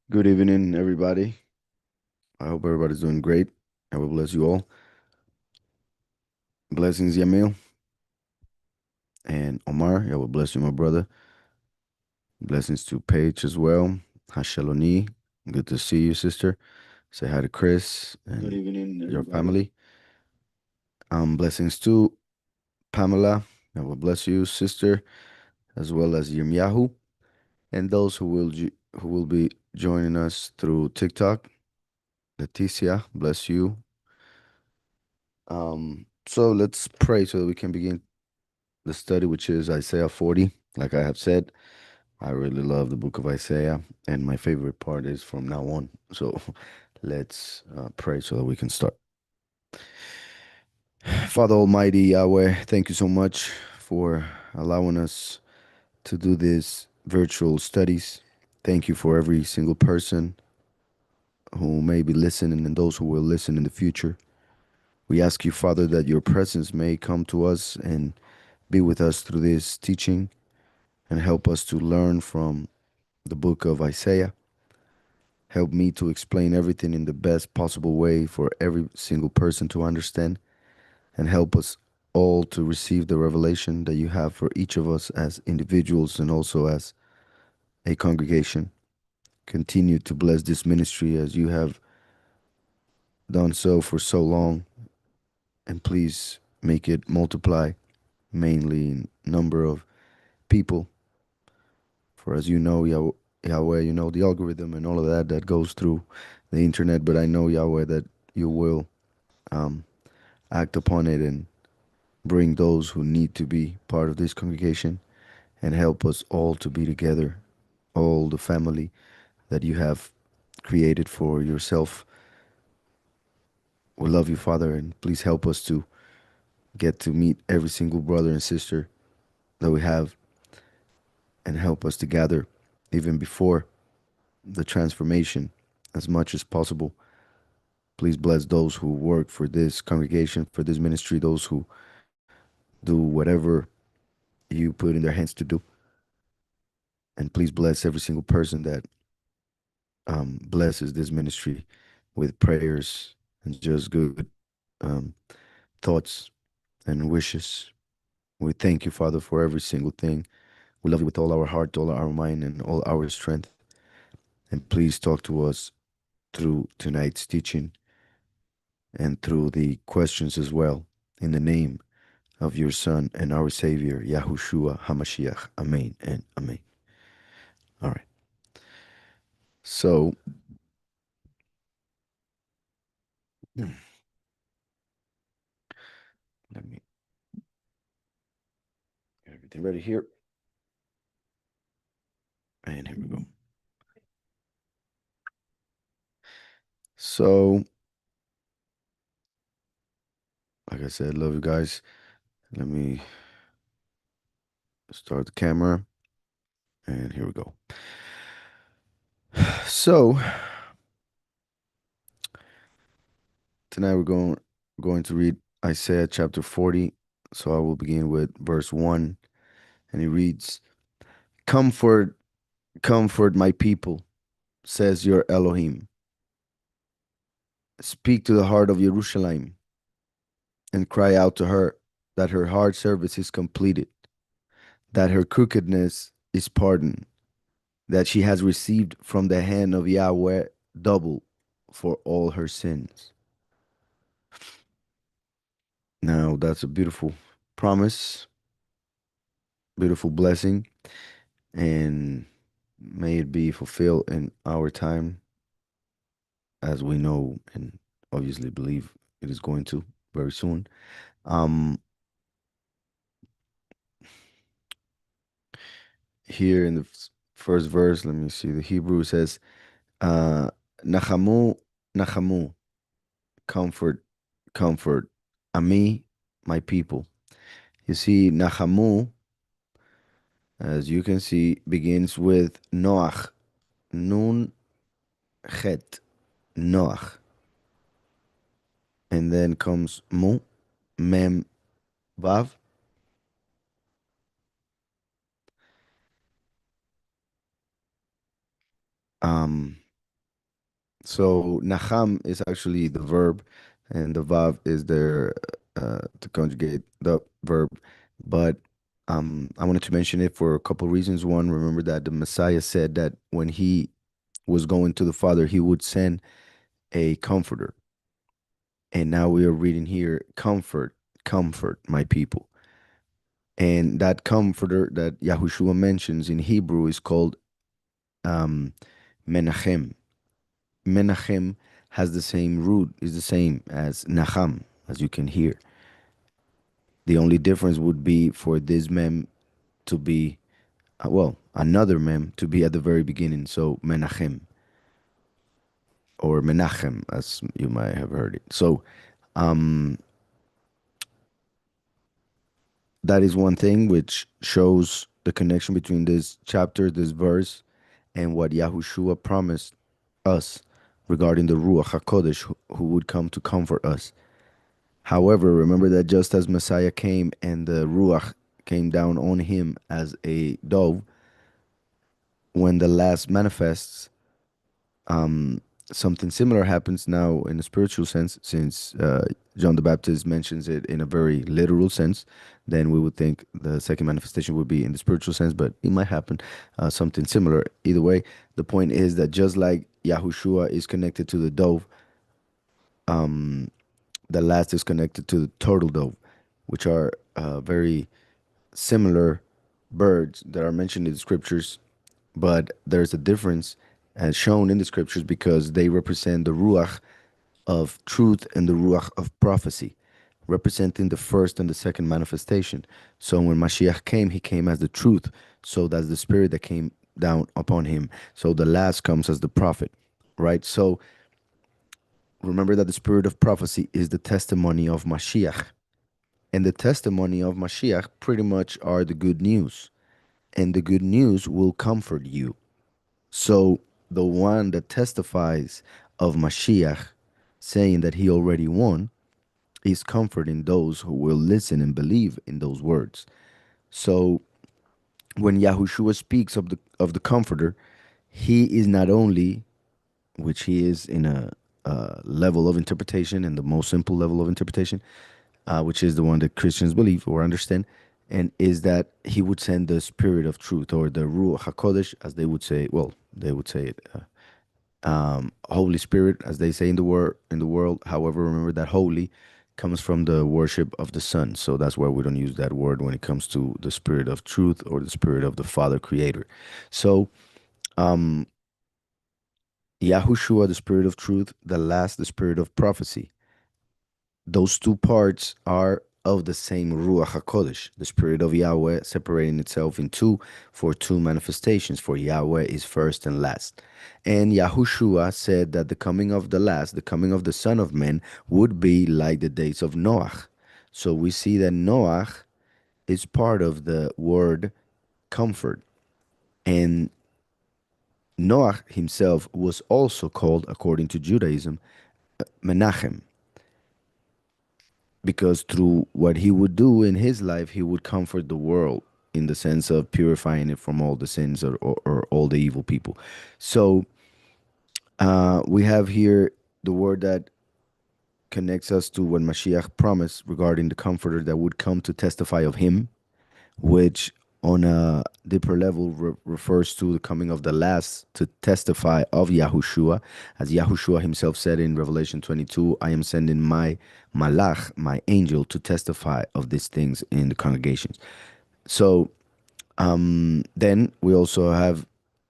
Good evening, everybody. I hope everybody's doing great. I will bless you all. Blessings, Yamil and Omar. I will bless you, my brother. Blessings to Paige as well. Hashaloni. Good to see you, sister. Say hi to Chris Good and evening, your everybody. family. Blessings to Pamela. I will bless you, sister, as well as Yirmiyahu, and those who will be joining us through TikTok. Leticia, bless you. So let's pray so that we can begin the study, which is Isaiah 40. Like I have said, I really love the book of Isaiah, and my favorite part is from now on. So let's pray so that we can start. Father Almighty Yahweh, thank you so much for allowing us to do these virtual studies. Thank you for every single person who may be listening and those who will listen in the future. We ask you, Father, that your presence may come to us and be with us through this teaching and help us to learn from the book of Isaiah. Help me to explain everything in the best possible way for every single person to understand, and help us all to receive the revelation that you have for each of us as individuals and also as a congregation. Continue to bless this ministry as you have done so for so long, and please make it multiply, mainly in number of people. For as you know, Yahweh, you know the algorithm and all of that that goes through the internet, but I know, Yahweh, that you will um, act upon it and bring those who need to be part of this congregation and help us all to be together, all the family that you have created for yourself. We love you, Father, and please help us to get to meet every single brother and sister that we have and help us to gather even before the transformation as much as possible. Please bless those who work for this congregation, for this ministry, those who do whatever you put in their hands to do. And please bless every single person that blesses this ministry with prayers and just good um, thoughts and wishes. We thank you, Father, for every single thing. We love you with all our heart, all our mind, and all our strength. And please talk to us through tonight's teaching and through the questions as well. In the name of your Son and our Savior, Yahushua HaMashiach. Amen and Amen. All right. So, let me get everything ready here. And here we go. So, like I said, love you guys. Let me start the camera. And here we go. So, tonight we're going to read Isaiah chapter 40. So I will begin with verse 1, and it reads, Comfort, comfort my people, says your Elohim. Speak to the heart of Jerusalem and cry out to her that her hard service is completed, that her crookedness is pardoned, that she has received from the hand of Yahweh double for all her sins. Now, that's a beautiful promise, beautiful blessing, and may it be fulfilled in our time as we know and obviously believe it is going to very soon. Um, Here in the first verse, let me see, the Hebrew says, uh, Nachamu, Nachamu, comfort, comfort, Ami, my people. You see, Nachamu, as you can see, begins with Noach, Nun, Chet, Noach. And then comes Mu, Mem, Vav. So Naham is actually the verb, and the Vav is there to conjugate the verb. But I wanted to mention it for a couple reasons. One, remember that the Messiah said that when he was going to the Father, he would send a comforter. And now we are reading here, comfort, comfort my people. And that comforter that Yahushua mentions in Hebrew is called um, Menachem. Menachem has the same root, is the same as Naham, as you can hear. The only difference would be for this mem to be, well, another mem to be at the very beginning. So Menachem or Menachem, as you might have heard it. So um, that is one thing which shows the connection between this chapter, this verse, and what Yahushua promised us regarding the Ruach HaKodesh who would come to comfort us. However, remember that just as Messiah came and the Ruach came down on him as a dove, when the last manifests, um, something similar happens now in a spiritual sense, since John the Baptist mentions it in a very literal sense. Then we would think the second manifestation would be in the spiritual sense, but it might happen something similar. Either way, the point is that just like Yahushua is connected to the dove, um, the last is connected to the turtle dove, which are very similar birds that are mentioned in the scriptures, but there's a difference as shown in the scriptures because they represent the ruach of truth and the ruach of prophecy, representing the first and the second manifestation. So when Mashiach came, he came as the truth. So that's the spirit that came down upon him. So the last comes as the prophet, right? So remember that the spirit of prophecy is the testimony of Mashiach. And the testimony of Mashiach pretty much are the good news. And the good news will comfort you. So the one that testifies of Mashiach, saying that he already won, is comforting those who will listen and believe in those words. So when Yahushua speaks of the Comforter, he is not only, which he is in a level of interpretation and the most simple level of interpretation, which is the one that Christians believe or understand, and is that he would send the Spirit of Truth or the Ruach Hakodesh, as they would say. Well, they would say it. Holy Spirit, as they say in the word in the world. However, remember that holy comes from the worship of the Son, so that's why we don't use that word when it comes to the Spirit of Truth or the Spirit of the Father Creator. So, um, Yahushua, the Spirit of Truth; the last, the Spirit of Prophecy. Those two parts are of the same Ruach HaKodesh, the Spirit of Yahweh separating itself in two for two manifestations, for Yahweh is first and last. And Yahushua said that the coming of the last, the coming of the Son of Man, would be like the days of Noach. So we see that Noach is part of the word comfort. And Noach himself was also called, according to Judaism, Menachem, because through what he would do in his life, he would comfort the world in the sense of purifying it from all the sins or all the evil people. So we have here the word that connects us to what Mashiach promised regarding the comforter that would come to testify of him, which on a deeper level refers to the coming of the last to testify of Yahushua. As Yahushua himself said in Revelation 22, I am sending my malach, my angel, to testify of these things in the congregations. So then we also have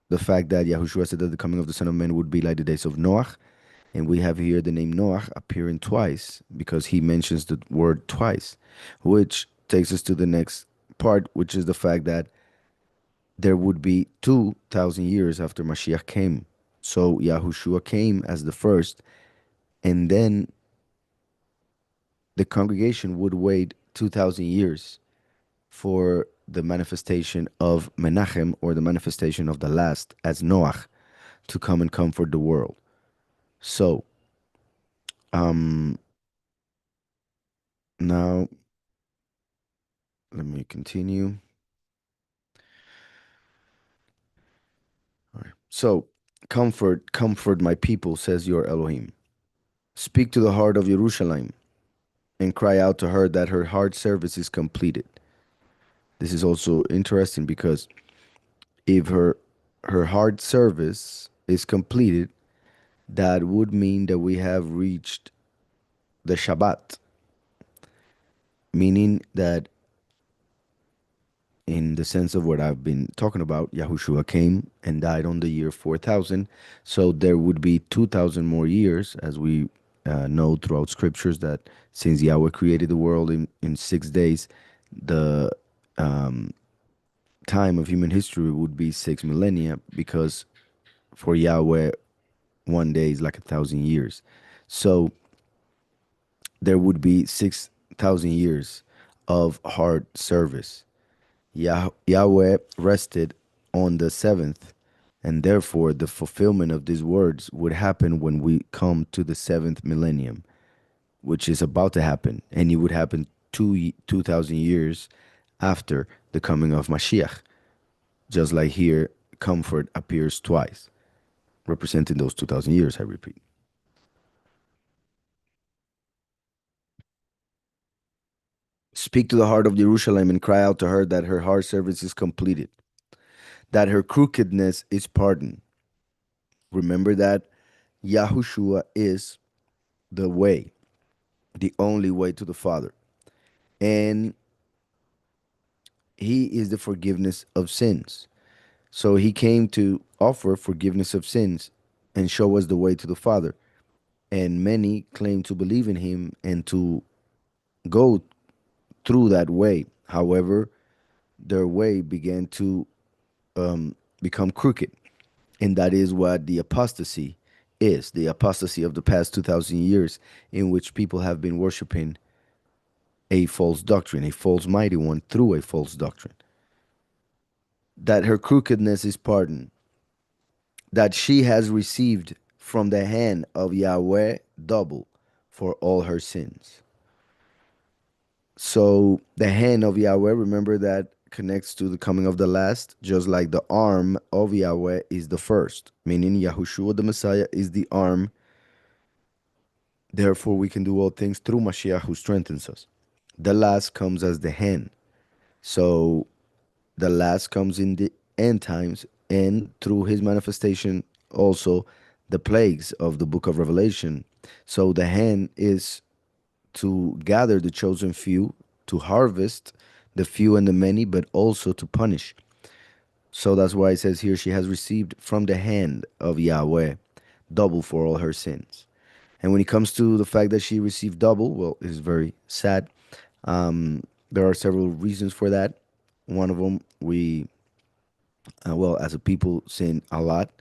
the fact that Yahushua said that the coming of the Son of Man would be like the days of Noach. And we have here the name Noach appearing twice because he mentions the word twice, which takes us to the next part, which is the fact that there would be 2,000 years after Mashiach came. So Yahushua came as the first, and then the congregation would wait 2,000 years for the manifestation of Menachem, or the manifestation of the last as Noach, to come and comfort the world. So now let me continue. All right. So Comfort, comfort my people, says your Elohim. Speak to the heart of Jerusalem and cry out to her that her heart service is completed. This is also interesting because if her heart service is completed, that would mean that we have reached the Shabbat, meaning that in the sense of what I've been talking about, Yahushua came and died on the year 4000. So there would be 2000 more years, as we know throughout scriptures, that since Yahweh created the world in 6 days, the um, time of human history would be 6 millennia, because for Yahweh, one day is like 1,000 years. So there would be 6,000 years of hard service. Yahweh rested on the seventh, and therefore the fulfillment of these words would happen when we come to the seventh millennium, which is about to happen, and it would happen 2,000 years after the coming of Mashiach. Just like here, comfort appears twice, representing those 2,000 years, I repeat. Speak to the heart of Jerusalem and cry out to her that her heart service is completed, that her crookedness is pardoned. Remember that Yahushua is the way, the only way to the Father. And he is the forgiveness of sins. So he came to offer forgiveness of sins and show us the way to the Father. And many claim to believe in him and to go through that way. However, their way began to become crooked. And that is what the apostasy is, the apostasy of the past 2,000 years, in which people have been worshiping a false doctrine, a false mighty one through a false doctrine. That her crookedness is pardoned, that she has received from the hand of Yahweh double for all her sins. So the hand of Yahweh, remember that connects to the coming of the last, just like the arm of Yahweh is the first, meaning Yahushua the Messiah is the arm. Therefore, we can do all things through Mashiach who strengthens us. The last comes as the hand. So the last comes in the end times, and through his manifestation, also the plagues of the book of Revelation. So the hand is to gather the chosen few, to harvest the few and the many, but also to punish. So that's why it says here, she has received from the hand of Yahweh double for all her sins. And when it comes to the fact that she received double, well, it's very sad. There are several reasons for that. One of them, well, as a people, sin a lot.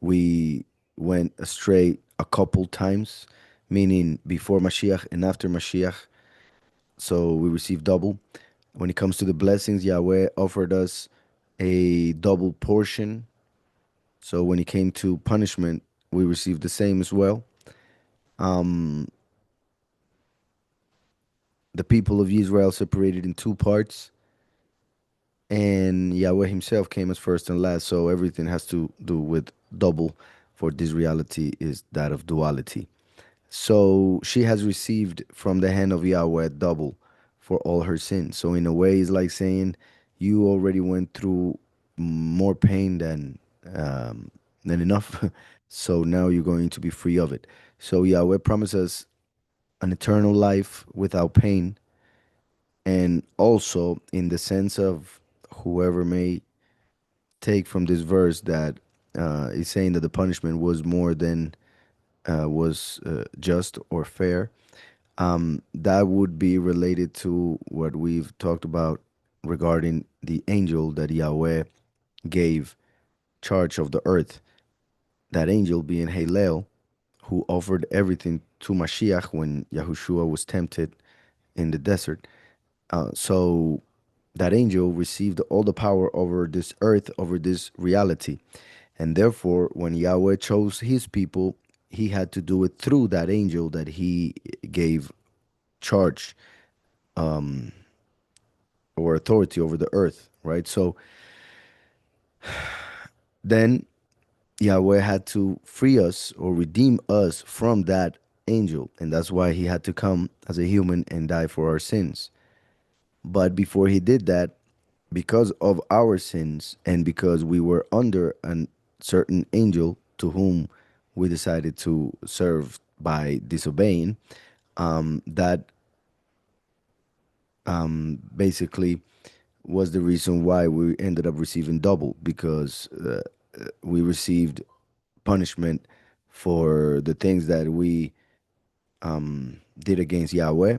We went astray a couple times, meaning before Mashiach and after Mashiach. So we received double. When it comes to the blessings, Yahweh offered us a double portion. So when it came to punishment, we received the same as well. The people of Israel separated in two parts, and Yahweh himself came as first and last. So everything has to do with double, for this reality is that of duality. So she has received from the hand of Yahweh double for all her sins. So in a way, it's like saying you already went through more pain than enough. So now you're going to be free of it. So Yahweh promises an eternal life without pain, and also in the sense of whoever may take from this verse that is saying that the punishment was more than was just or fair. That would be related to what we've talked about regarding the angel that Yahweh gave charge of the earth. That angel being Halel, who offered everything to Mashiach when Yahushua was tempted in the desert. So that angel received all the power over this earth, over this reality. And therefore, when Yahweh chose his people, he had to do it through that angel that he gave charge or authority over the earth, right? So then Yahweh had to free us or redeem us from that angel, and that's why he had to come as a human and die for our sins. But before he did that, because of our sins and because we were under a certain angel to whom we decided to serve by disobeying, that basically was the reason why we ended up receiving double because we received punishment for the things that we did against Yahweh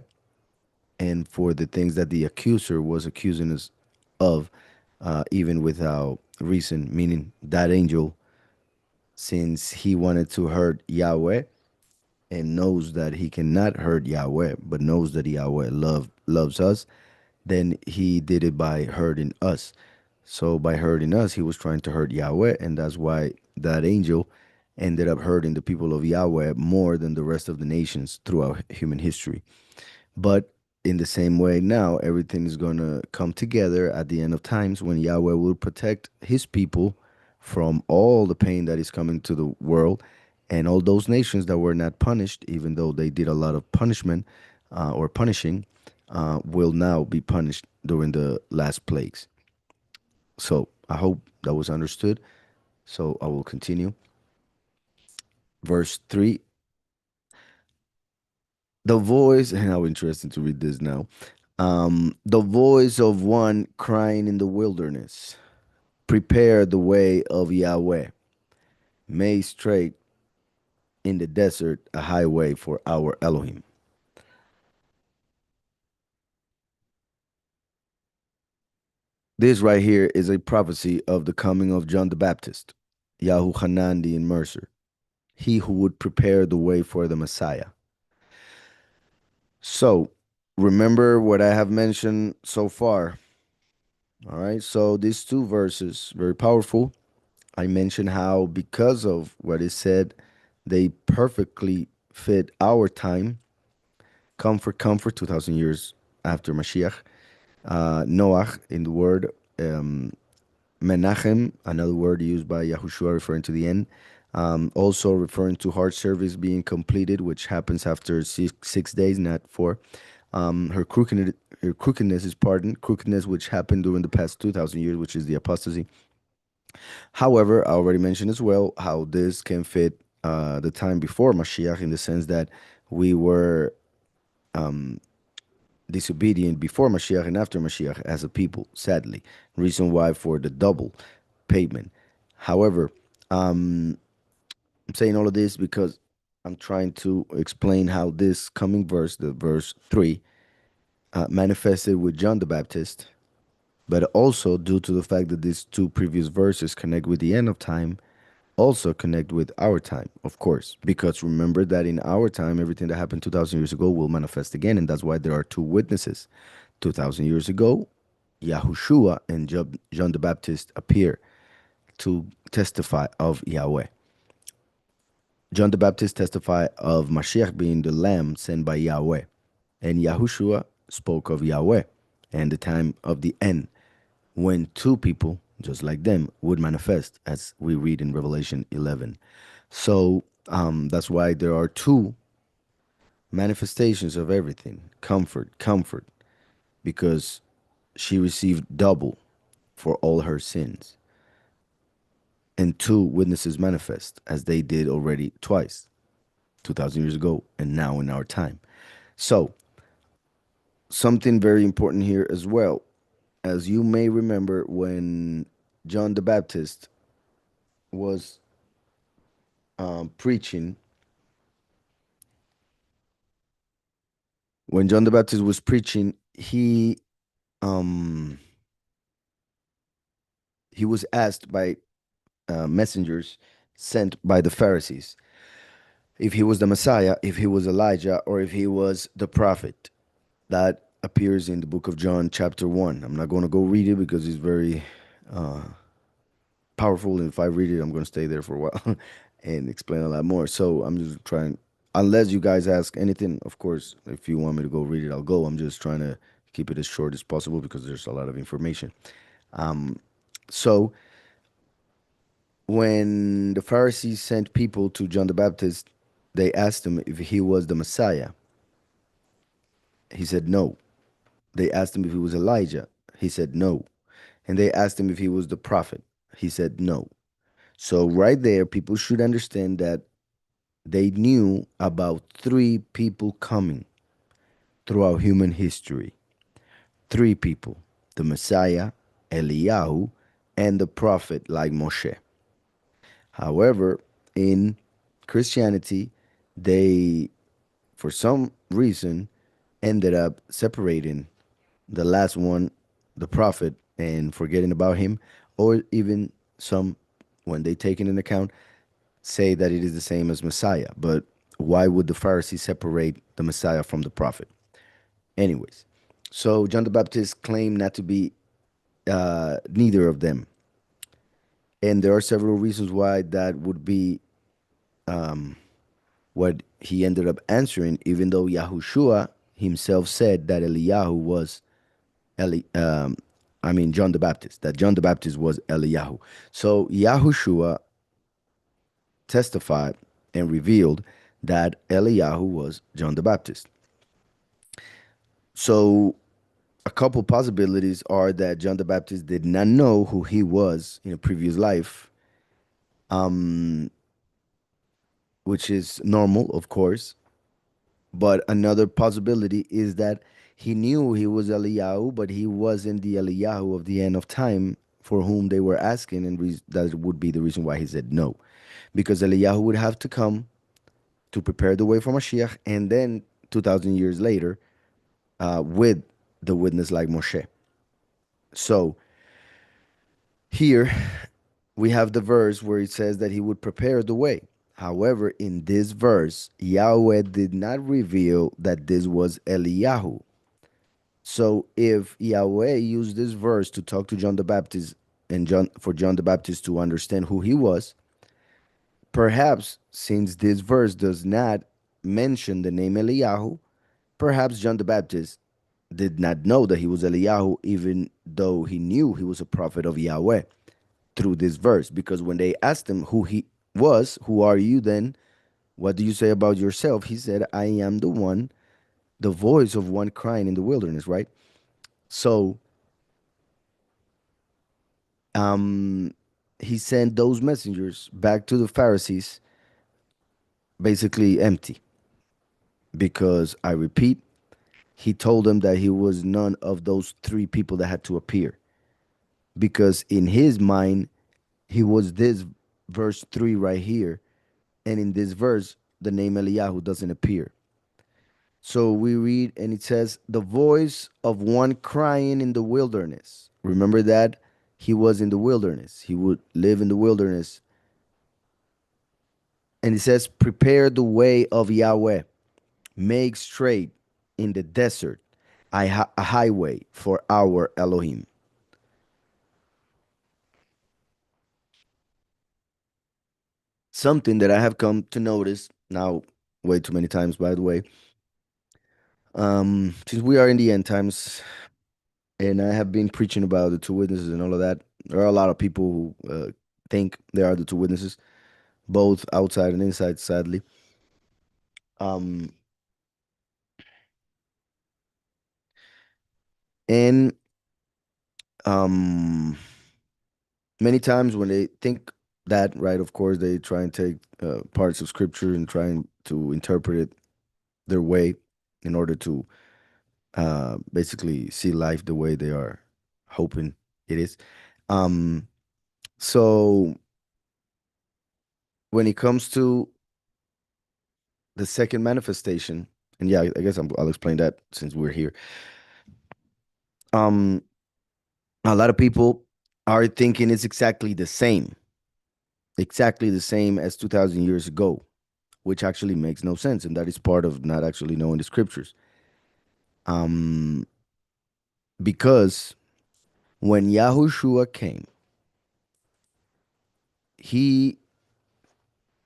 and for the things that the accuser was accusing us of, even without reason, meaning that angel, since he wanted to hurt Yahweh and knows that he cannot hurt Yahweh, but knows that Yahweh loves us, then he did it by hurting us. So by hurting us, he was trying to hurt Yahweh, and that's why that angel ended up hurting the people of Yahweh more than the rest of the nations throughout human history. But in the same way, now everything is going to come together at the end of times when Yahweh will protect his people from all the pain that is coming to the world. And all those nations that were not punished, even though they did a lot of punishment or punishing, will now be punished during the last plagues. So I hope that was understood. So I will continue. Verse 3, the voice, and how interesting to read this now. The voice of one crying in the wilderness, prepare the way of Yahweh, make straight in the desert a highway for our Elohim. This right here is a prophecy of the coming of John the Baptist, Yahuchanan the Immerser, he who would prepare the way for the Messiah. So, remember what I have mentioned so far. All right, so these two verses, very powerful. I mentioned how, because of what is said, they perfectly fit our time. Comfort, comfort, 2,000 years after Mashiach. Noach in the word. Menachem, another word used by Yahushua referring to the end. Also referring to hard service being completed, which happens after 6 days, not four. Her crookedness is pardoned. Crookedness, which happened during the past 2,000 years, which is the apostasy. However, I already mentioned as well how this can fit the time before Mashiach in the sense that we were disobedient before Mashiach and after Mashiach as a people, sadly. Reason why for the double payment. However, I'm saying all of this because I'm trying to explain how this coming verse, the verse 3, manifested with John the Baptist, but also due to the fact that these two previous verses connect with the end of time, also connect with our time, of course, because remember that in our time, everything that happened 2,000 years ago will manifest again, and that's why there are two witnesses. 2,000 years ago, Yahushua and John the Baptist appear to testify of Yahweh. John the Baptist testified of Mashiach being the lamb sent by Yahweh, and Yahushua spoke of Yahweh and the time of the end when two people, just like them, would manifest, as we read in Revelation 11. So that's why there are two manifestations of everything: comfort, comfort, because she received double for all her sins, and two witnesses manifest, as they did already twice, 2,000 years ago, and now in our time. So, something very important here as well. As you may remember, when John the Baptist was preaching, when John the Baptist was preaching, um, he was asked by messengers sent by the Pharisees if he was the Messiah, if he was Elijah, or if he was the prophet. That appears in the book of John, chapter 1. I'm not going to go read it because it's very powerful. And if I read it, I'm going to stay there for a while and explain a lot more. So I'm just trying, unless you guys ask anything, of course, if you want me to go read it, I'll go. I'm just trying to keep it as short as possible because there's a lot of information. So When the Pharisees sent people to John the Baptist, they asked him if he was the Messiah. He said no. They asked him if he was Elijah. He said no. And they asked him if he was the prophet. He said no. So, right there, people should understand that they knew about three people coming throughout human history. Three people: the Messiah, Eliyahu, and the prophet like Moshe. However, in Christianity, they, for some reason, ended up separating the last one, the prophet, and forgetting about him, or even some, when they take it into account, say that it is the same as Messiah. But why would the Pharisees separate the Messiah from the prophet? Anyways, so John the Baptist claimed not to be neither of them. And there are several reasons why that would be what he ended up answering, even though Yahushua himself said that Eliyahu was Eli, John the Baptist, that John the Baptist was Eliyahu. So Yahushua testified and revealed that Eliyahu was John the Baptist. So a couple possibilities are that John the Baptist did not know who he was in a previous life, which is normal, of course. But another possibility is that he knew he was Eliyahu, but he wasn't the Eliyahu of the end of time for whom they were asking, and that would be the reason why he said no. Because Eliyahu would have to come to prepare the way for Mashiach, and then 2,000 years later, with the witness like Moshe. So here we have the verse where it says that he would prepare the way. However, in this verse, Yahweh did not reveal that this was Eliyahu. So if Yahweh used this verse to talk to John the Baptist and John the Baptist to understand who he was, perhaps since this verse does not mention the name Eliyahu, perhaps John the Baptist did not know that he was Eliyahu, even though he knew he was a prophet of Yahweh through this verse. Because when they asked him who he was, who are you then? What do you say about yourself? He said, I am the one, the voice of one crying in the wilderness, right? So um, he sent those messengers back to the Pharisees basically empty. Because I repeat, he told them that he was none of those three people that had to appear. Because in his mind, he was this verse 3 right here. And in this verse, the name Eliyahu doesn't appear. So we read, and it says, the voice of one crying in the wilderness. Remember that he was in the wilderness. He would live in the wilderness. And it says, prepare the way of Yahweh, make straight in the desert a highway for our Elohim. Something that I have come to notice now, way too many times, by the way, since we are in the end times, and I have been preaching about the two witnesses and all of that. There are a lot of people who think they are the two witnesses, both outside and inside, sadly. Um, and um, Many times when they think that, right, of course, they try and take parts of scripture and trying to interpret it their way in order to basically see life the way they are hoping it is. Um, so when it comes to the second manifestation, and yeah, I guess I'll explain that since we're here. Um, a lot of people are thinking it's exactly the same as 2,000 years ago, which actually makes no sense, and that is part of not actually knowing the scriptures. Um, because when Yahushua came, he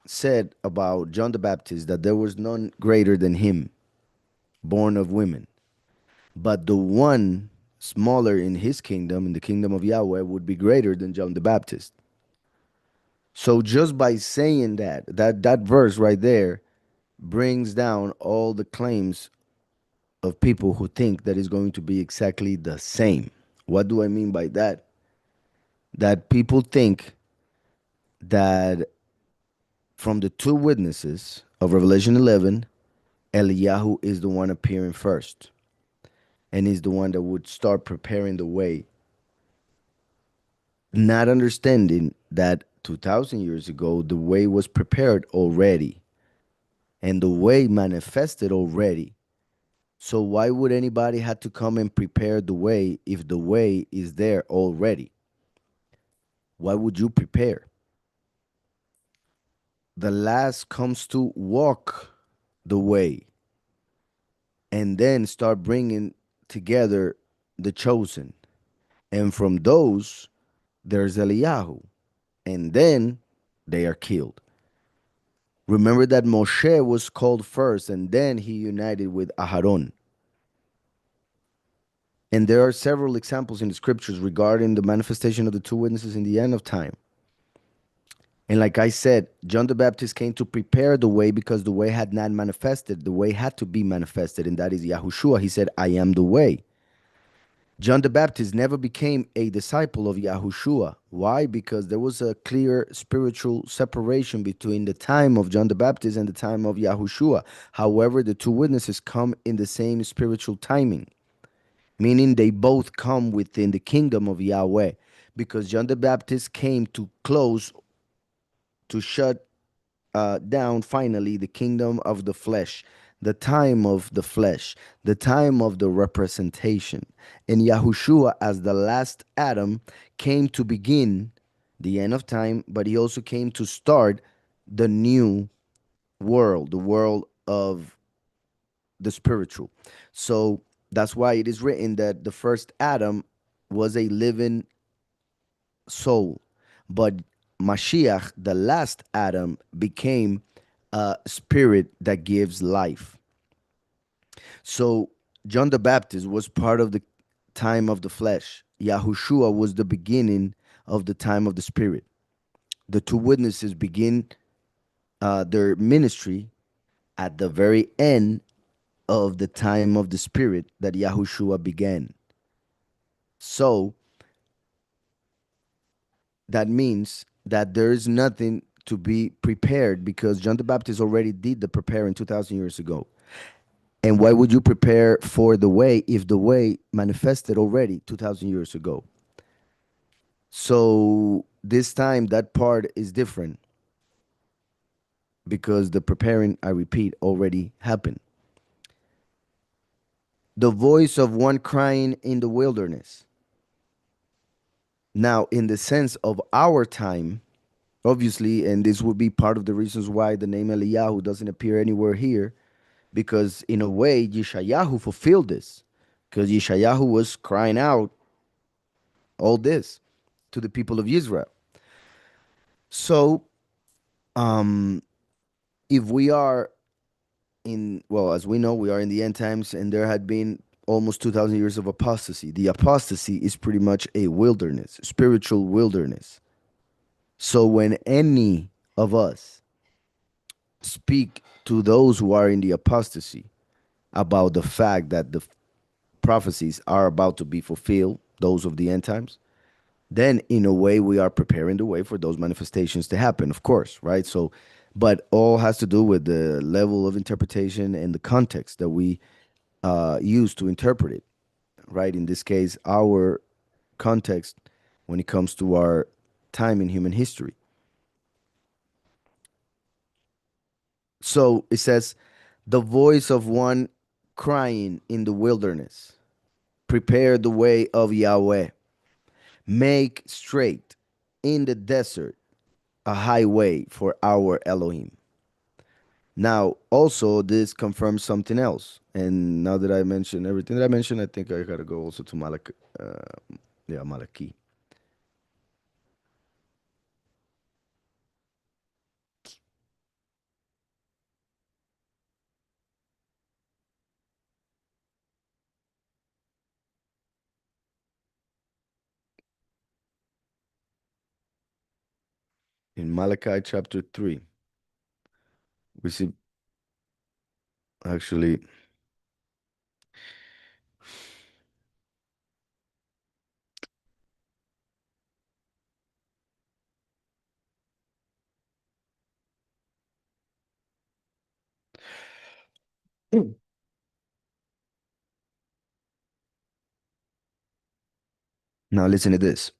said about John the Baptist that there was none greater than him, born of women. But the one smaller in his kingdom, in the kingdom of Yahweh, would be greater than John the Baptist. So just by saying that verse right there brings down all the claims of people who think that is going to be exactly the same. What do I mean by that? That people think that from the two witnesses of Revelation 11, Eliyahu is the one appearing first and is the one that would start preparing the way, not understanding that 2,000 years ago, the way was prepared already and the way manifested already. So why would anybody have to come and prepare the way if the way is there already? Why would you prepare? The last comes to walk the way and then start bringing together the chosen. And from those, there's Eliyahu. And then they are killed. Remember that Moshe was called first and then he united with Aharon. And there are several examples in the scriptures regarding the manifestation of the two witnesses in the end of time. And like I said, John the Baptist came to prepare the way because the way had not manifested. The way had to be manifested, and that is Yahushua. He said, I am the way. John the Baptist never became a disciple of Yahushua. Why? Because there was a clear spiritual separation between the time of John the Baptist and the time of Yahushua. However, the two witnesses come in the same spiritual timing, meaning they both come within the kingdom of Yahweh. Because John the Baptist came to close, to shut down finally the kingdom of the flesh, the time of the flesh, the time of the representation. And Yahushua, as the last Adam, came to begin the end of time, but he also came to start the new world, the world of the spiritual. So that's why it is written that the first Adam was a living soul. But Mashiach, the last Adam, became a spirit that gives life. So John the Baptist was part of the time of the flesh. Yahushua was the beginning of the time of the spirit. The two witnesses begin their ministry at the very end of the time of the spirit that Yahushua began. So that means that there is nothing to be prepared because John the Baptist already did the preparing 2,000 years ago. And why would you prepare for the way if the way manifested already 2,000 years ago? So this time that part is different because the preparing, I repeat, already happened. The voice of one crying in the wilderness. Now, in the sense of our time, obviously, and this would be part of the reasons why the name Eliyahu doesn't appear anywhere here, because in a way, Yeshayahu fulfilled this, because Yeshayahu was crying out all this to the people of Israel. So, um, if we are in, well, as we know, we are in the end times, and there had been almost 2,000 years of apostasy. The apostasy is pretty much a wilderness, spiritual wilderness. So, when any of us speak to those who are in the apostasy about the fact that the prophecies are about to be fulfilled, those of the end times, then in a way we are preparing the way for those manifestations to happen, of course, right? So, but all has to do with the level of interpretation and the context that we use to interpret it, right? In this case, our context when it comes to our time in human history. So it says, the voice of one crying in the wilderness, prepare the way of Yahweh, make straight in the desert a highway for our Elohim. Now, also, this confirms something else. And now that I mentioned everything that I mentioned, I think I gotta go also to Malachi. In Malachi chapter 3, we see actually, now listen to this.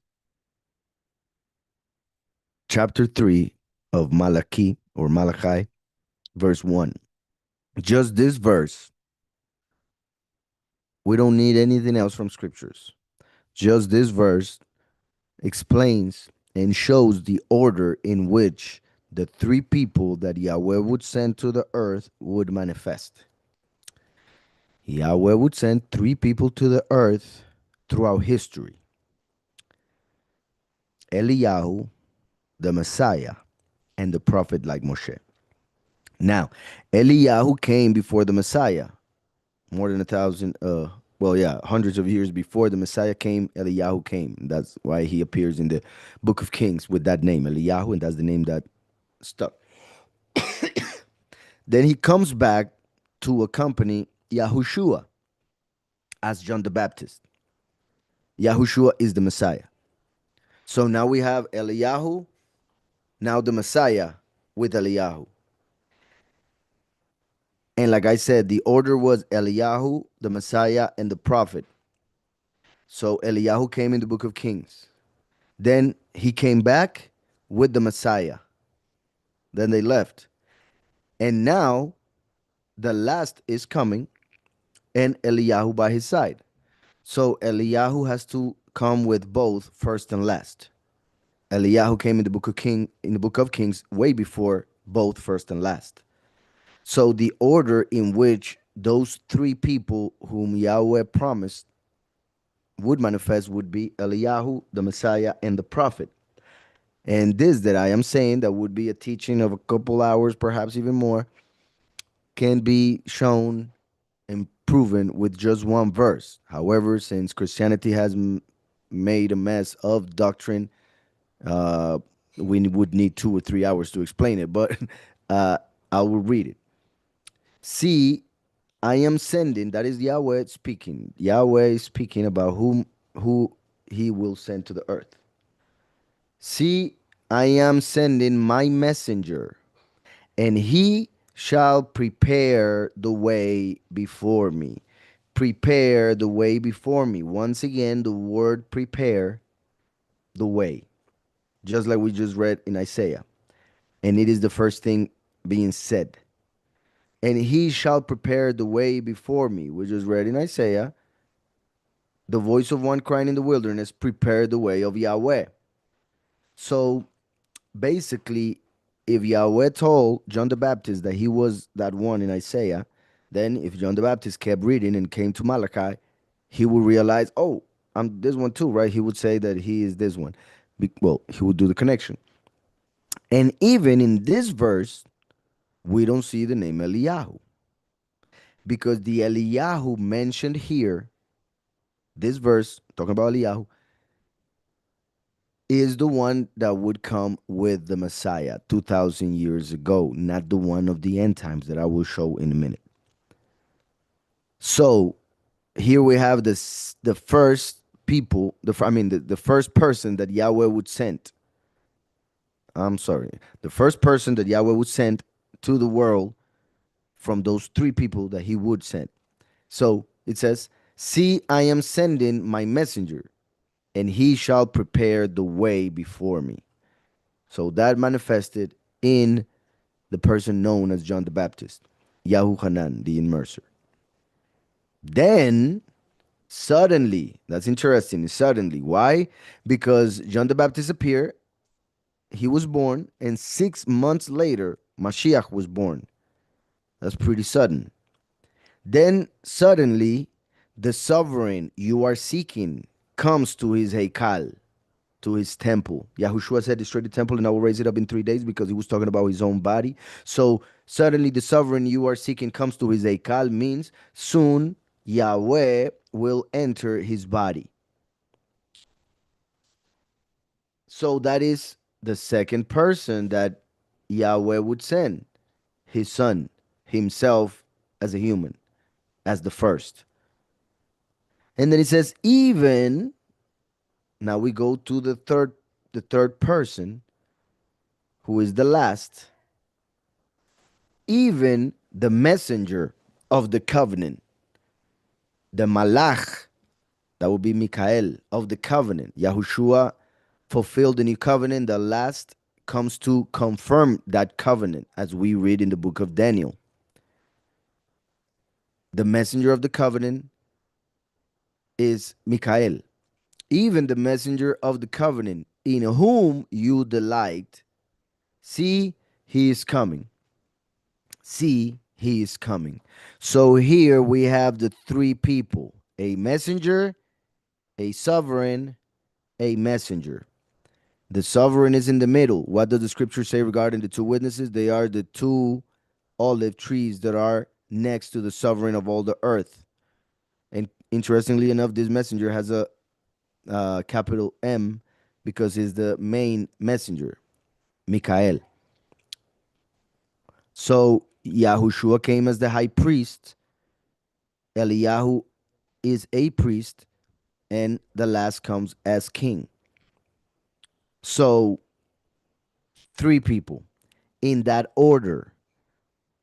Chapter 3 of Malachi or Malachi, verse 1. Just this verse, we don't need anything else from scriptures. Just this verse explains and shows the order in which the three people that Yahweh would send to the earth would manifest. Yahweh would send three people to the earth throughout history: Eliyahu, the Messiah, and the prophet like Moshe. Now, Eliyahu came before the Messiah, more than a thousand, well, yeah, hundreds of years before the Messiah came, Eliyahu came. That's why he appears in the book of Kings with that name, Eliyahu, and that's the name that stuck. Then he comes back to accompany Yahushua as John the Baptist. Yahushua is the Messiah. So now we have Eliyahu, now the Messiah with Eliyahu. And like I said, the order was Eliyahu, the Messiah, and the prophet. So Eliyahu came in the book of Kings. Then he came back with the Messiah. Then they left. And now the last is coming and Eliyahu by his side. So Eliyahu has to come with both first and last. Eliyahu came in the book of Kings way before both first and last. So the order in which those three people whom Yahweh promised would manifest would be Eliyahu, the Messiah, and the prophet. And this that I am saying, that would be a teaching of a couple hours, perhaps even more, can be shown and proven with just one verse. However, since Christianity has made a mess of doctrine, uh, we would need 2 or 3 hours to explain it. But uh, I will read it. See, I am sending. That is Yahweh speaking. Yahweh is speaking about who He will send to the earth. See, I am sending my messenger, and he shall prepare the way before me. Prepare the way before me. Once again, the word prepare the way, just like we just read in Isaiah. And it is the first thing being said. And he shall prepare the way before me. We just read in Isaiah, the voice of one crying in the wilderness, prepare the way of Yahweh. So basically, if Yahweh told John the Baptist that he was that one in Isaiah, then if John the Baptist kept reading and came to Malachi, he would realize, oh, I'm this one too, right? He would say that he is this one. Well, he would do the connection. And even in this verse, we don't see the name Eliyahu, because the Eliyahu mentioned here, this verse talking about Eliyahu, is the one that would come with the Messiah 2,000 years ago, not the one of the end times that I will show in a minute. So here we have the first people, the first person that Yahweh would send. I'm sorry, the first person that Yahweh would send to the world from those three people that he would send. So it says, see, I am sending my messenger, and he shall prepare the way before me. So that manifested in the person known as John the Baptist, Yahuhanan, the immerser. Then, suddenly, that's interesting, suddenly. Why? Because John the Baptist appeared, he was born, and 6 months later, Mashiach was born. That's pretty sudden. Then, suddenly, the sovereign you are seeking comes to his Heikal, to his temple. Yahushua said, destroy the temple and I will raise it up in 3 days, because he was talking about his own body. So suddenly the sovereign you are seeking comes to his Eikal, means soon Yahweh will enter his body. So that is the second person that Yahweh would send, his son, himself as a human, as the first. And then he says, even now we go to the third person, who is the last, even the messenger of the covenant, the malach, that would be Mikael of the covenant. Yahushua fulfilled the new covenant. The last comes to confirm that covenant, as we read in the book of Daniel. The messenger of the covenant is Mikael, even the messenger of the covenant, in whom you delight. See, he is coming. See, he is coming. So here we have the three people: a messenger, a sovereign, a messenger. The sovereign is in the middle. What does the scripture say regarding the two witnesses? They are the two olive trees that are next to the sovereign of all the earth. And interestingly enough, this messenger has a capital M because he's the main messenger, Mikael. So Yahushua came as the high priest. Eliyahu is a priest, and the last comes as king. So three people in that order: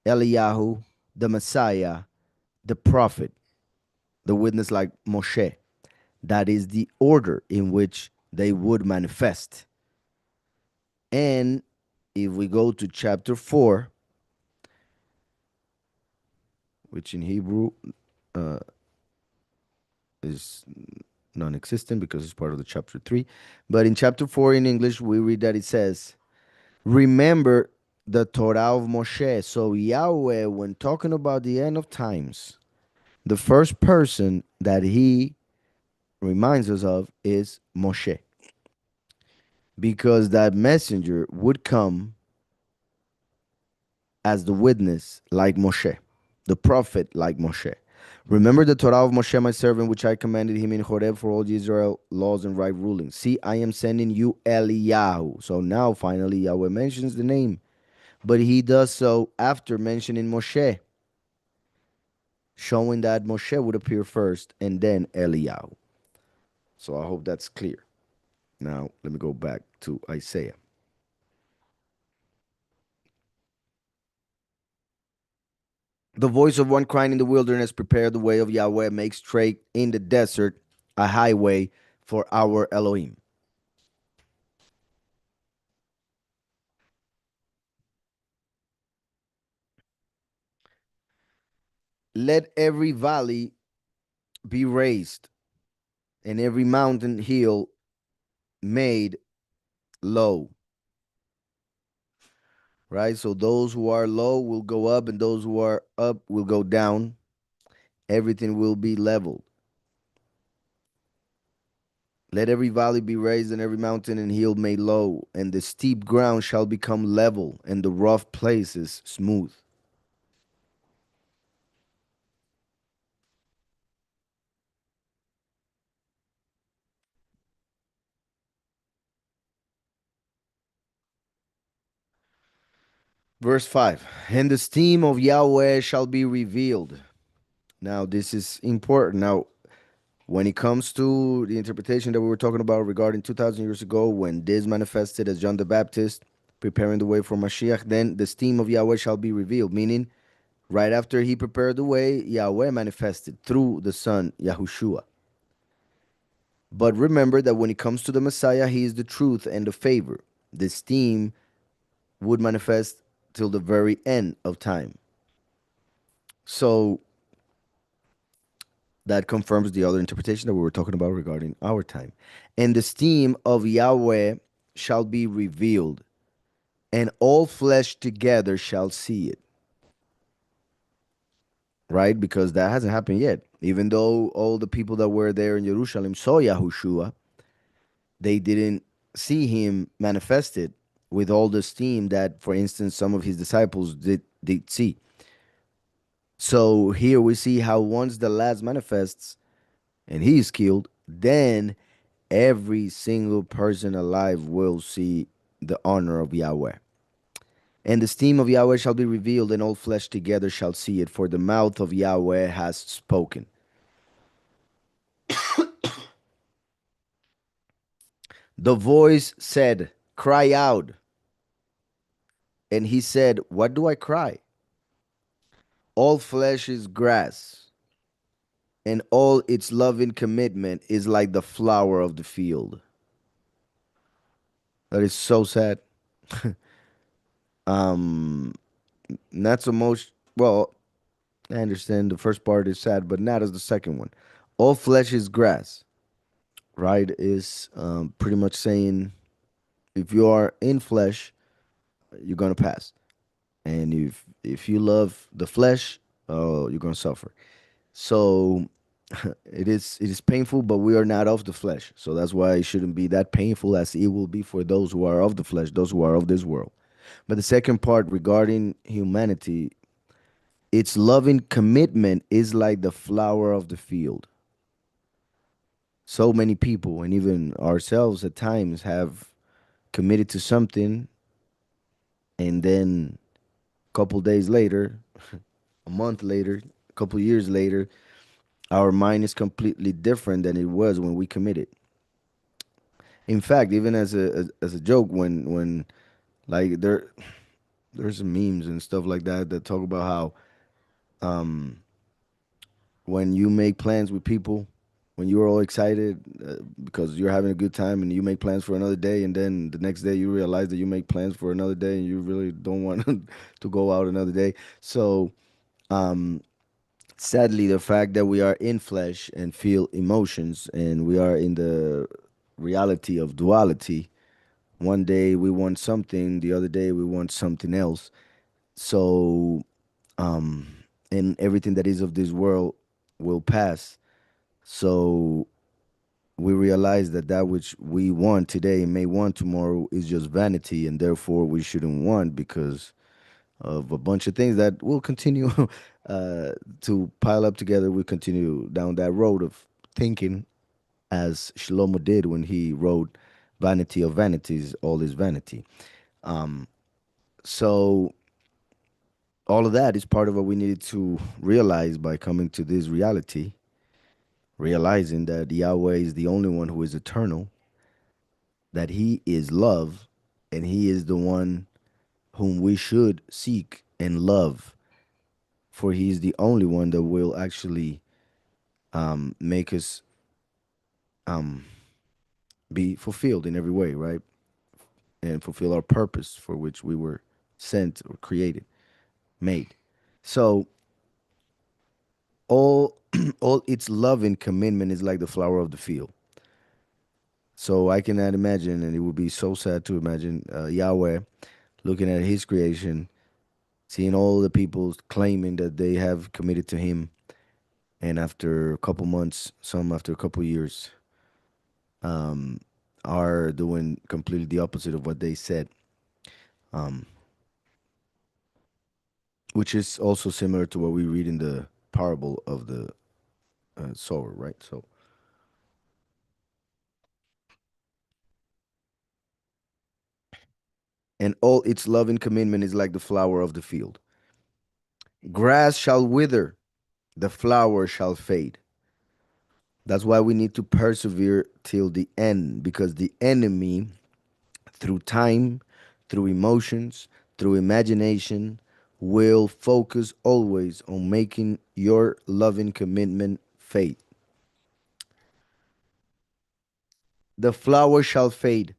Eliyahu, the Messiah, the prophet, the witness like Moshe. That is the order in which they would manifest. And if we go to chapter 4, which in Hebrew uh, is non existent because it's part of the chapter 3, but in chapter 4 in English, we read that it says, remember the Torah of Moshe. So Yahweh, when talking about the end of times, the first person that he reminds us of is Moshe, because that messenger would come as the witness like Moshe, the prophet like Moshe. Remember the Torah of Moshe, my servant, which I commanded him in Horeb for all Israel laws and right rulings. See, I am sending you Eliyahu. So now finally Yahweh mentions the name, but he does so after mentioning Moshe, showing that Moshe would appear first and then Eliyahu. So I hope that's clear. Now let me go back to Isaiah. The voice of one crying in the wilderness, prepare the way of Yahweh, make straight in the desert a highway for our Elohim. Let every valley be raised and every mountain hill made low. Right? So those who are low will go up, and those who are up will go down. Everything will be leveled. Let every valley be raised and every mountain and hill made low, and the steep ground shall become level, and the rough places smooth. Verse 5, and the steam of Yahweh shall be revealed. Now, this is important. Now, when it comes to the interpretation that we were talking about regarding 2,000 years ago, when this manifested as John the Baptist preparing the way for Mashiach, then the steam of Yahweh shall be revealed, meaning right after he prepared the way, Yahweh manifested through the Son, Yahushua. But remember that when it comes to the Messiah, he is the truth and the favor. The steam would manifest till the very end of time. So that confirms the other interpretation that we were talking about regarding our time. And the steam of Yahweh shall be revealed, and all flesh together shall see it. Right? Because that hasn't happened yet. Even though all the people that were there in Jerusalem saw Yahushua, they didn't see him manifested with all the steam that, for instance, some of his disciples did see. So here we see how once the last manifests and he is killed, then every single person alive will see the honor of Yahweh. And the steam of Yahweh shall be revealed, and all flesh together shall see it, for the mouth of Yahweh has spoken. The voice said, cry out. And he said, what do I cry? All flesh is grass, and all its loving commitment is like the flower of the field. That is so sad. Um, not so much. Well, I understand the first part is sad, but not as the second one. All flesh is grass, right? Is pretty much saying if you are in flesh, you're gonna pass, and if you love the flesh, you're gonna suffer. So it is painful, but we are not of the flesh. So that's why it shouldn't be that painful as it will be for those who are of the flesh, those who are of this world. But the second part regarding humanity, its loving commitment is like the flower of the field. So many people, and even ourselves at times, have committed to something, and then a couple days later, a month later, a couple years later, our mind is completely different than it was when we committed. In fact, even as a joke, when like there's some memes and stuff like that that talk about how when you make plans with people, when you're all excited because you're having a good time and you make plans for another day, and then the next day you realize that you make plans for another day and you really don't want to go out another day. So sadly, the fact that we are in flesh and feel emotions and we are in the reality of duality, one day we want something, the other day we want something else. So, and everything that is of this world will pass. So we realize that that which we want today and may want tomorrow is just vanity, and therefore we shouldn't want because of a bunch of things that will continue to pile up together. We continue down that road of thinking as Shlomo did when he wrote Vanity of Vanities, all is vanity. So all of that is part of what we needed to realize by coming to this reality, realizing that Yahweh is the only one who is eternal, that he is love, and he is the one whom we should seek and love, for he is the only one that will actually make us be fulfilled in every way, right? And fulfill our purpose for which we were sent or created, made. So all all its love and commitment is like the flower of the field. So I cannot imagine, and it would be so sad to imagine Yahweh looking at his creation, seeing all the people claiming that they have committed to him, and after a couple months, some after a couple years, are doing completely the opposite of what they said, which is also similar to what we read in the parable of the sower, right? So, and all its love and commitment is like the flower of the field. Grass shall wither, the flower shall fade. That's why we need to persevere till the end, because the enemy, through time, through emotions, through imagination, will focus always on making your loving commitment fade. The flower shall fade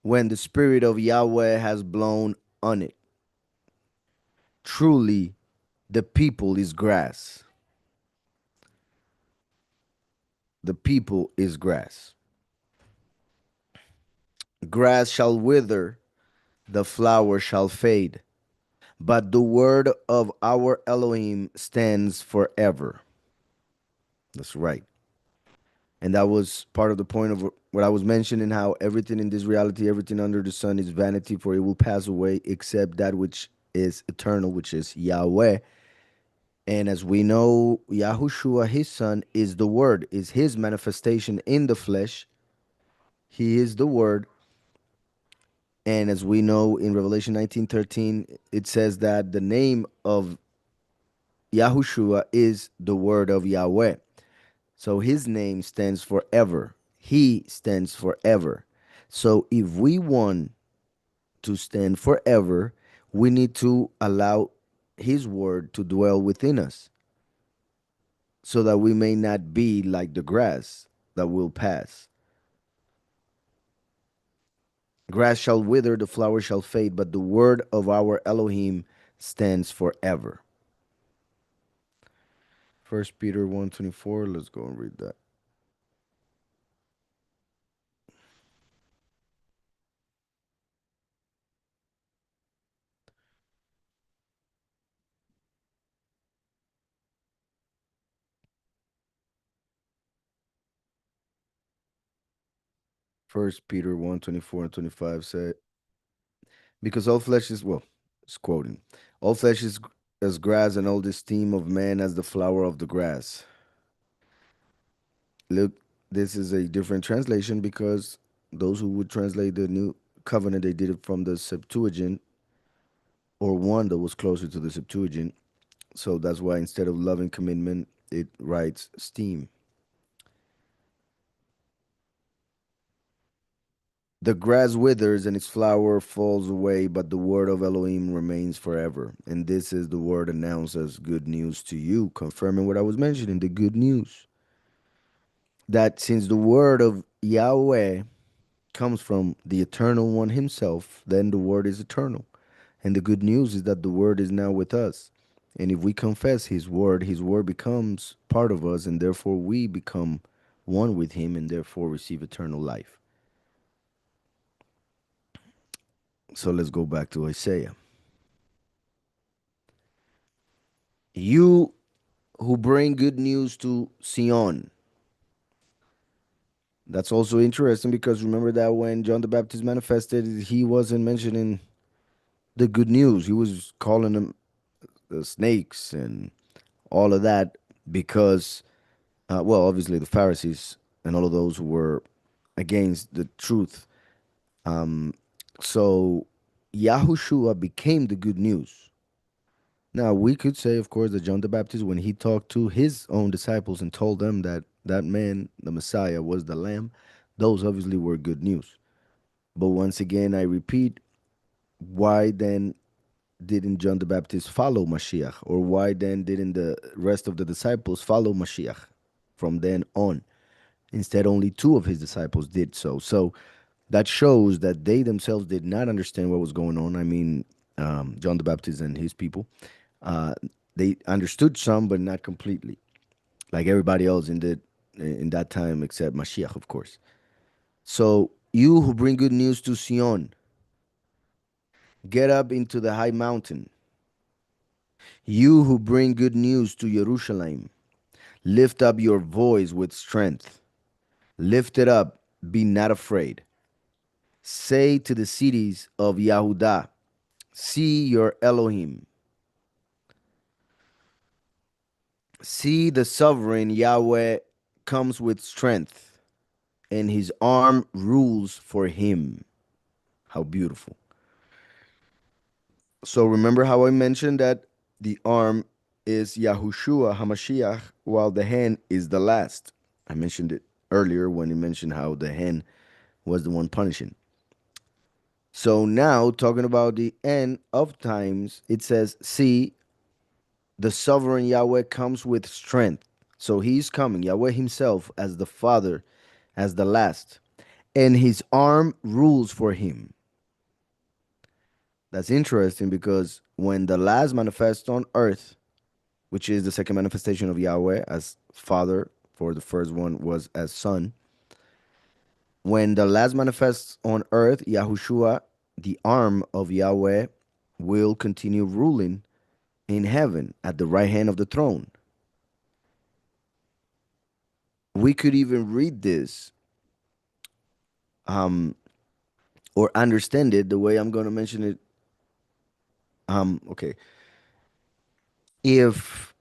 when the spirit of Yahweh has blown on it. Truly, the people is grass. The people is grass. Grass shall wither, the flower shall fade, but the word of our Elohim stands forever. That's right. And that was part of the point of what I was mentioning, how everything in this reality, everything under the sun is vanity, for it will pass away except that which is eternal, which is Yahweh. And as we know, Yahushua, his son, is the word, is his manifestation in the flesh. He is the word. And as we know in Revelation 19:13, it says that the name of Yahushua is the word of Yahweh. So his name stands forever. He stands forever. So if we want to stand forever, we need to allow his word to dwell within us so that we may not be like the grass that will pass. Grass shall wither, the flower shall fade, but the word of our Elohim stands forever. First Peter 1:24. Let's go and read that. First Peter 1:24 and 25 said, because all flesh is, well, it's quoting, all flesh is as grass, and all the esteem of man as the flower of the grass. Look, this is a different translation because those who would translate the new covenant, they did it from the Septuagint, or one that was closer to the Septuagint. So that's why instead of loving commitment, it writes esteem. The grass withers and its flower falls away, but the word of Elohim remains forever. And this is the word announced as good news to you, confirming what I was mentioning, the good news. That since the word of Yahweh comes from the eternal one himself, then the word is eternal. And the good news is that the word is now with us. And if we confess his word becomes part of us, and therefore we become one with him and therefore receive eternal life. So let's go back to Isaiah. You who bring good news to Sion. That's also interesting because remember that when John the Baptist manifested, he wasn't mentioning the good news. He was calling them the snakes and all of that because, well, obviously the Pharisees and all of those who were against the truth. Um, so Yahushua became the good news. Now, we could say, of course, that John the Baptist, when he talked to his own disciples and told them that that man, the Messiah, was the Lamb, those obviously were good news. But once again, I repeat, why then didn't John the Baptist follow Mashiach? Or why then didn't the rest of the disciples follow Mashiach from then on? Instead, only two of his disciples did so. So that shows that they themselves did not understand what was going on. I mean, John the Baptist and his people. Uh, they understood some, but not completely, like everybody else in that time, except Mashiach, of course. So you who bring good news to Sion, get up into the high mountain. You who bring good news to Jerusalem, lift up your voice with strength. Lift it up, be not afraid. Say to the cities of Yahudah, see your Elohim. See the sovereign Yahweh comes with strength, and his arm rules for him. How beautiful. So remember how I mentioned that the arm is Yahushua HaMashiach, while the hand is the last. I mentioned it earlier when he mentioned how the hand was the one punishing. So now, talking about the end of times, it says, see, the sovereign Yahweh comes with strength. So he's coming, Yahweh himself, as the Father, as the last, and his arm rules for him. That's interesting because when the last manifests on earth, which is the second manifestation of Yahweh as Father, for the first one was as Son. When the last manifests on earth, Yahushua, the arm of Yahweh, will continue ruling in heaven at the right hand of the throne. We could even read this um, or understand it the way I'm going to mention it. Okay. If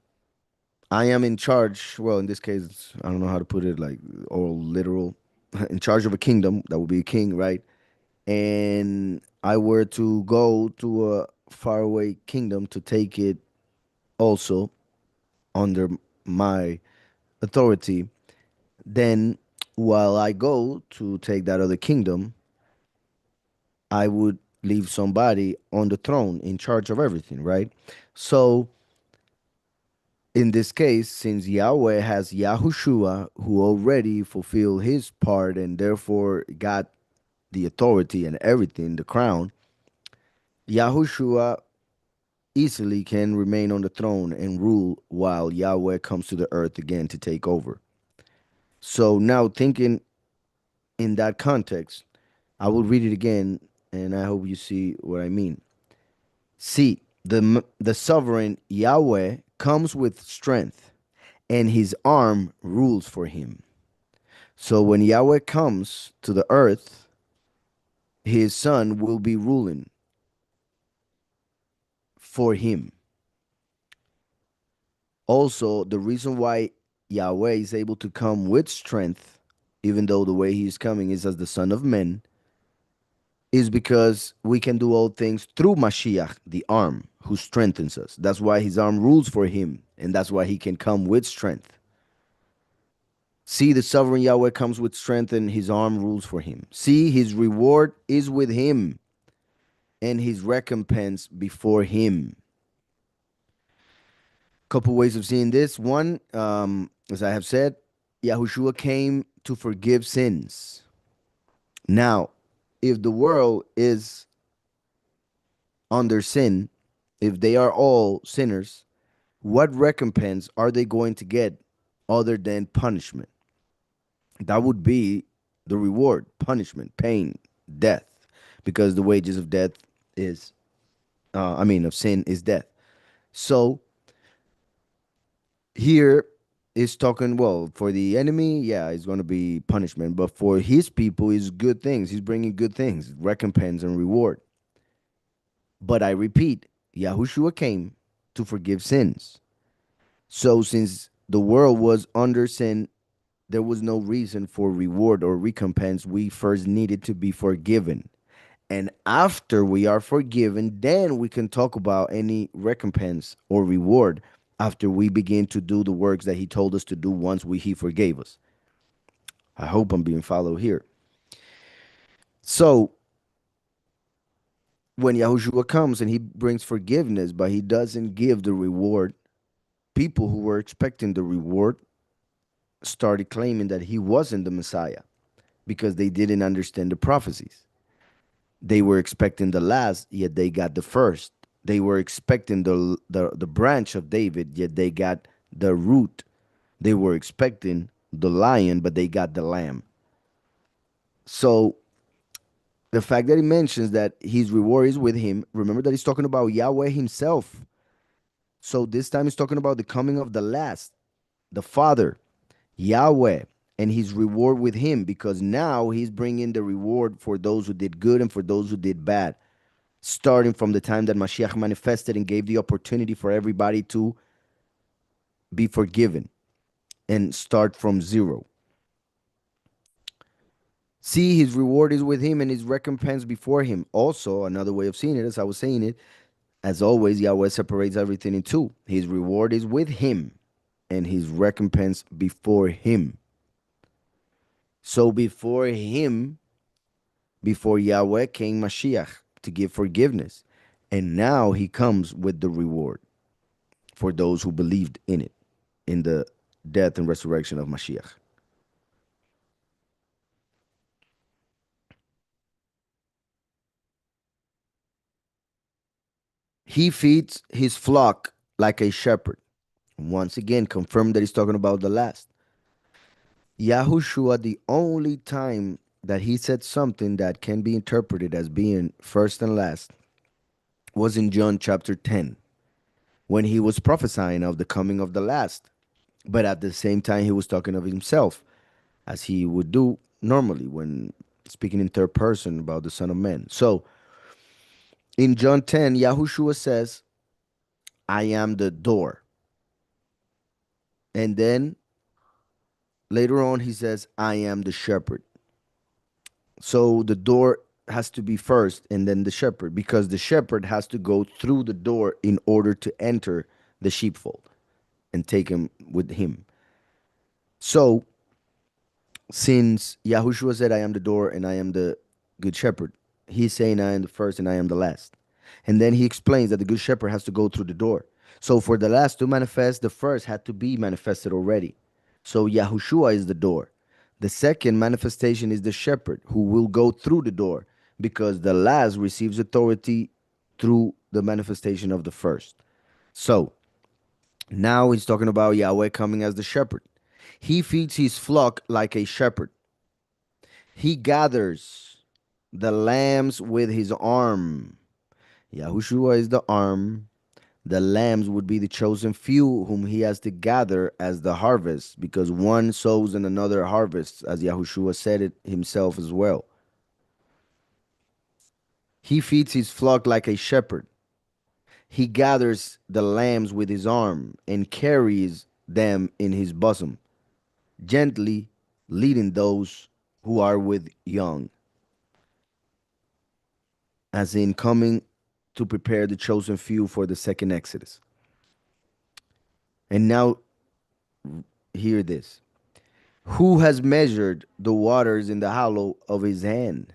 I am in charge, well, in this case, I don't know how to put it, like all literal, in charge of a kingdom, that would be a king, right? And I were to go to a faraway kingdom to take it also under my authority, then while I go to take that other kingdom, I would leave somebody on the throne in charge of everything, right? So in this case, since Yahweh has Yahushua who already fulfilled his part and therefore got the authority and everything, the crown, Yahushua easily can remain on the throne and rule while Yahweh comes to the earth again to take over. So now thinking in that context, I will read it again and I hope you see what I mean. See, the sovereign Yahweh comes with strength and his arm rules for him. So when Yahweh comes to the earth, his son will be ruling for him. Also, the reason why Yahweh is able to come with strength, even though the way he's coming is as the Son of Man, is because we can do all things through Mashiach, the arm, who strengthens us. That's why his arm rules for him, and that's why he can come with strength. See, the sovereign Yahweh comes with strength, and his arm rules for him. See, his reward is with him, and his recompense before him. Couple ways of seeing this. One, as I have said, Yahushua came to forgive sins. Now, if the world is under sin, if they are all sinners, what recompense are they going to get other than punishment? That would be the reward, punishment, pain, death, because the wages of death is, of sin is death. So here is talking, well, for the enemy, yeah, it's going to be punishment, but for his people is good things. He's bringing good things, recompense and reward. But I repeat, Yahushua came to forgive sins. So since the world was under sin, there was no reason for reward or recompense. We first needed to be forgiven. And after we are forgiven, then we can talk about any recompense or reward after we begin to do the works that he told us to do once he forgave us. I hope I'm being followed here. So when Yahushua comes and he brings forgiveness, but he doesn't give the reward, people who were expecting the reward started claiming that he wasn't the Messiah because they didn't understand the prophecies. They were expecting the last, yet they got the first. They were expecting the branch of David, yet they got the root. They were expecting the lion, but they got the lamb. So the fact that he mentions that his reward is with him, remember that he's talking about Yahweh himself. So this time he's talking about the coming of the last, the Father, Yahweh, and his reward with him, because now he's bringing the reward for those who did good and for those who did bad, starting from the time that Mashiach manifested and gave the opportunity for everybody to be forgiven and start from zero. See, his reward is with him and his recompense before him. Also, another way of seeing it, as I was saying it, as always, Yahweh separates everything in two. His reward is with him and his recompense before him. So before him, before Yahweh came Mashiach to give forgiveness. And now he comes with the reward for those who believed in it, in the death and resurrection of Mashiach. He feeds his flock like a shepherd. Once again, confirm that he's talking about the last. Yahushua, the only time that he said something that can be interpreted as being first and last was in John chapter 10, when he was prophesying of the coming of the last. But at the same time, he was talking of himself, as he would do normally when speaking in third person about the Son of Man. So in John 10, Yahushua says, I am the door. And then later on, he says, I am the shepherd. So the door has to be first and then the shepherd, because the shepherd has to go through the door in order to enter the sheepfold and take him with him. So, since Yahushua said, I am the door and I am the good shepherd, he's saying, I am the first and I am the last. And then he explains that the good shepherd has to go through the door. So, for the last to manifest, the first had to be manifested already. So, Yahushua is the door. The second manifestation is the shepherd who will go through the door, because the last receives authority through the manifestation of the first. So, now he's talking about Yahweh coming as the shepherd. He feeds his flock like a shepherd. He gathers the lambs with his arm. Yahushua is the arm. The lambs would be the chosen few whom he has to gather as the harvest, because one sows and another harvests, as Yahushua said it himself as well. He feeds his flock like a shepherd. He gathers the lambs with his arm and carries them in his bosom, gently leading those who are with young, as in coming to prepare the chosen few for the second Exodus. And now, hear this. Who has measured the waters in the hollow of his hand?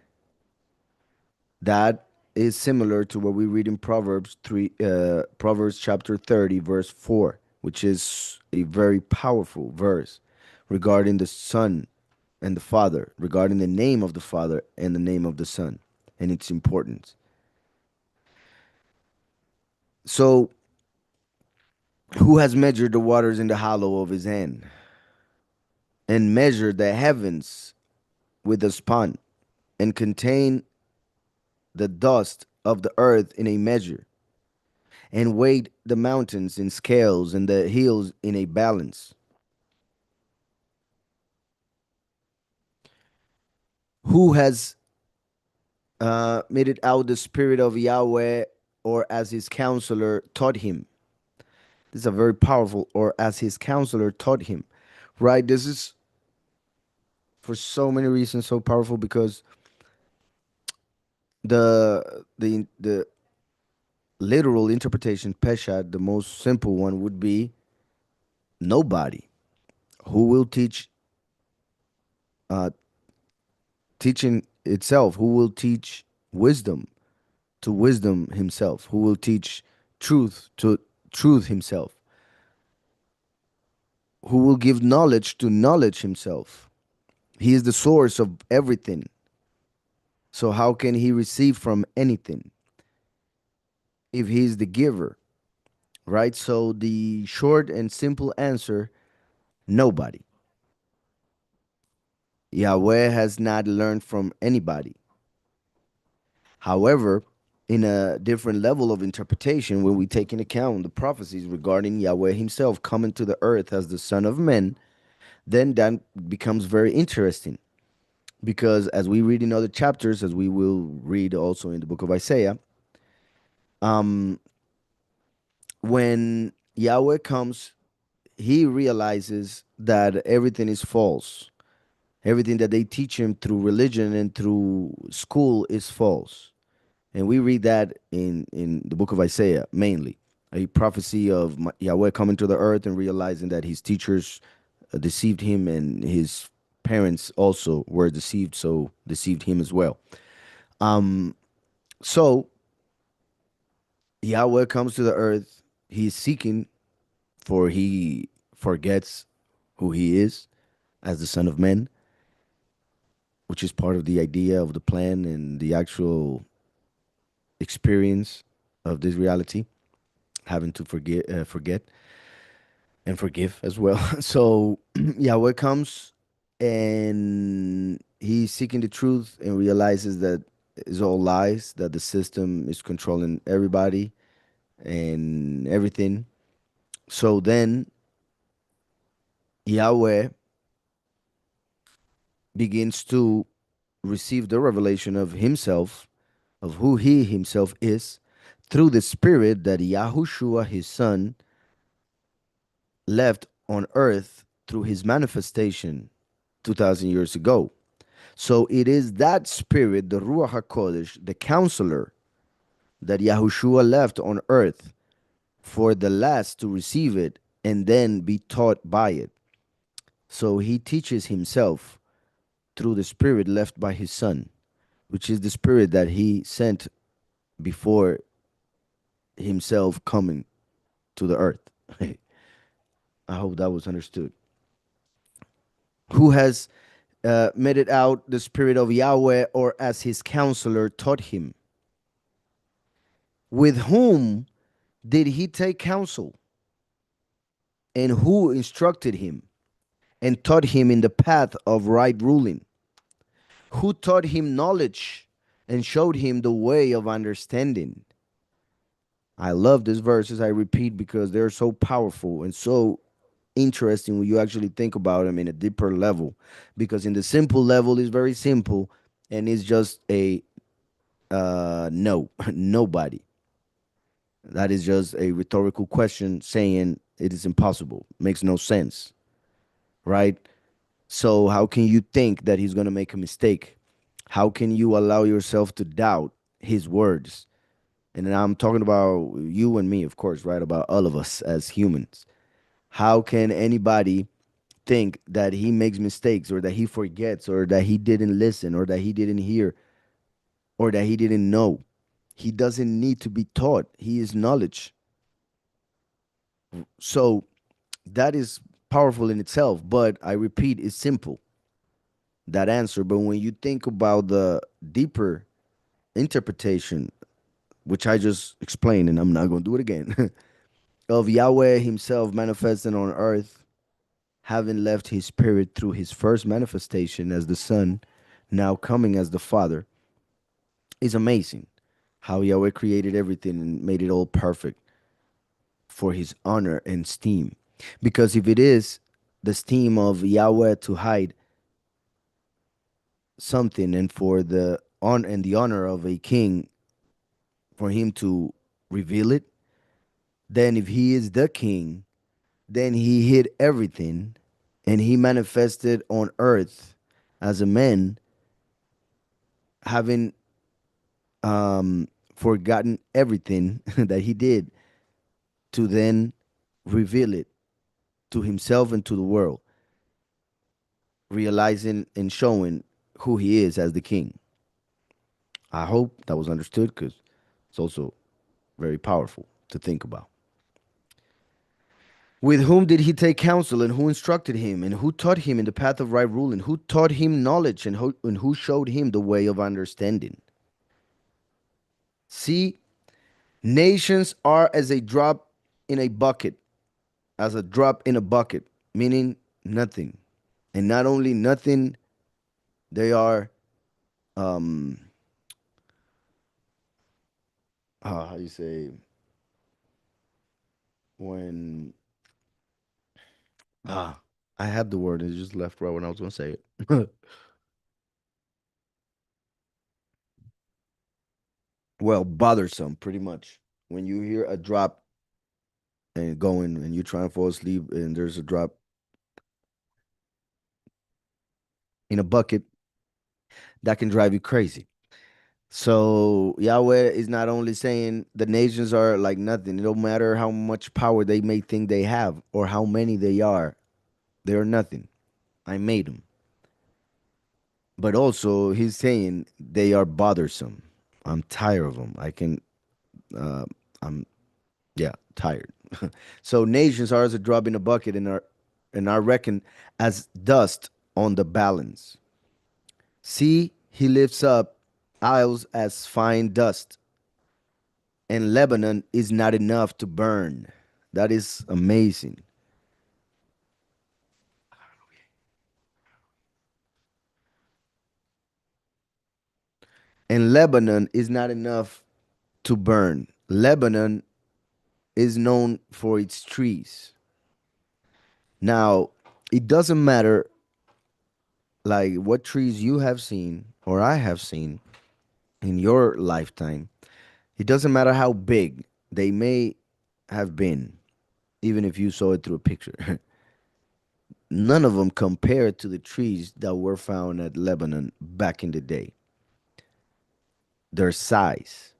That is similar to what we read in Proverbs chapter 30, verse 4, which is a very powerful verse regarding the Son and the Father, regarding the name of the Father and the name of the Son and its importance. So, who has measured the waters in the hollow of his hand, and measured the heavens with a span, and contained the dust of the earth in a measure, and weighed the mountains in scales and the hills in a balance? Who has made it out the spirit of Yahweh, or as his counselor taught him? This is a very powerful, or as his counselor taught him, right? This is for so many reasons so powerful, because the literal interpretation, peshat, the most simple one, would be nobody. Who will teach uh, teaching itself? Who will teach wisdom to wisdom himself? Who will teach truth to truth himself? Who will give knowledge to knowledge himself? He is the source of everything. So how can he receive from anything if he is the giver? Right? So the short and simple answer, nobody. Yahweh has not learned from anybody. However, in a different level of interpretation, when we take into account the prophecies regarding Yahweh himself coming to the earth as the Son of Man, then that becomes very interesting. Because as we read in other chapters, as we will read also in the book of Isaiah, um, when Yahweh comes, he realizes that everything is false. Everything that they teach him through religion and through school is false. And we read that in the book of Isaiah, mainly a prophecy of Yahweh coming to the earth and realizing that his teachers deceived him, and his parents also were deceived, so deceived him as well. Um, so Yahweh comes to the earth. He's seeking, for he forgets who he is as the Son of Man, which is part of the idea of the plan and the actual experience of this reality, having to forget and forgive as well. So Yahweh comes, and he's seeking the truth and realizes that it's all lies, that the system is controlling everybody and everything. So then Yahweh begins to receive the revelation of himself, of who he himself is, through the spirit that Yahushua, his son, left on earth through his manifestation 2,000 years ago. So it is that spirit, the Ruach HaKodesh, the counselor that Yahushua left on earth for the last to receive it and then be taught by it. So he teaches himself through the spirit left by his son, which is the spirit that he sent before himself coming to the earth. I hope that was understood. Who has made it out the spirit of Yahweh, or as his counselor taught him? With whom did he take counsel? And who instructed him and taught him in the path of right ruling? Who taught him knowledge and showed him the way of understanding? I love these verses, I repeat, because they're so powerful and so interesting when you actually think about them in a deeper level. Because in the simple level, it's very simple and it's just a no, nobody. That is just a rhetorical question saying it is impossible. Makes no sense, right? So, how can you think that he's going to make a mistake? How can you allow yourself to doubt his words? And then I'm talking about you and me, of course, right? About all of us as humans. How can anybody think that he makes mistakes or that he forgets or that he didn't listen or that he didn't hear or that he didn't know? He doesn't need to be taught, he is knowledge. So, that is powerful in itself, but I repeat, it's simple, that answer. But when you think about the deeper interpretation, which I just explained, and I'm not going to do it again, of Yahweh himself manifesting on earth, having left his spirit through his first manifestation as the Son, now coming as the Father, is amazing. How Yahweh created everything and made it all perfect for his honor and esteem. Because if it is the esteem of Yahweh to hide something and for the on and the honor of a king for him to reveal it, then if he is the king, then he hid everything and he manifested on earth as a man, having forgotten everything that he did to then reveal it to himself and to the world, realizing and showing who he is as the king. I hope that was understood because it's also very powerful to think about. With whom did he take counsel, and who instructed him, and who taught him in the path of right ruling? Who taught him knowledge, and who showed him the way of understanding? See, nations are as a drop in a bucket, as a drop in a bucket, meaning nothing. And not only nothing, they are, um, how you say, when, ah, I had the word, and it just left right when I was going to say it. Well, bothersome, pretty much. When you hear a drop and going and you're trying to fall asleep and there's a drop in a bucket, that can drive you crazy. So Yahweh is not only saying the nations are like nothing. It don't matter how much power they may think they have or how many they are nothing. I made them. But also he's saying they are bothersome. I'm tired of them. Uh, I'm yeah tired. So nations are as a drop in a bucket and are reckoned as dust on the balance. See, he lifts up isles as fine dust, and Lebanon is not enough to burn. That is amazing. And Lebanon is not enough to burn. Lebanon is known for its trees. Now, it doesn't matter like what trees you have seen or I have seen in your lifetime. It doesn't matter how big they may have been, even if you saw it through a picture. none of them compared to the trees that were found at Lebanon back in the day. Their size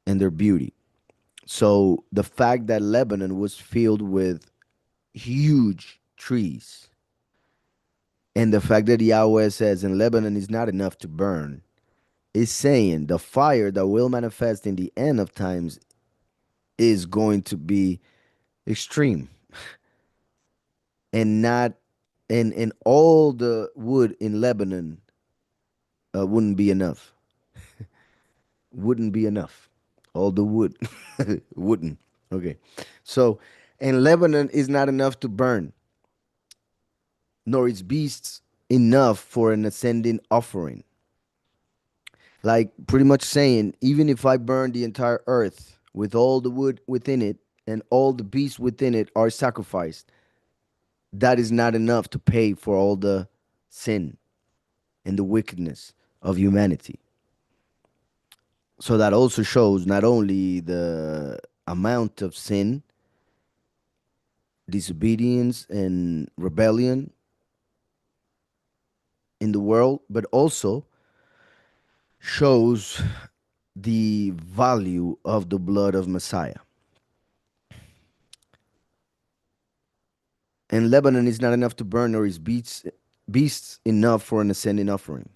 and their beauty. So the fact that Lebanon was filled with huge trees, and the fact that Yahweh says in Lebanon is not enough to burn, is saying the fire that will manifest in the end of times is going to be extreme, and not and all the wood in Lebanon wouldn't be enough. Wouldn't be enough. All the wood wouldn't. Okay. So, and Lebanon is not enough to burn, nor its beasts enough for an ascending offering. Like pretty much saying, even if I burn the entire earth with all the wood within it and all the beasts within it are sacrificed, that is not enough to pay for all the sin and the wickedness of humanity. So that also shows not only the amount of sin, disobedience, and rebellion in the world, but also shows the value of the blood of Messiah. And Lebanon is not enough to burn, nor his beasts enough for an ascending offering.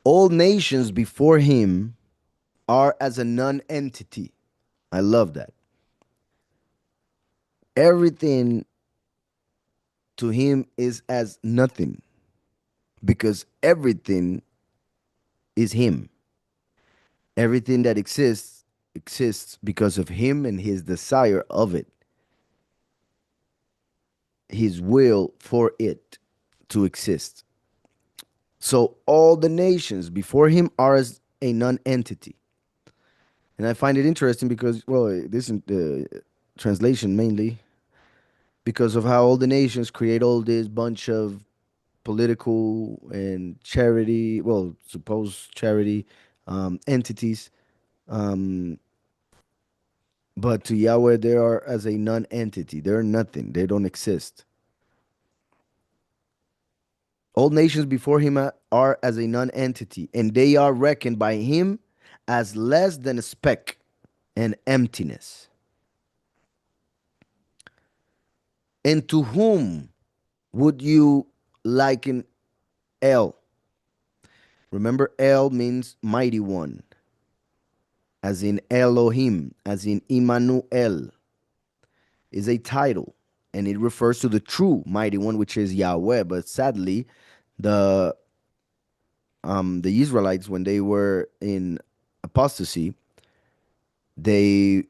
All nations before him are as a non-entity. I love that. Everything to him is as nothing because everything is him. Everything that exists because of him and his desire of it, his will for it to exist. So all the nations before him are as a non-entity. And I find it interesting because, well, this is the translation mainly because of how all the nations create all this bunch of political and charity, well, supposed charity entities. Um, but to Yahweh, they are as a non entity. They're nothing, they don't exist. All nations before him are as a non entity, and they are reckoned by him as less than a speck and emptiness. And to whom would you liken El? Remember, El means mighty one, as in Elohim, as in Immanuel, is a title, and it refers to the true mighty one, which is Yahweh. But sadly, the the Israelites, when they were in apostasy, they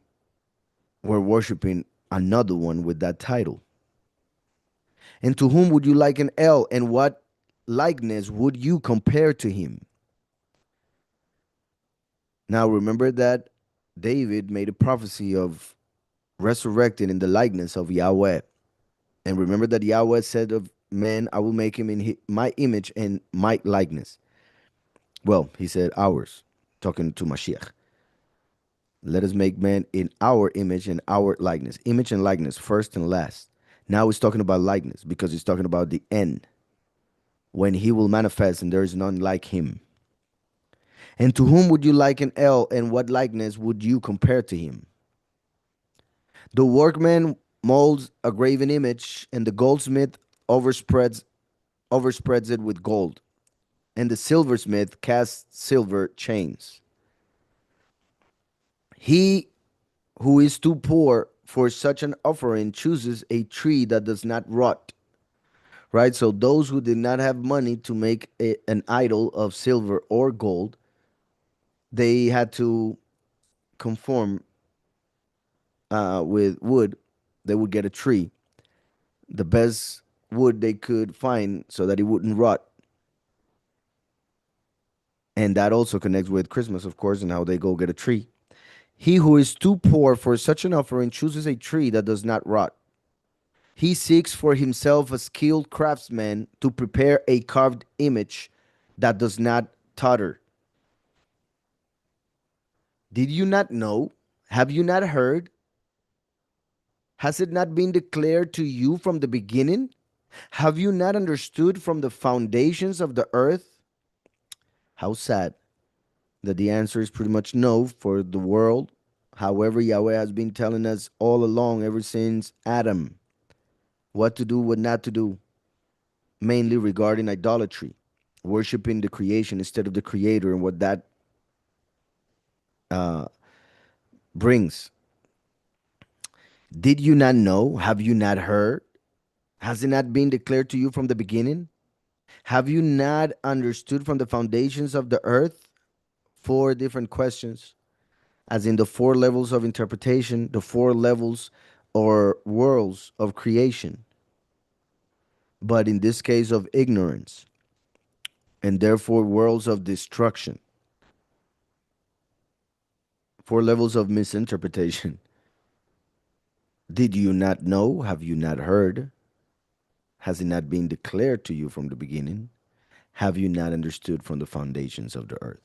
were worshiping another one with that title. And to whom would you liken El, and what likeness would you compare to him? Now remember that David made a prophecy of resurrected in the likeness of Yahweh. And remember that Yahweh said of man, I will make him in my image and my likeness. Well, he said ours, talking to Mashiach. Let us make man in our image and our likeness. Image and likeness, first and last. Now he's talking about likeness because he's talking about the end, when he will manifest and there is none like him. And to whom would you liken El, and what likeness would you compare to him? The workman molds a graven image, and the goldsmith overspreads overspreads it with gold, and the silversmith casts silver chains. He who is too poor for such an offering chooses a tree that does not rot. Right? So those who did not have money to make an idol of silver or gold, they had to conform with wood. They would get a tree, the best wood they could find so that it wouldn't rot. And that also connects with Christmas, of course, and how they go get a tree. He who is too poor for such an offering chooses a tree that does not rot. He seeks for himself a skilled craftsman to prepare a carved image that does not totter. Did you not know? Have you not heard? Has it not been declared to you from the beginning? Have you not understood from the foundations of the earth? How sad that the answer is pretty much no for the world. However, Yahweh has been telling us all along, ever since Adam, what to do, what not to do, mainly regarding idolatry, worshiping the creation instead of the creator, and what that uh, brings. Did you not know? Have you not heard? Has it not been declared to you from the beginning? Have you not understood from the foundations of the earth? Four different questions, as in the four levels of interpretation, the four levels or worlds of creation, but in this case of ignorance, and therefore worlds of destruction, four levels of misinterpretation. Did you not know? Have you not heard? Has it not been declared to you from the beginning? Have you not understood from the foundations of the earth?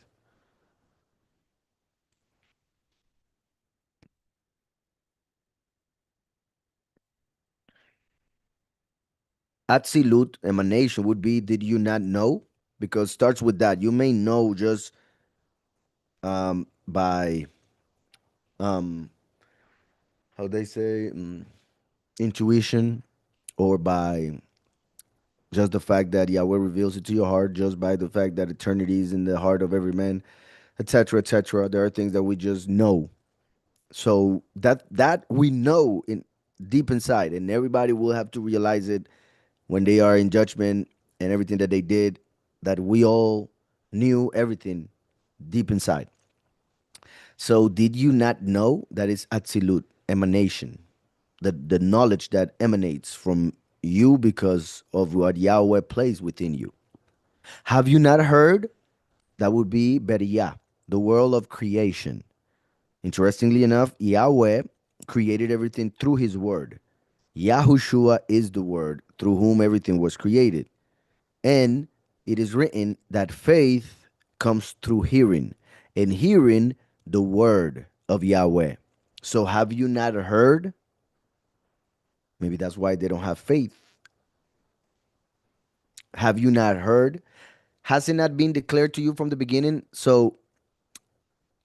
Absolute emanation would be, did you not know? Because starts with that. You may know just by how they say, intuition, or by just the fact that Yahweh reveals it to your heart, just by the fact that eternity is in the heart of every man, etc., etc. There are things that we just know. So that we know in deep inside, and everybody will have to realize it when they are in judgment and everything that they did, that we all knew everything deep inside. So did you not know that is absolute emanation, the knowledge that emanates from you because of what Yahweh plays within you? Have you not heard? That would be Beriah, the world of creation. Interestingly enough, Yahweh created everything through his word. Yahushua is the word through whom everything was created. And it is written that faith comes through hearing, and hearing the word of Yahweh. So have you not heard? Maybe that's why they don't have faith. Have you not heard? Has it not been declared to you from the beginning? So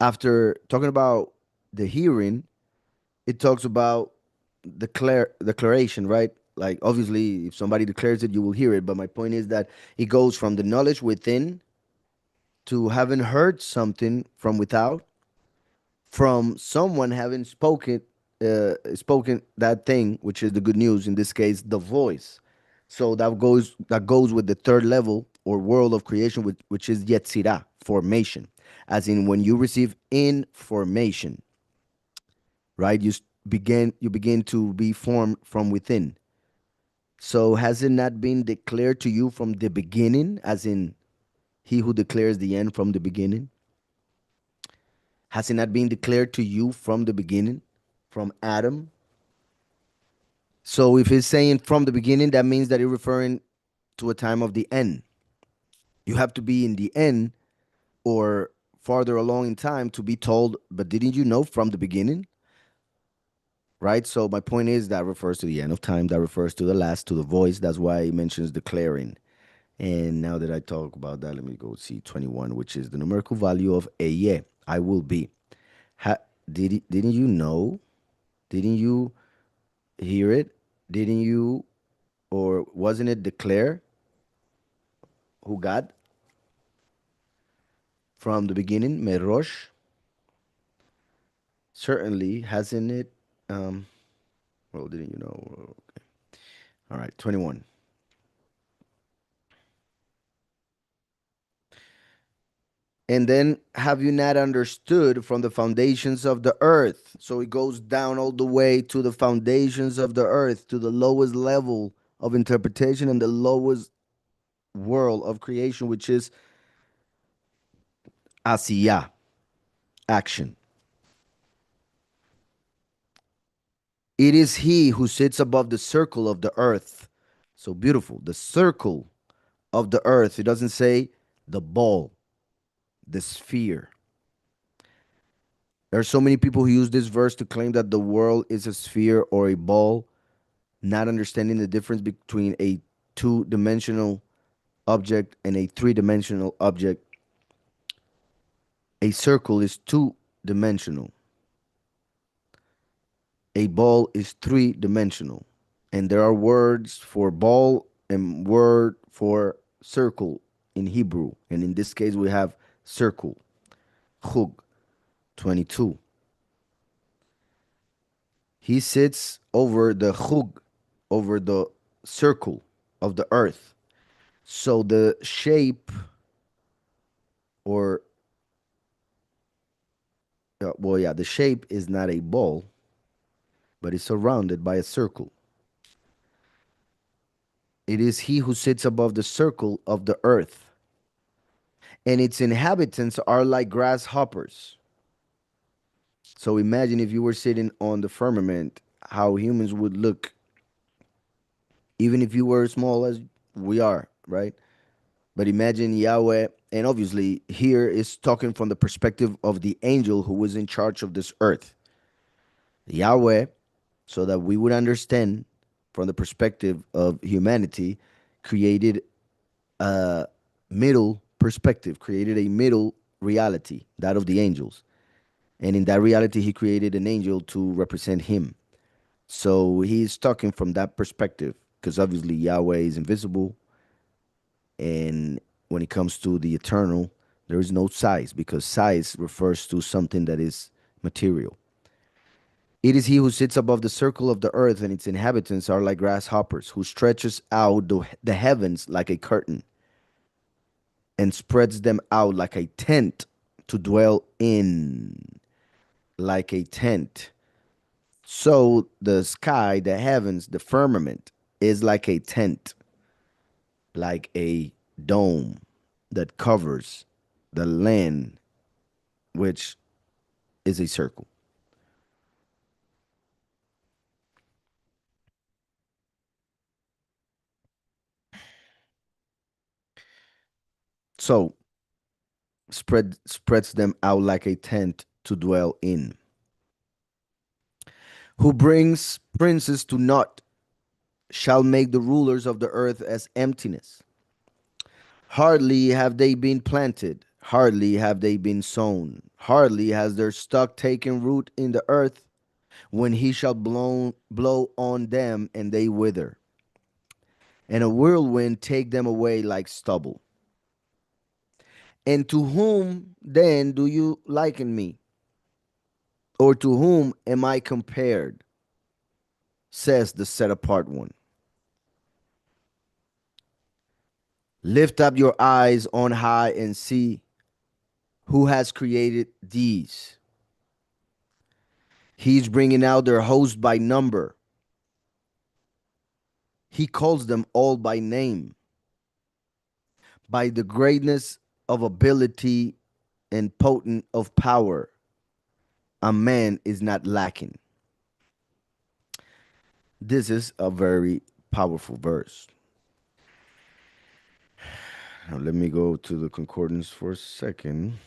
after talking about the hearing, it talks about declaration, right? Like obviously, if somebody declares it, you will hear it. But my point is that it goes from the knowledge within to having heard something from without, from someone having spoken that thing, which is the good news. In this case, the voice. So that goes with the third level or world of creation, which is yetzirah, formation, as in when you receive information, right? You begin to be formed from within. So has it not been declared to you from the beginning, as in he who declares the end from the beginning? Has it not been declared to you from the beginning, from Adam? So if it's saying from the beginning, that means that it's referring to a time of the end. You have to be in the end or farther along in time to be told, but didn't you know from the beginning? Right? So my point is that refers to the end of time, that refers to the last, to the voice. That's why it mentions declaring. And now that I talk about that, let me go see 21, which is the numerical value of Eye. I will be. Ha, didn't you know? Didn't you hear it? Didn't you, or wasn't it declared who God from the beginning? Merosh, certainly, hasn't it? Um, well, didn't you know? All right, 21. And then have you not understood from the foundations of the earth? So it goes down all the way to the foundations of the earth, to the lowest level of interpretation and the lowest world of creation, which is Asiya, action. It is he who sits above the circle of the earth. So beautiful. The circle of the earth. It doesn't say the ball, the sphere. There are so many people who use this verse to claim that the world is a sphere or a ball, not understanding the difference between a two-dimensional object and a three-dimensional object. A circle is two-dimensional. A ball is three-dimensional. And there are words for ball and word for circle in Hebrew. And in this case, we have circle, chug, 22. He sits over the chug, over the circle of the earth. So the shape, or, well, yeah, the shape is not a ball, but it's surrounded by a circle. It is he who sits above the circle of the earth, and its inhabitants are like grasshoppers. So imagine if you were sitting on the firmament, how humans would look, even if you were small as we are, right? But imagine Yahweh, and obviously here is talking from the perspective of the angel who was in charge of this earth. Yahweh, so that we would understand from the perspective of humanity, created a middle perspective, created a middle reality, that of the angels. And in that reality, he created an angel to represent him. So he's talking from that perspective because obviously Yahweh is invisible. And when it comes to the eternal, there is no size because size refers to something that is material. It is he who sits above the circle of the earth, and its inhabitants are like grasshoppers, who stretches out the heavens like a curtain and spreads them out like a tent to dwell in, like a tent. So the sky, the heavens, the firmament is like a tent, like a dome that covers the land, which is a circle. So spreads them out like a tent to dwell in. Who brings princes to naught shall make the rulers of the earth as emptiness. Hardly have they been planted, hardly have they been sown, hardly has their stock taken root in the earth, when he shall blow on them and they wither, and a whirlwind take them away like stubble. And to whom then do you liken me? Or to whom am I compared? Says the set apart one. Lift up your eyes on high and see who has created these. He's bringing out their host by number. He calls them all by name. By the greatness of ability and potent of power, a man is not lacking. This is a very powerful verse. Now let me go to the concordance for a second.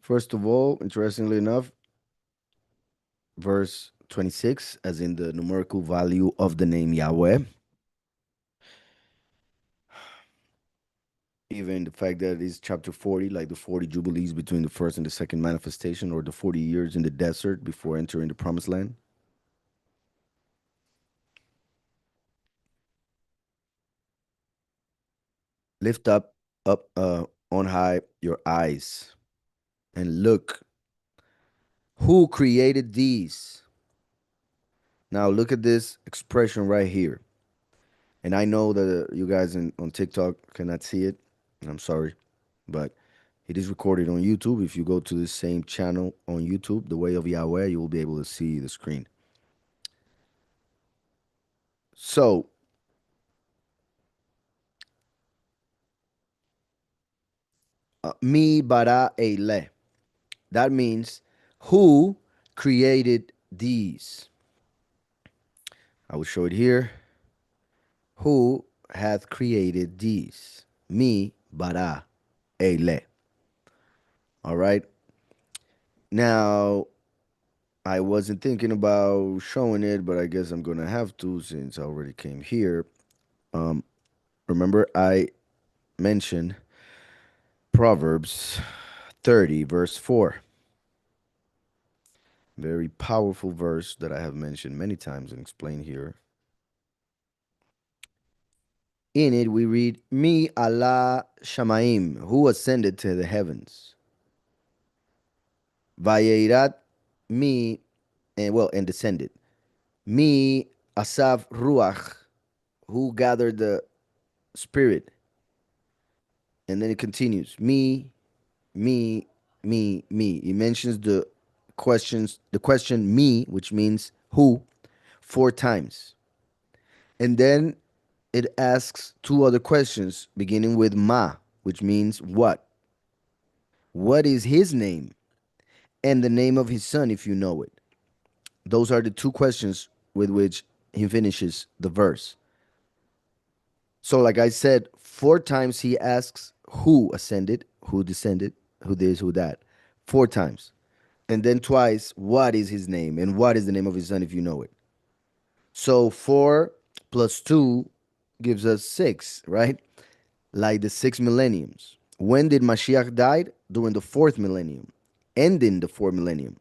First of all, interestingly enough, verse 26, as in the numerical value of the name Yahweh, even the fact that it is chapter 40, like the 40 jubilees between the first and the second manifestation, or the 40 years in the desert before entering the promised land. Lift up on high your eyes and look who created these. Now look at this expression right here. And I know that you guys on TikTok cannot see it. And I'm sorry, but it is recorded on YouTube. If you go to the same channel on YouTube, The Way of Yahweh, you will be able to see the screen. So, mi bara ele. That means who created these. I will show it here. Who hath created these? Me, bara, ele. All right. Now, I wasn't thinking about showing it, but I guess I'm gonna have to since I already came here. Um, Remember, I mentioned Proverbs 30, verse 4. Very powerful verse that I have mentioned many times and explained here. In it, we read, Mi Allah Shamaim, who ascended to the heavens. Vayeirat mi, and descended. Mi Asaf Ruach, who gathered the spirit. And then it continues, me, me. It mentions the question me, which means who, four times. And then it asks two other questions, beginning with ma, which means what. What is his name? And the name of his son, if you know it. Those are the two questions with which he finishes the verse. So, like I said, four times he asks who ascended, who descended, who this, who that. Four times. And then twice, what is his name? And what is the name of his son, if you know it? So, four plus two gives us six, right? Like the six millenniums. When did Mashiach died? During the fourth millennium, ending the fourth millennium.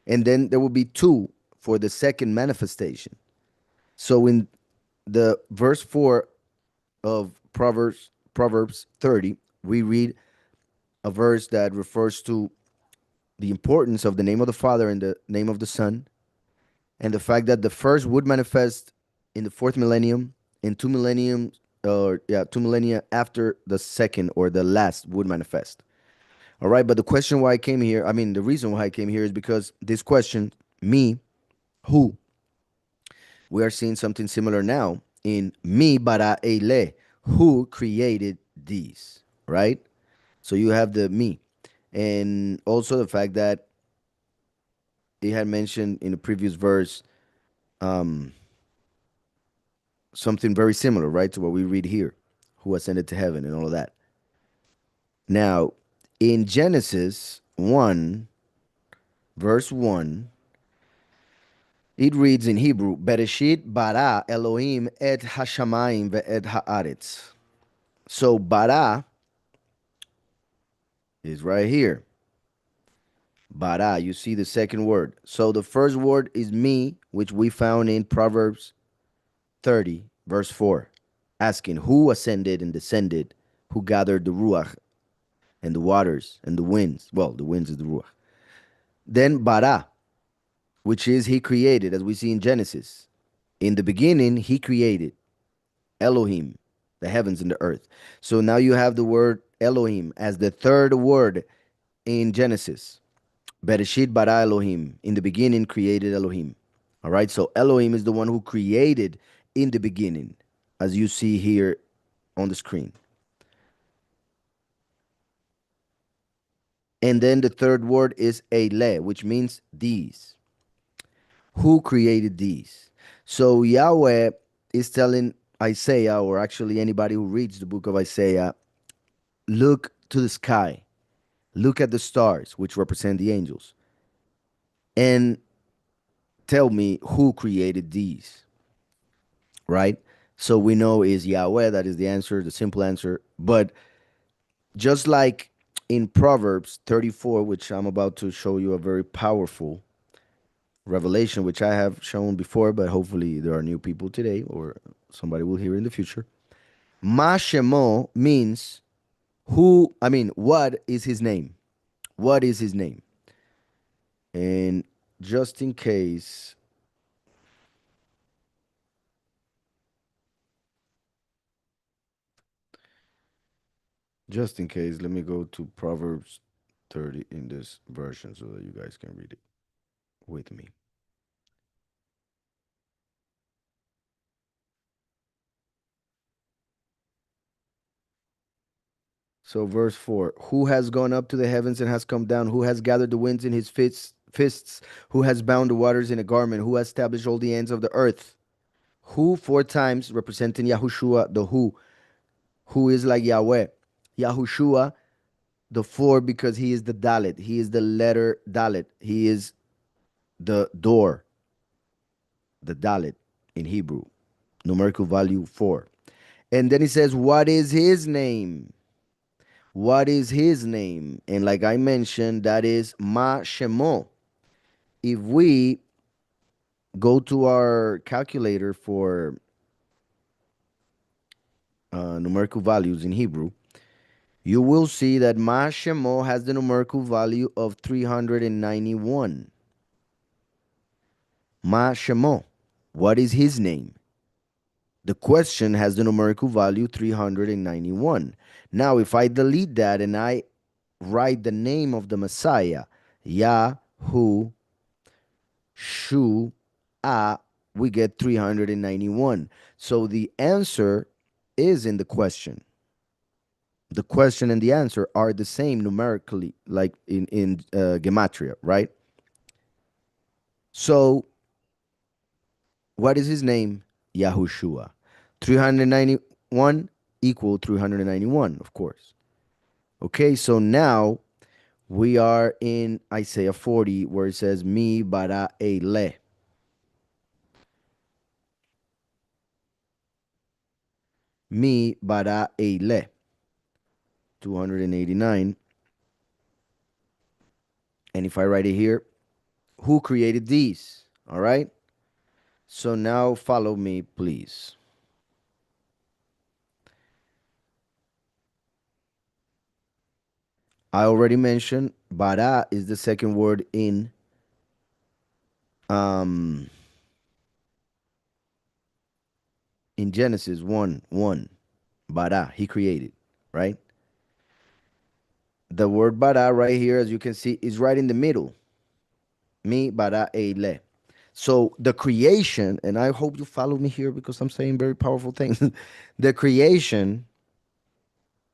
And then there will be two for the second manifestation. So in the verse 4 of Proverbs 30, we read a verse that refers to the importance of the name of the Father and the name of the Son, and the fact that the first would manifest in the fourth millennium, in 2 millennium, or 2 millennia after the second or the last would manifest. All right, but the question why I came here, I mean, the reason why I came here is because this question, me, who, we are seeing something similar now in mi bara ele, who created these, right? So you have the me. And also the fact that he had mentioned in the previous verse um, something very similar, right, to what we read here, who ascended to heaven and all of that. Now, in Genesis 1, verse 1, it reads in Hebrew, Bereshit bara Elohim et hashamayim ve'et haaretz. So bara is right here. Bara, you see the second word. So the first word is me, which we found in Proverbs 30, verse 4, asking who ascended and descended, who gathered the Ruach and the waters and the winds. Well, the winds is the Ruach. Then bara, which is he created, as we see in Genesis. In the beginning, he created Elohim, the heavens and the earth. So now you have the word Elohim as the third word in Genesis. Bereshit bara Elohim. In the beginning, created Elohim. All right, so Elohim is the one who created in the beginning, as you see here on the screen. And then the third word is Ele, which means these. Who created these? So Yahweh is telling Isaiah, or actually anybody who reads the book of Isaiah, look to the sky, look at the stars, which represent the angels, and tell me who created these, right? So we know is Yahweh, that is the answer, the simple answer. But just like in Proverbs 34, which I'm about to show you a very powerful revelation, which I have shown before, but hopefully there are new people today or somebody will hear in the future. Ma Shemo means who, I mean, what is his name? What is his name? And just in case, let me go to Proverbs 30 in this version so that you guys can read it with me. So, verse 4, who has gone up to the heavens and has come down? Who has gathered the winds in his fists? fists, who has bound the waters in a garment, who has established all the ends of the earth. Who four times representing Yahushua, the who is like Yahweh. Yahushua, the four, because he is the Dalet. He is the letter Dalet. He is the door, the Dalet in Hebrew. Numerical value 4. And then he says, what is his name? What is his name? And like I mentioned, that is Ma Shemo. If we go to our calculator for numerical values in Hebrew, you will see that Ma Shemo has the numerical value of 391. Ma Shemo. What is his name? The question has the numerical value 391. Now, if I delete that and I write the name of the Messiah, Yahu Shu A, we get 391. So the answer is in the question. The question and the answer are the same numerically, like in gematria, right? So what is his name? Yahushua. 391 equal 391, of course. Okay, so now we are in Isaiah 40 where it says, Mi bara ele. Mi bara ele. 289. And if I write it here, who created these? All right. So now follow me, please. I already mentioned bara is the second word um in Genesis 1:1. Bara, he created, right? The word bara right here, as you can see, is right in the middle. Mi bara ele. So the creation, and I hope you follow me here because I'm saying very powerful things. The creation,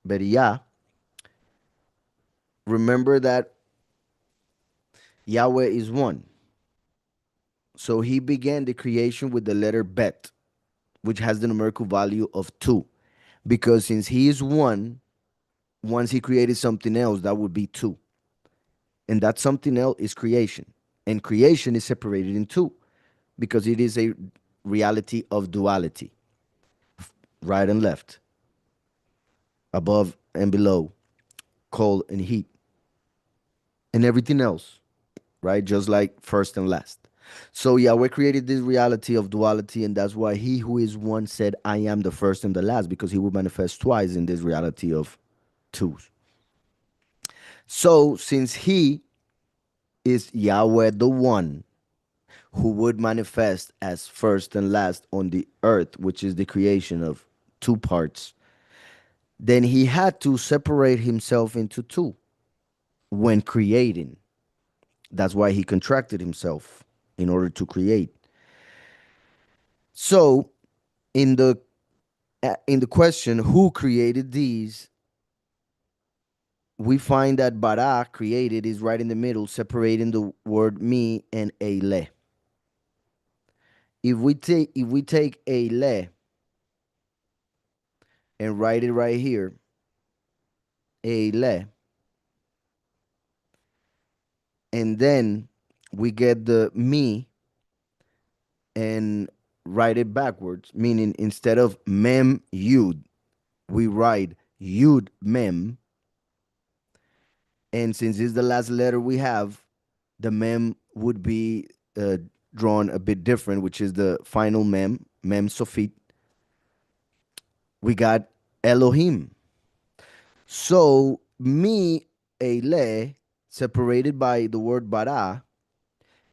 Beria, remember that Yahweh is one. So he began the creation with the letter Bet, which has the numerical value of 2. Because since he is one, once he created something else, that would be 2. And that something else is creation. And creation is separated in 2 because it is a reality of duality, right and left, above and below, cold and heat, and everything else, right? Just like first and last. So Yahweh created this reality of duality, and that's why he who is one said, I am the first and the last, because he will manifest twice in this reality of twos. So since he is Yahweh the one who would manifest as first and last on the earth, which is the creation of two parts, then he had to separate himself into two when creating. That's why he contracted himself in order to create. So in the question, who created these, we find that bara created is right in the middle, separating the word me and ele. If we take ele and write it right here, ele, and then we get the me and write it backwards, meaning instead of mem yud, we write yud mem. And since it's the last letter we have, the mem would be drawn a bit different, which is the final mem sofit. We got Elohim. So mi ele, separated by the word bara,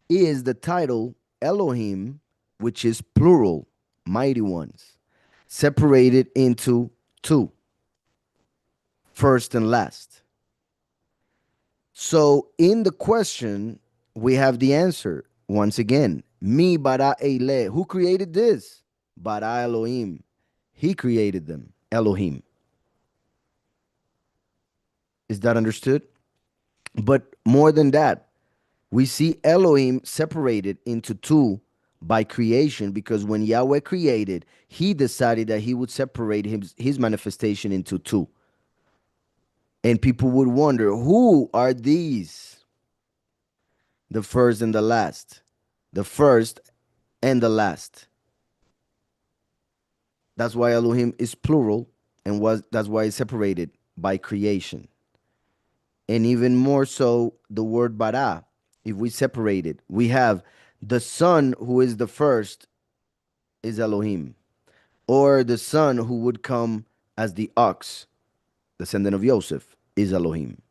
is the title Elohim, which is plural, mighty ones, separated into two, first and last. So in the question, we have the answer once again. Mi bara ele. Who created this? Bara Elohim. He created them. Elohim. Is that understood? But more than that, We see Elohim separated into two by creation because when Yahweh created, he decided that he would separate his manifestation into two. And people would wonder, who are these? The first and the last. The first and the last. That's why Elohim is plural and that's why it's separated by creation. And even more so, the word bara, if we separate it, we have the son who is the first is Elohim, or the son who would come as the ox, descendant of Joseph, is Elohim.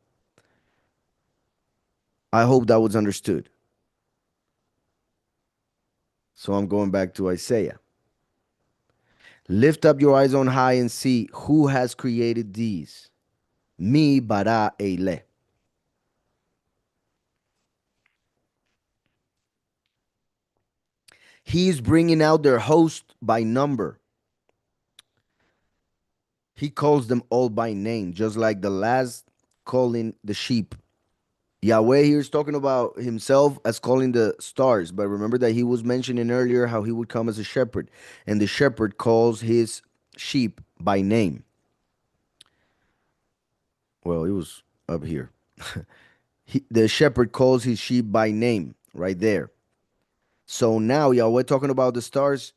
I hope that was understood. So I'm going back to Isaiah. Lift up your eyes on high and see who has created these. Mi bara eile. He is bringing out their host by number. He calls them all by name, just like the last calling the sheep. Yahweh here is talking about himself as calling the stars, but remember that he was mentioning earlier how he would come as a shepherd, and the shepherd calls his sheep by name. Well, it was up here. The shepherd calls his sheep by name right there. So now Yahweh talking about the stars,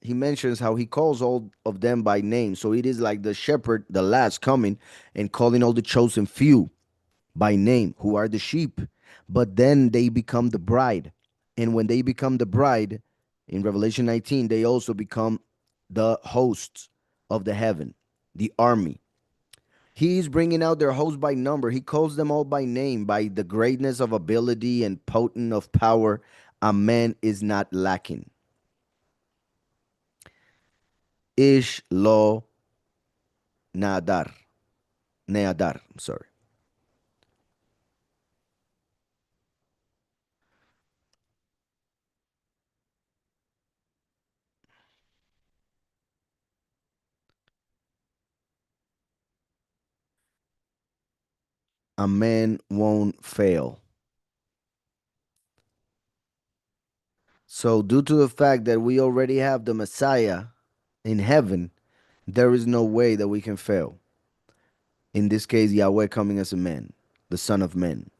he mentions how he calls all of them by name. So it is like the shepherd, the last coming and calling all the chosen few by name, who are the sheep. But then they become the bride. And when they become the bride, in Revelation 19, they also become the hosts of the heaven, the army. He is bringing out their hosts by number. He calls them all by name, by the greatness of ability and potent of power. A man is not lacking. Ish lo nadar. Neadar. I'm sorry. A man won't fail. So, due to the fact that we already have the Messiah in heaven, there is no way that we can fail. In this case, Yahweh coming as a man, the Son of Man.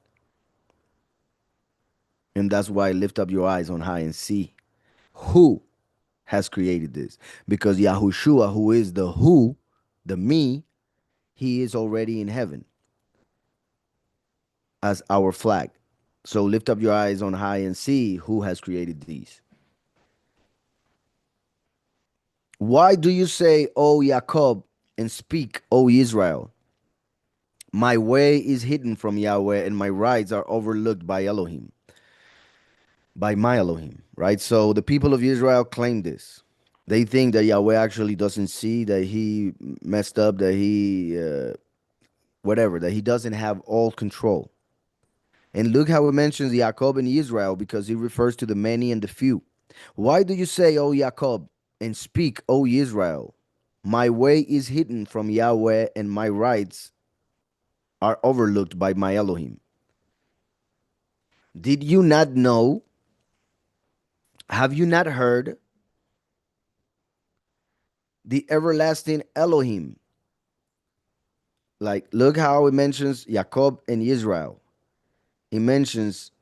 And that's why lift up your eyes on high and see who has created this. Because Yahushua, who is the who, the me, he is already in heaven as our flag. So lift up your eyes on high and see who has created these. Why do you say, O Jacob, and speak, O Israel? My way is hidden from Yahweh, and my rights are overlooked by Elohim, by my Elohim, right? So the people of Israel claim this. They think that Yahweh actually doesn't see, that he messed up, that he, whatever, that he doesn't have all control. And look how it mentions Jacob and Israel because he refers to the many and the few. Why do you say, O Jacob, and speak, O Israel? My way is hidden from Yahweh, and my rights are overlooked by my Elohim. Did you not know? Have you not heard the everlasting Elohim? Like, look how it mentions Jacob and Israel. It mentions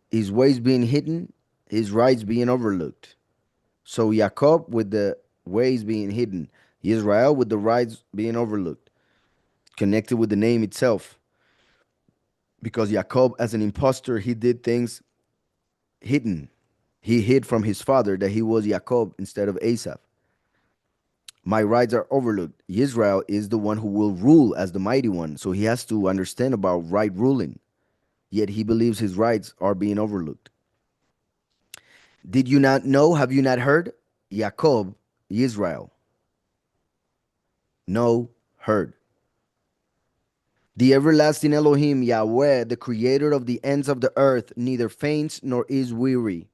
his ways being hidden, his rights being overlooked. So Jacob with the ways being hidden, Israel with the rights being overlooked, connected with the name itself. Because Jacob, as an impostor, he did things hidden. He hid from his father that he was Jacob instead of Asaph. My rights are overlooked. Israel is the one who will rule as the mighty one. So he has to understand about right ruling. Yet he believes his rights are being overlooked. Did you not know? Have you not heard? Jacob, Israel. No, heard. The everlasting Elohim, Yahweh, the creator of the ends of the earth, neither faints nor is weary.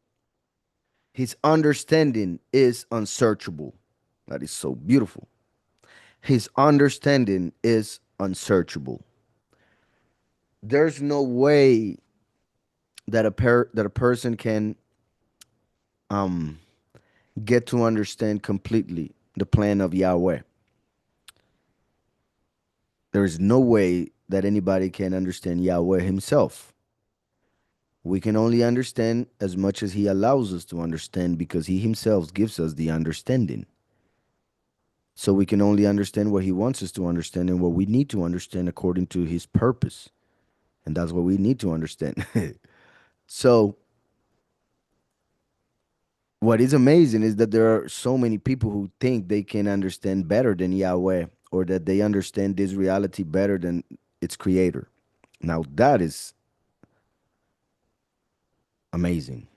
His understanding is unsearchable. That is so beautiful. His understanding is unsearchable. There's no way that a person can um get to understand completely the plan of Yahweh. There is no way that anybody can understand Yahweh himself. We can only understand as much as he allows us to understand because he himself gives us the understanding. So we can only understand what he wants us to understand and what we need to understand according to his purpose. And that's what we need to understand. So what is amazing is that there are so many people who think they can understand better than Yahweh or that they understand this reality better than its creator. Now that is amazing.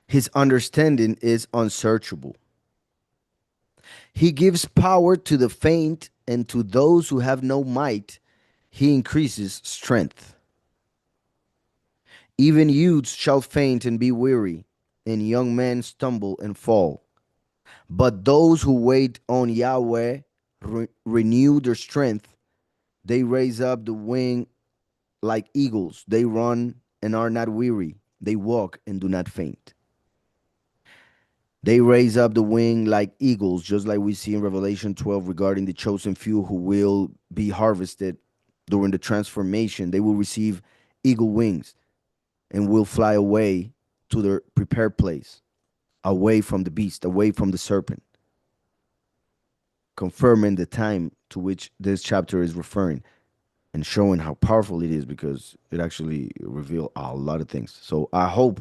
His understanding is unsearchable. He gives power to the faint, and to those who have no might, he increases strength. Even youths shall faint and be weary, and young men stumble and fall. But those who wait on Yahweh renew their strength. They raise up the wing like eagles. They run and are not weary. They walk and do not faint. They raise up the wing like eagles, just like we see in Revelation 12 regarding the chosen few who will be harvested during the transformation. They will receive eagle wings and will fly away to their prepared place, away from the beast, away from the serpent, confirming the time to which this chapter is referring and showing how powerful it is because it actually reveals a lot of things. So I hope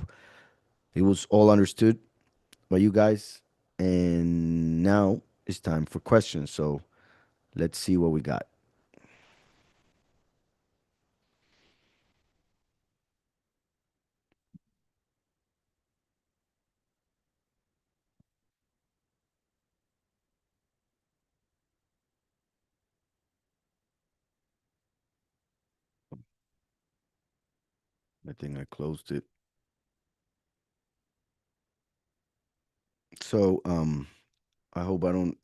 it was all understood by you guys. And now it's time for questions. So let's see what we got. I think I closed it. So I hope I don't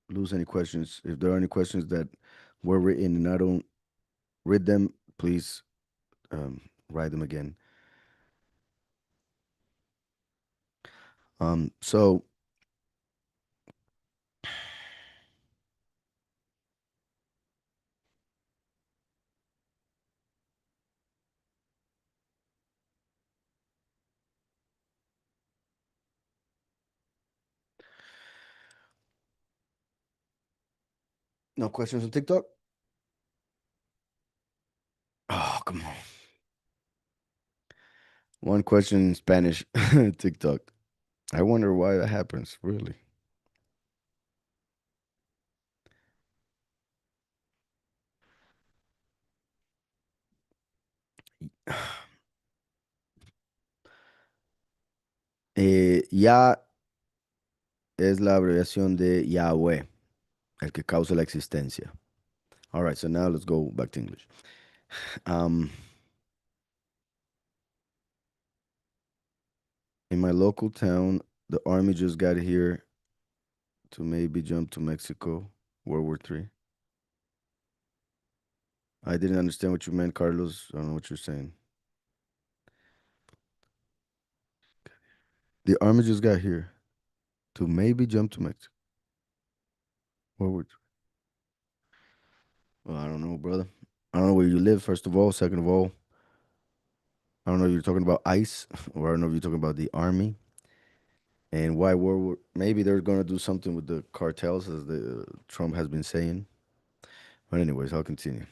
lose any questions. If there are any questions that were written and I don't read them, please write them again. So no questions on TikTok? Oh, come on. One question in Spanish, TikTok. I wonder why that happens, really. Ya es la abreviación de Yahweh, el que causa la existencia. All right, so now let's go back to English. Um, in my local town, the army just got here to maybe jump to Mexico, World War III. I didn't understand what you meant, Carlos. I don't know what you're saying. The army just got here to maybe jump to Mexico, World War III. Well, I don't know, brother. I don't know where you live, first of all. Second of all, I don't know if you're talking about ICE or I don't know if you're talking about the army. And why maybe they're going to do something with the cartels, as the Trump has been saying. But anyways, I'll continue.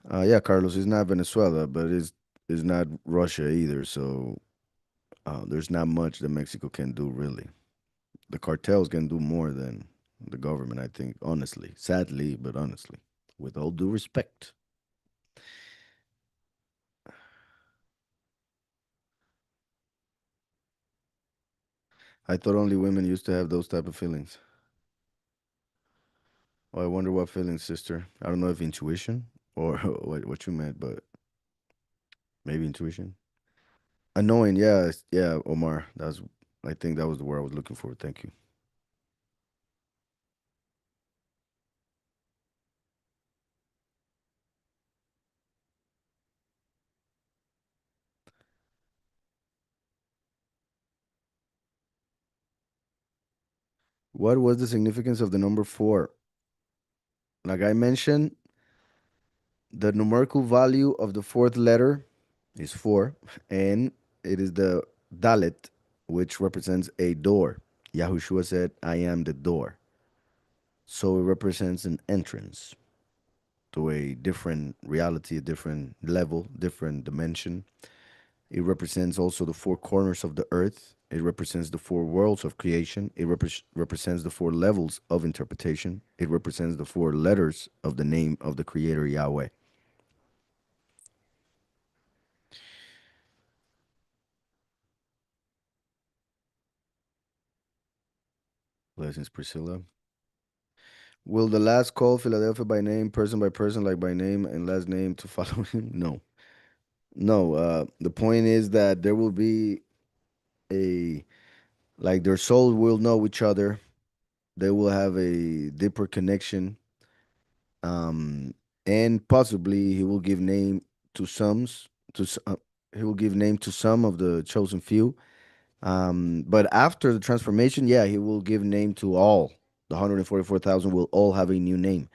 Yeah, Carlos, it's not Venezuela, but it's not Russia either. So there's not much that Mexico can do, really. The cartels can do more than the government, I think, honestly. Sadly, but honestly, with all due respect. I thought only women used to have those type of feelings. Well, I wonder what feelings, sister. I don't know if intuition or what you meant, but maybe intuition. Annoying, yeah, yeah, Omar. I think that was the word I was looking for. Thank you. What was the significance of the number four? Like I mentioned, the numerical value of the fourth letter is four, and it is the Dalet, which represents a door. Yahushua said, I am the door. So it represents an entrance to a different reality, a different level, different dimension. It represents also the four corners of the earth. It represents the four worlds of creation. It represents the four levels of interpretation. It represents the four letters of the name of the Creator Yahweh. Blessings, Priscilla. Will the last call Philadelphia by name, person by person, like by name and last name to follow him? No. No. The point is that there will be a, like their souls will know each other. They will have a deeper connection. Um, and possibly he will give name to he will give name to some of the chosen few. But after the transformation, yeah, he will give name to all. The 144,000 will all have a new name.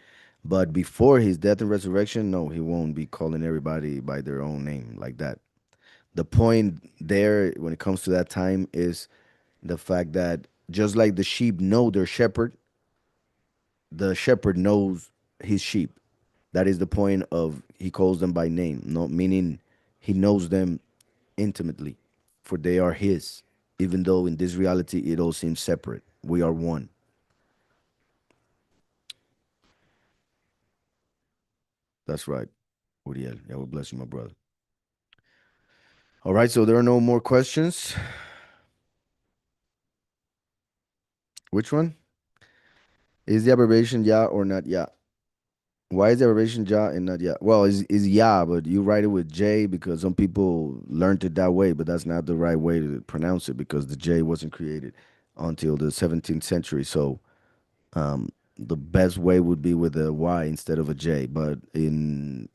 But before his death and resurrection, no, he won't be calling everybody by their own name like that. The point there, when it comes to that time, is the fact that just like the sheep know their shepherd, the shepherd knows his sheep. That is the point of he calls them by name, no meaning he knows them intimately, for they are his. Even though in this reality it all seems separate, we are one. That's right, Uriel. Yeah, will bless you, my brother. All right, so there are no more questions. Which one is the abbreviation Ya or not Ya? Why is the abbreviation Ja and not Ya? Well, is Ya, but you write it with J because some people learned it that way, but that's not the right way to pronounce it because the J wasn't created until the 17th century. So the best way would be with a Y instead of a J. But in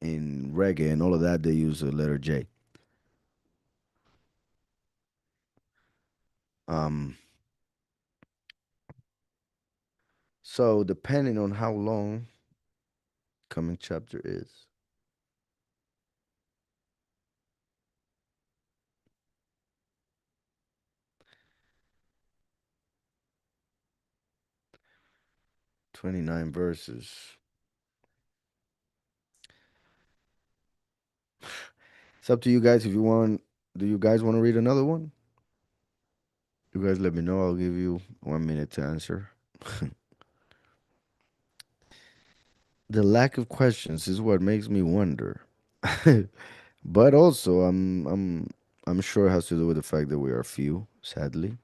reggae and all of that, they use a letter J. Um, so depending on how long coming chapter is, 29 verses. It's up to you guys if you want. Do you guys want to read another one? You guys let me know. I'll give you 1 minute to answer. The lack of questions is what makes me wonder. But also, I'm sure it has to do with the fact that we are few, sadly.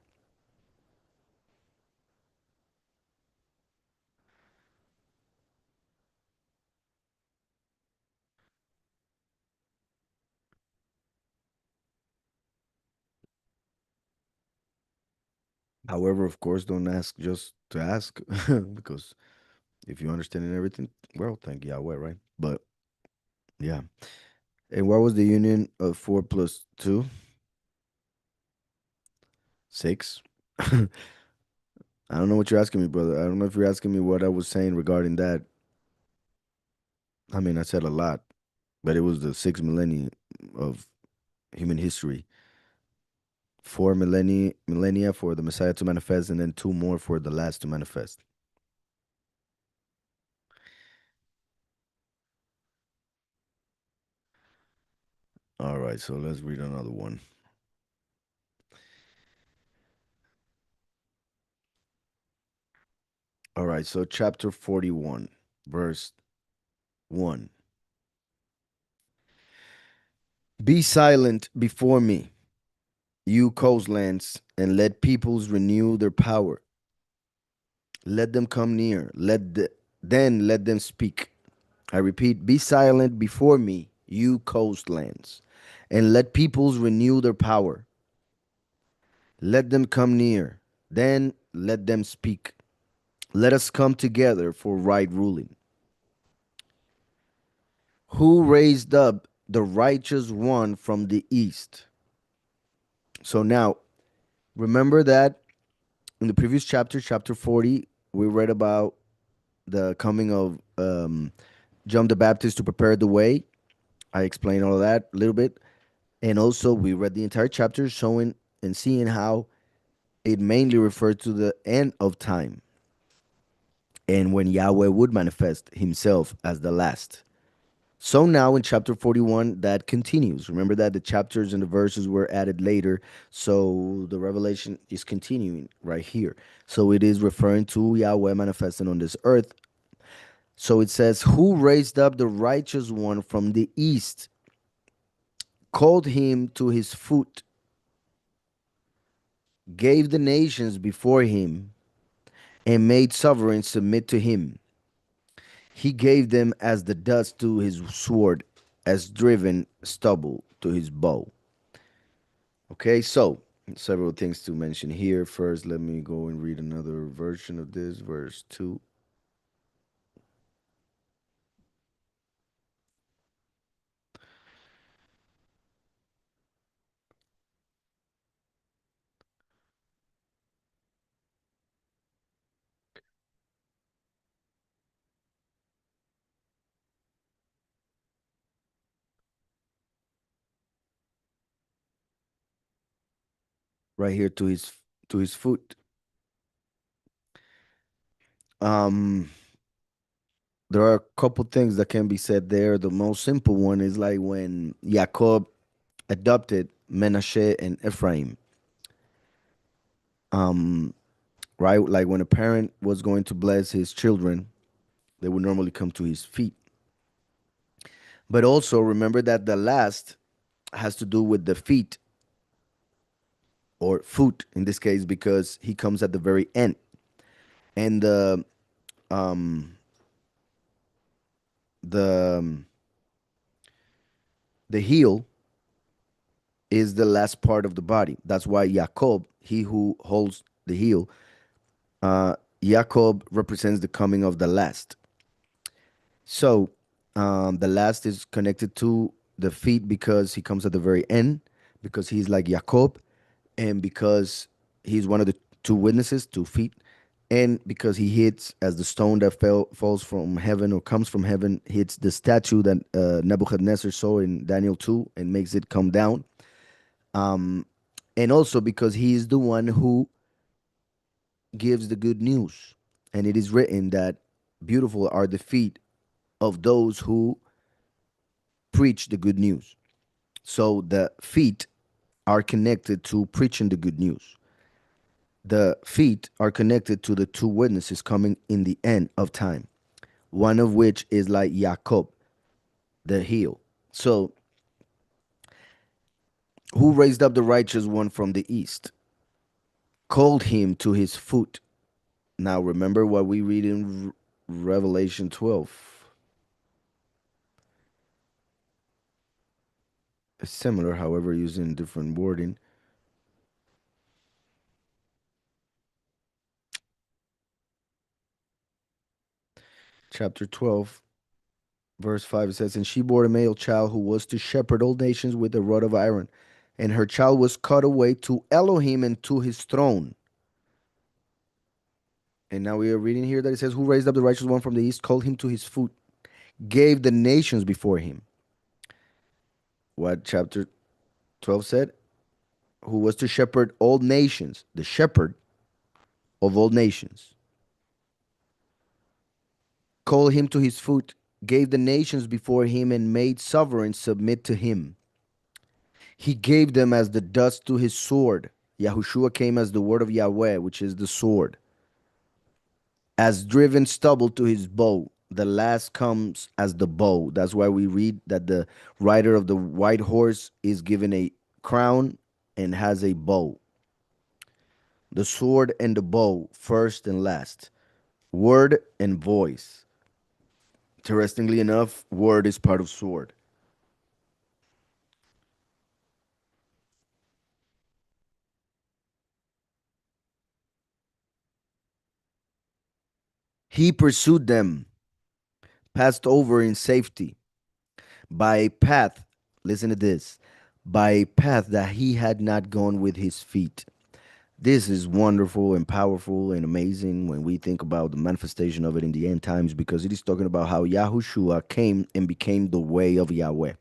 However, of course, don't ask just to ask because if you understand everything, well, thank Yahweh, right? But yeah. And what was the union of four plus two? Six. I don't know what you're asking me, brother. I don't know if you're asking me what I was saying regarding that. I mean, I said a lot, but it was the six millennia of human history. Four millennia for the Messiah to manifest, and then two more for the last to manifest. All right, so let's read another one. All right, so chapter 41, verse 1. Be silent before me, you coastlands, and let peoples renew their power. Let them come near, then let them speak. I repeat, be silent before me, you coastlands, and let peoples renew their power. Let them come near, then let them speak. Let us come together for right ruling. Who raised up the righteous one from the east? So now, remember that In the previous chapter, chapter 40, we read about the coming of John the Baptist to prepare the way. I explained all of that a little bit. And also, we read the entire chapter showing and seeing how it mainly referred to the end of time and when Yahweh would manifest himself as the last. So now in chapter 41, that continues. Remember that the chapters and the verses were added later. So the revelation is continuing right here. So it is referring to Yahweh manifesting on this earth. So it says, who raised up the righteous one from the east, called him to his foot, gave the nations before him, and made sovereigns submit to him. He gave them as the dust to his sword, as driven stubble to his bow. Okay, so several things to mention here. First, let me go and read another version of this, verse 2. Right here to his foot. Um there are a couple things that can be said there. The most simple one is like when Jacob adopted Menashe and Ephraim. Um right? Like when a parent was going to bless his children, they would normally come to his feet. But also remember that the last has to do with the feet or foot in this case because he comes at the very end. And um the the heel is the last part of the body. That's why Jacob, he who holds the heel, Jacob represents the coming of the last. So the last is connected to the feet because he comes at the very end, because he's like Jacob, and because he's one of the two witnesses, 2 feet, and because he hits as the stone that falls from heaven or comes from heaven hits the statue that Nebuchadnezzar saw in Daniel 2 and makes it come down. Um, and also because he is the one who gives the good news. And it is written that beautiful are the feet of those who preach the good news. So the feet are connected to preaching the good news. The feet are connected to the two witnesses coming in the end of time, one of which is like Jacob, the heel. So, who raised up the righteous one from the east, called him to his foot. Now, remember what we read in Revelation 12. It's similar, however, using different wording. Chapter 12, verse 5, it says, and she bore a male child who was to shepherd all nations with a rod of iron. And her child was cut away to Elohim and to his throne. And now we are reading here that it says, who raised up the righteous one from the east, called him to his foot, gave the nations before him. What chapter 12 said? Who was to shepherd all nations, the shepherd of all nations. Called him to his foot, gave the nations before him, and made sovereigns submit to him. He gave them as the dust to his sword. Yahushua came as the word of Yahweh, which is the sword. As driven stubble to his bow. The last comes as the bow. That's why we read that the rider of the white horse is given a crown and has a bow. The sword and the bow, first and last. Word and voice. Interestingly enough, word is part of sword. He pursued them, passed over in safety by a path. Listen to this, by a path that he had not gone with his feet. This is wonderful and powerful and amazing when we think about the manifestation of it in the end times, because it is talking about how Yahushua came and became the way of Yahweh.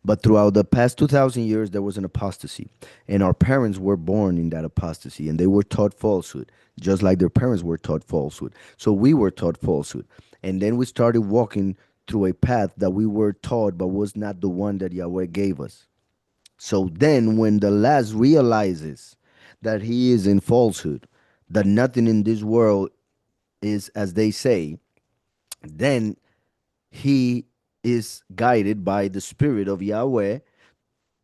But throughout the past 2,000 years, there was an apostasy. And our parents were born in that apostasy and they were taught falsehood, just like their parents were taught falsehood. So we were taught falsehood. And then we started walking through a path that we were taught, but was not the one that Yahweh gave us. So then, when the last realizes that he is in falsehood, that nothing in this world is as they say, then he is guided by the spirit of Yahweh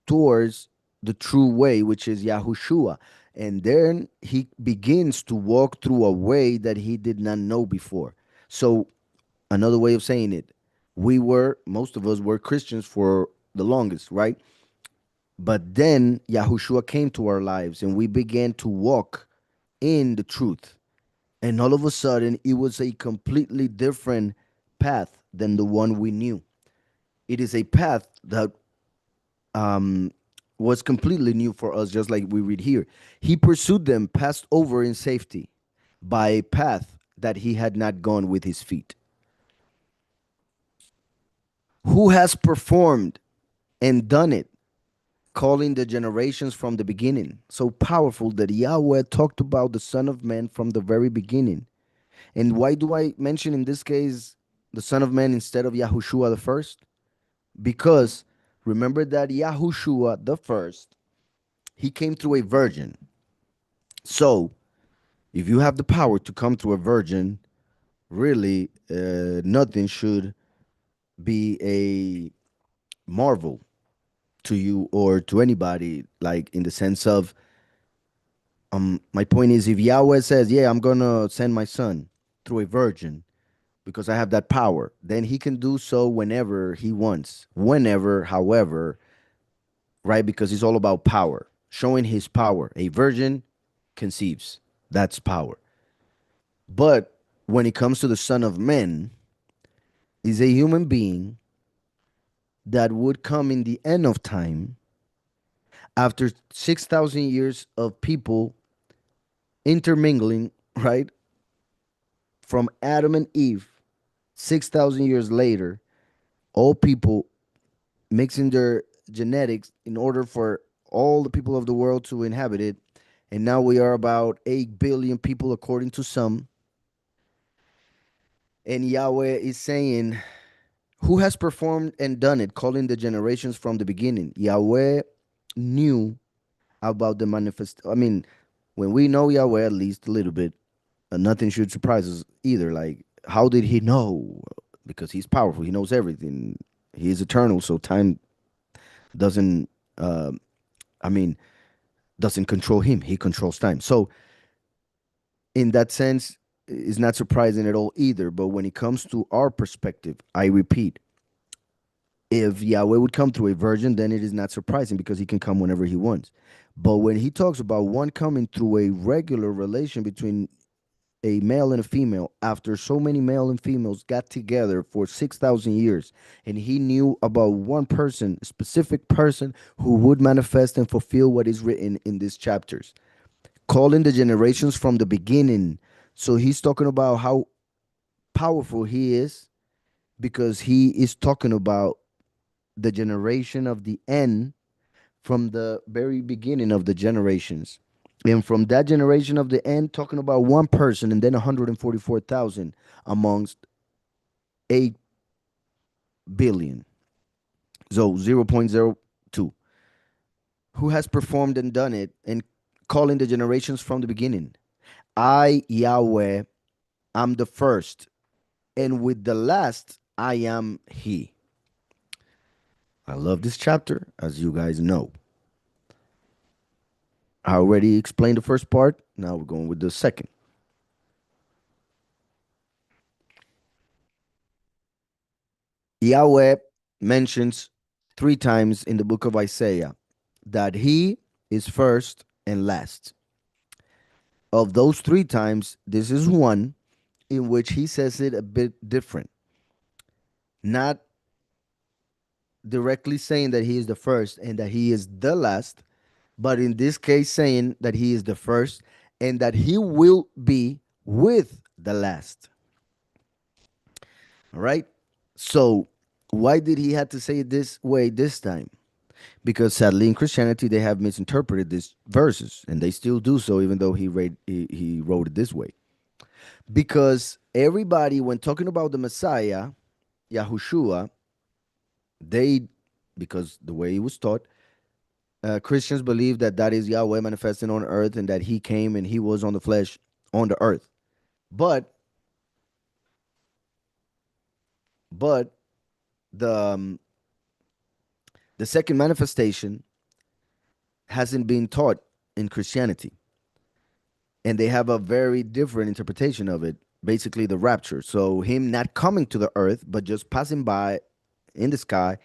towards the true way, which is Yahushua. And then he begins to walk through a way that he did not know before. So, another way of saying it, most of us were Christians for the longest, right? But then Yahushua came to our lives and we began to walk in the truth. And all of a sudden, it was a completely different path than the one we knew. It is a path that um, was completely new for us, just like we read here. He pursued them, passed over in safety by a path that he had not gone with his feet. Who has performed and done it, calling the generations from the beginning? So powerful that Yahweh talked about the Son of Man from the very beginning. And why do I mention in this case the Son of Man instead of Yahushua the first? Because remember that Yahushua the first, he came through a virgin. So if you have the power to come through a virgin, really nothing should be a marvel to you or to anybody, like in the sense of my point is, if Yahweh says, yeah, I'm gonna send my son through a virgin because I have that power, then he can do so whenever he wants, whenever, however, right? Because it's all about power, showing his power. A virgin conceives, that's power. But when it comes to the Son of Man, is a human being that would come in the end of time after 6,000 years of people intermingling, right? From Adam and Eve, 6,000 years later, all people mixing their genetics in order for all the people of the world to inhabit it. And now we are about 8 billion people, according to some. And Yahweh is saying, who has performed and done it, calling the generations from the beginning? Yahweh knew about the manifest. I mean, when we know Yahweh at least a little bit, nothing should surprise us either. Like, how did he know? Because he's powerful. He knows everything. He is eternal, so time doesn't. I mean, doesn't control him. He controls time. So, in that sense, it's not surprising at all either. But when it comes to our perspective, I repeat, if Yahweh would come through a virgin, then it is not surprising because he can come whenever he wants. But when he talks about one coming through a regular relation between a male and a female, after so many male and females got together for 6,000 years, and he knew about one person, a specific person who would manifest and fulfill what is written in these chapters, calling the generations from the beginning. So he's talking about how powerful he is because he is talking about the generation of the end from the very beginning of the generations. And from that generation of the end, talking about one person and then 144,000 amongst 8 billion. So 0.02. Who has performed and done it and calling the generations from the beginning? I, Yahweh, am the first, and with the last, I am He. I love this chapter, as you guys know. I already explained the first part. Now we're going with the second. Yahweh mentions 3 times in the book of Isaiah that he is first and last. Of those 3 times, this is one in which he says it a bit different, not directly saying that he is the first and that he is the last, but in this case, saying that he is the first and that he will be with the last. All right. So, why did he have to say it this way this time? Because sadly, in Christianity, they have misinterpreted these verses, and they still do so, even though he wrote it this way. Because everybody, when talking about the Messiah, Yahushua, they, because the way he was taught, Christians believe that that is Yahweh manifesting on earth, and that he came and he was on the flesh on the earth. But but the um, the second manifestation hasn't been taught in Christianity, and they have a very different interpretation of it. Basically, the rapture. So him not coming to the earth, but just passing by in the sky,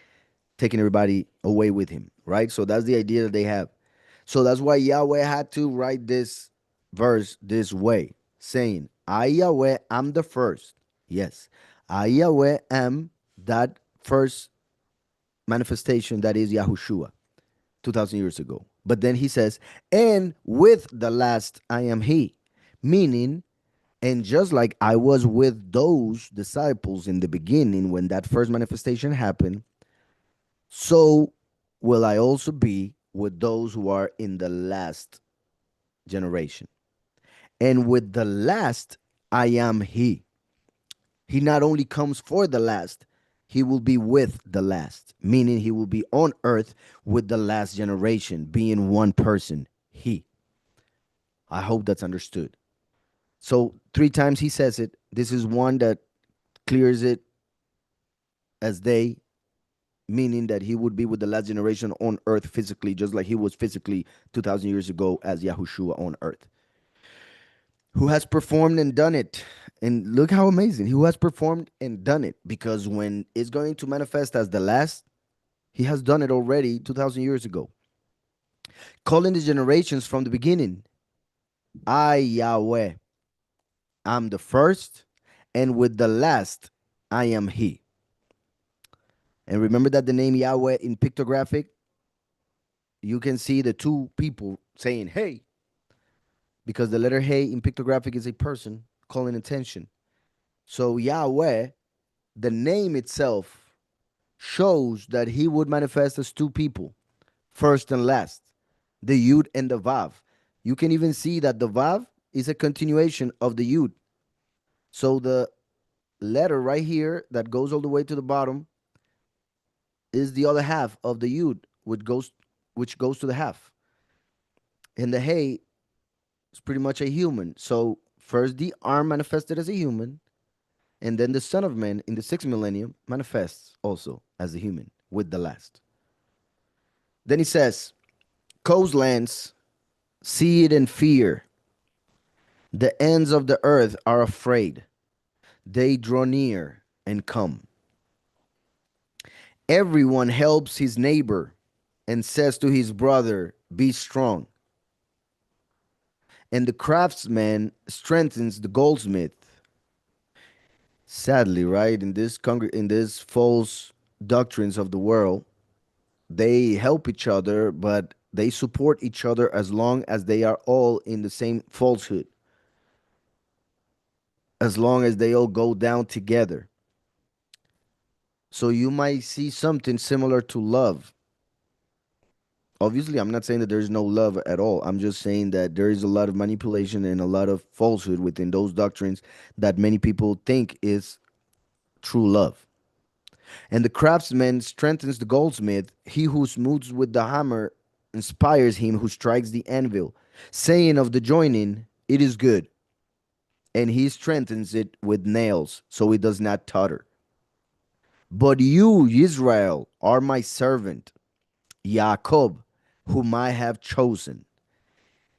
taking everybody away with him. Right. So that's the idea that they have. So that's why Yahweh had to write this verse this way, saying, I, Yahweh, am the first. Yes, I, Yahweh, am that first manifestation that is Yahushua 2,000 years ago. But then he says, and with the last, I am he. Meaning, and just like I was with those disciples in the beginning when that first manifestation happened, so will I also be with those who are in the last generation. And with the last, I am he. He not only comes for the last, he will be with the last, meaning he will be on earth with the last generation, being one person, he. I hope that's understood. So, three times he says it. This is one that clears it as they, meaning that he would be with the last generation on earth physically, just like he was physically 2,000 years ago as Yahushua on earth, who has performed and done it. And look how amazing. Who has performed and done it. Because when it's going to manifest as the last, he has done it already 2,000 years ago. Calling the generations from the beginning. I, Yahweh, am the first, and with the last, I am he. And remember that the name Yahweh in pictographic, you can see the two people saying, hey, because the letter hey in pictographic is a person calling attention. So Yahweh, the name itself, shows that he would manifest as two people, first and last, the Yud and the Vav. You can even see that the Vav is a continuation of the Yud. So the letter right here that goes all the way to the bottom is the other half of the Yud, which goes to the half. And the Hey is pretty much a human. So first the arm manifested as a human, and then the Son of Man in the sixth millennium manifests also as a human with the last. Then he says, coastlands see it and fear. The ends of the earth are afraid. They draw near and come. Everyone helps his neighbor and says to his brother, be strong. And the craftsman strengthens the goldsmith. Sadly, right, in this false doctrines of the world, they help each other, but they support each other as long as they are all in the same falsehood, as long as they all go down together. So you might see something similar to love. Obviously, I'm not saying that there's no love at all. I'm just saying that there is a lot of manipulation and a lot of falsehood within those doctrines that many people think is true love. And the craftsman strengthens the goldsmith. He who smooths with the hammer inspires him who strikes the anvil, saying of the joining, it is good. And he strengthens it with nails, so it does not totter. But you, Israel, are my servant, Jacob, whom I have chosen.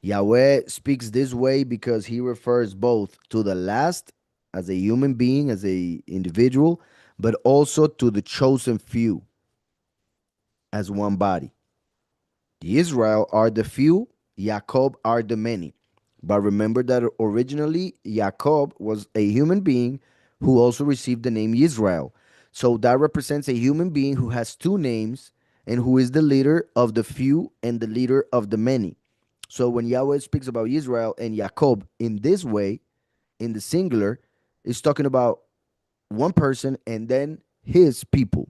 Yahweh speaks this way because he refers both to the last as a human being, as a individual, but also to the chosen few as one body. The Israel are the few, Jacob are the many. But remember that originally Jacob was a human being who also received the name Israel. So that represents a human being who has two names and who is the leader of the few and the leader of the many. So when Yahweh speaks about Israel and Jacob in this way, in the singular, is talking about one person and then his people.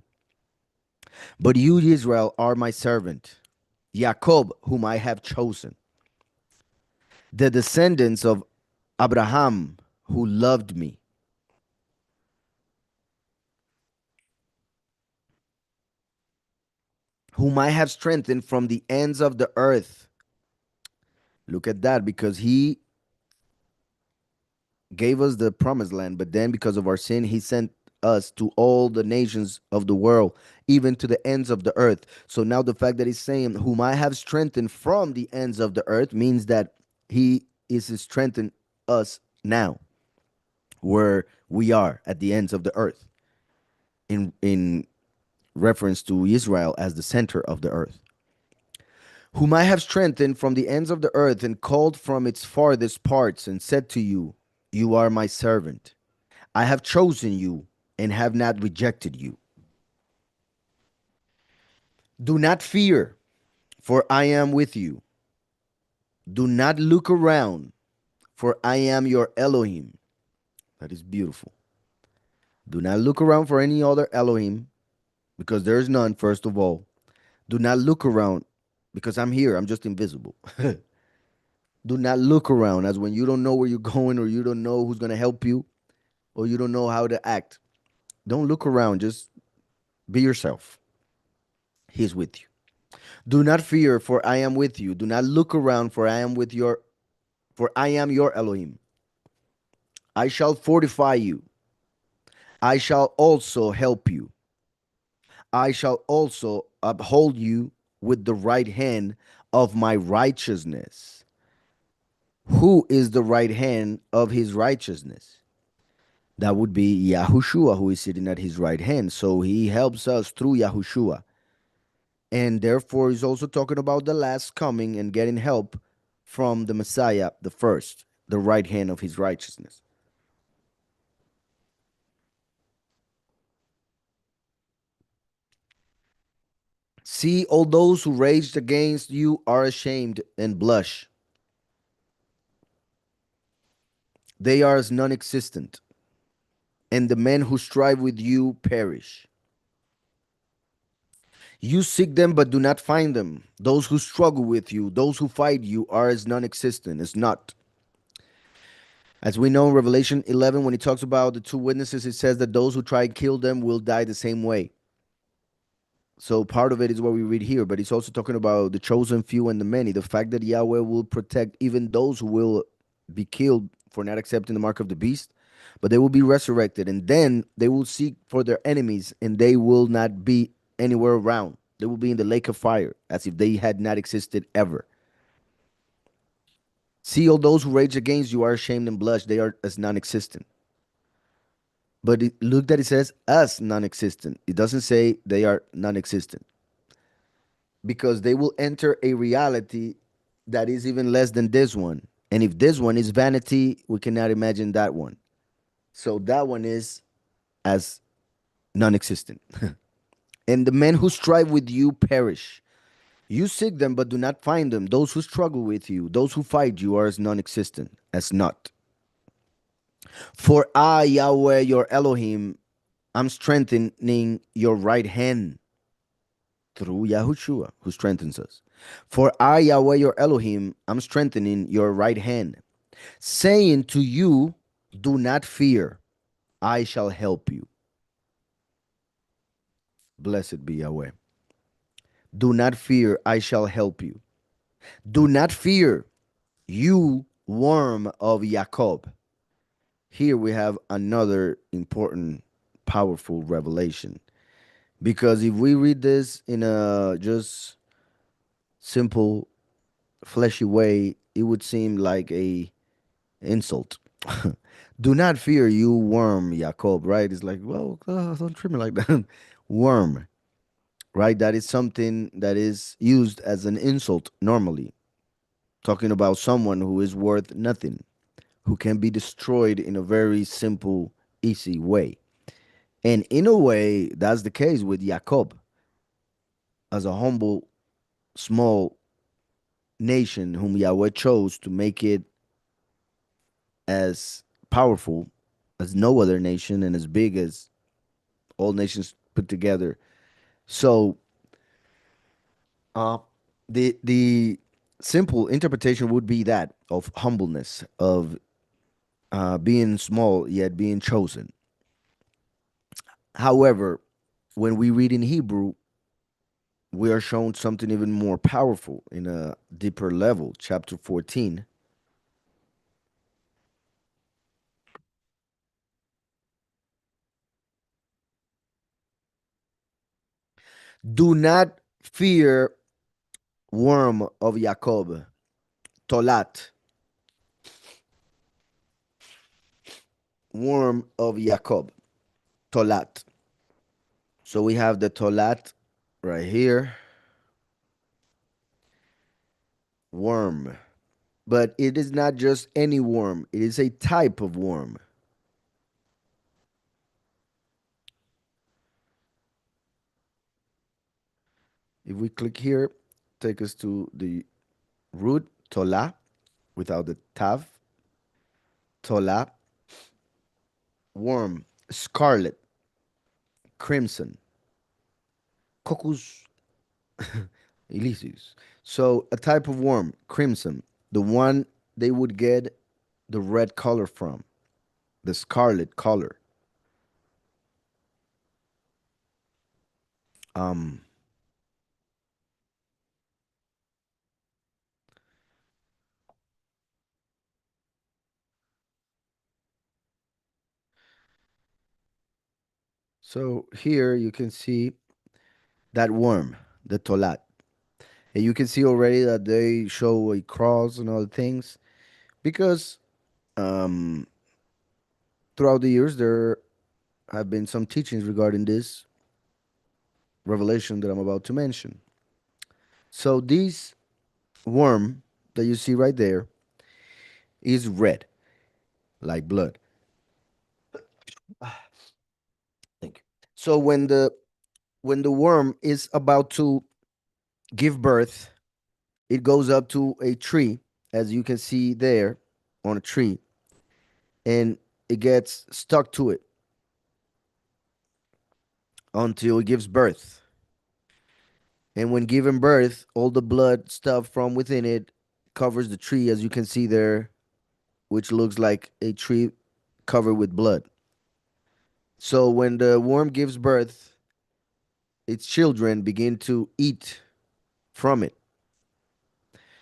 But you, Israel, are my servant, Jacob, whom I have chosen, the descendants of Abraham, who loved me, whom I have strengthened from the ends of the earth. Look at that, because he gave us the promised land, but then because of our sin, he sent us to all the nations of the world, even to the ends of the earth. So now the fact that he's saying, whom I have strengthened from the ends of the earth, means that he is strengthening us now, where we are at the ends of the earth, in reference to Israel as the center of the earth. Whom I have strengthened from the ends of the earth and called from its farthest parts, and said to you, you are my servant. I have chosen you and have not rejected you. Do not fear, for I am with you. Do not look around, for I am your Elohim. That is beautiful. Do not look around for any other Elohim, because there is none, first of all. Do not look around, because I'm here. I'm just invisible. Do not look around, as when you don't know where you're going, or you don't know who's going to help you, or you don't know how to act. Don't look around. Just be yourself. He's with you. Do not fear, for I am with you. Do not look around, for I am your Elohim. I shall fortify you. I shall also help you. I shall also uphold you with the right hand of my righteousness. Who is the right hand of his righteousness? That would be Yahushua, who is sitting at his right hand. So he helps us through Yahushua. And therefore, he's also talking about the last coming and getting help from the Messiah, the first, the right hand of his righteousness. See, all those who raged against you are ashamed and blush. They are as non existent, and the men who strive with you perish. You seek them but do not find them. Those who struggle with you, those who fight you, are as non existent, as not. As we know in Revelation 11, when he talks about the two witnesses, it says that those who try to kill them will die the same way. So part of it is what we read here, but it's also talking about the chosen few and the many. The fact that Yahweh will protect even those who will be killed for not accepting the mark of the beast, but they will be resurrected, and then they will seek for their enemies, and they will not be anywhere around. They will be in the lake of fire, as if they had not existed ever. See, all those who rage against you are ashamed and blush. They are as non-existent. But look that it says as non-existent. It doesn't say they are non-existent, because they will enter a reality that is even less than this one. And if this one is vanity, we cannot imagine that one. So that one is as non existent. And the men who strive with you perish. You seek them, but do not find them. Those who struggle with you, those who fight you, are as non existent, as not. For I, Yahweh, your Elohim, am strengthening your right hand through Yahushua, who strengthens us. For I, Yahweh, your Elohim, am strengthening your right hand, saying to you, do not fear, I shall help you. Blessed be Yahweh. Do not fear, I shall help you. Do not fear, you worm of Jacob. Here we have another important, powerful revelation. Because if we read this in a just simple, fleshy way, it would seem like a insult. Do not fear, you worm, Jacob, right? It's like, well, don't treat me like that. Worm, right? That is something that is used as an insult normally, talking about someone who is worth nothing, who can be destroyed in a very simple, easy way. And in a way, that's the case with Jacob. as a humble, small nation whom Yahweh chose to make it as powerful as no other nation and as big as all nations put together. So, uh, the simple interpretation would be that of humbleness, of being small yet being chosen. However, when we read in Hebrew, we are shown something even more powerful in a deeper level. Chapter 14. Do not fear, worm of Jacob, Tolat, worm of Jacob, Tolat. So we have the Tolat right here, worm. But it is not just any worm, it is a type of worm. If we click here, take us to the root, Tola, without the tav, Tola, worm, scarlet, crimson, Coccus illucis. So a type of worm, crimson, the one they would get the red color from, the scarlet color. Um, so here you can see that worm, the tolat. And you can see already that they show a cross and other things because um, throughout the years there have been some teachings regarding this revelation that I'm about to mention. So this worm that you see right there is red, like blood. Thank you. So when the worm is about to give birth, it goes up to a tree, as you can see there on a tree, and it gets stuck to it until it gives birth. And when giving birth, all the blood stuff from within it covers the tree, as you can see there, which looks like a tree covered with blood. So when the worm gives birth, its children begin to eat from it.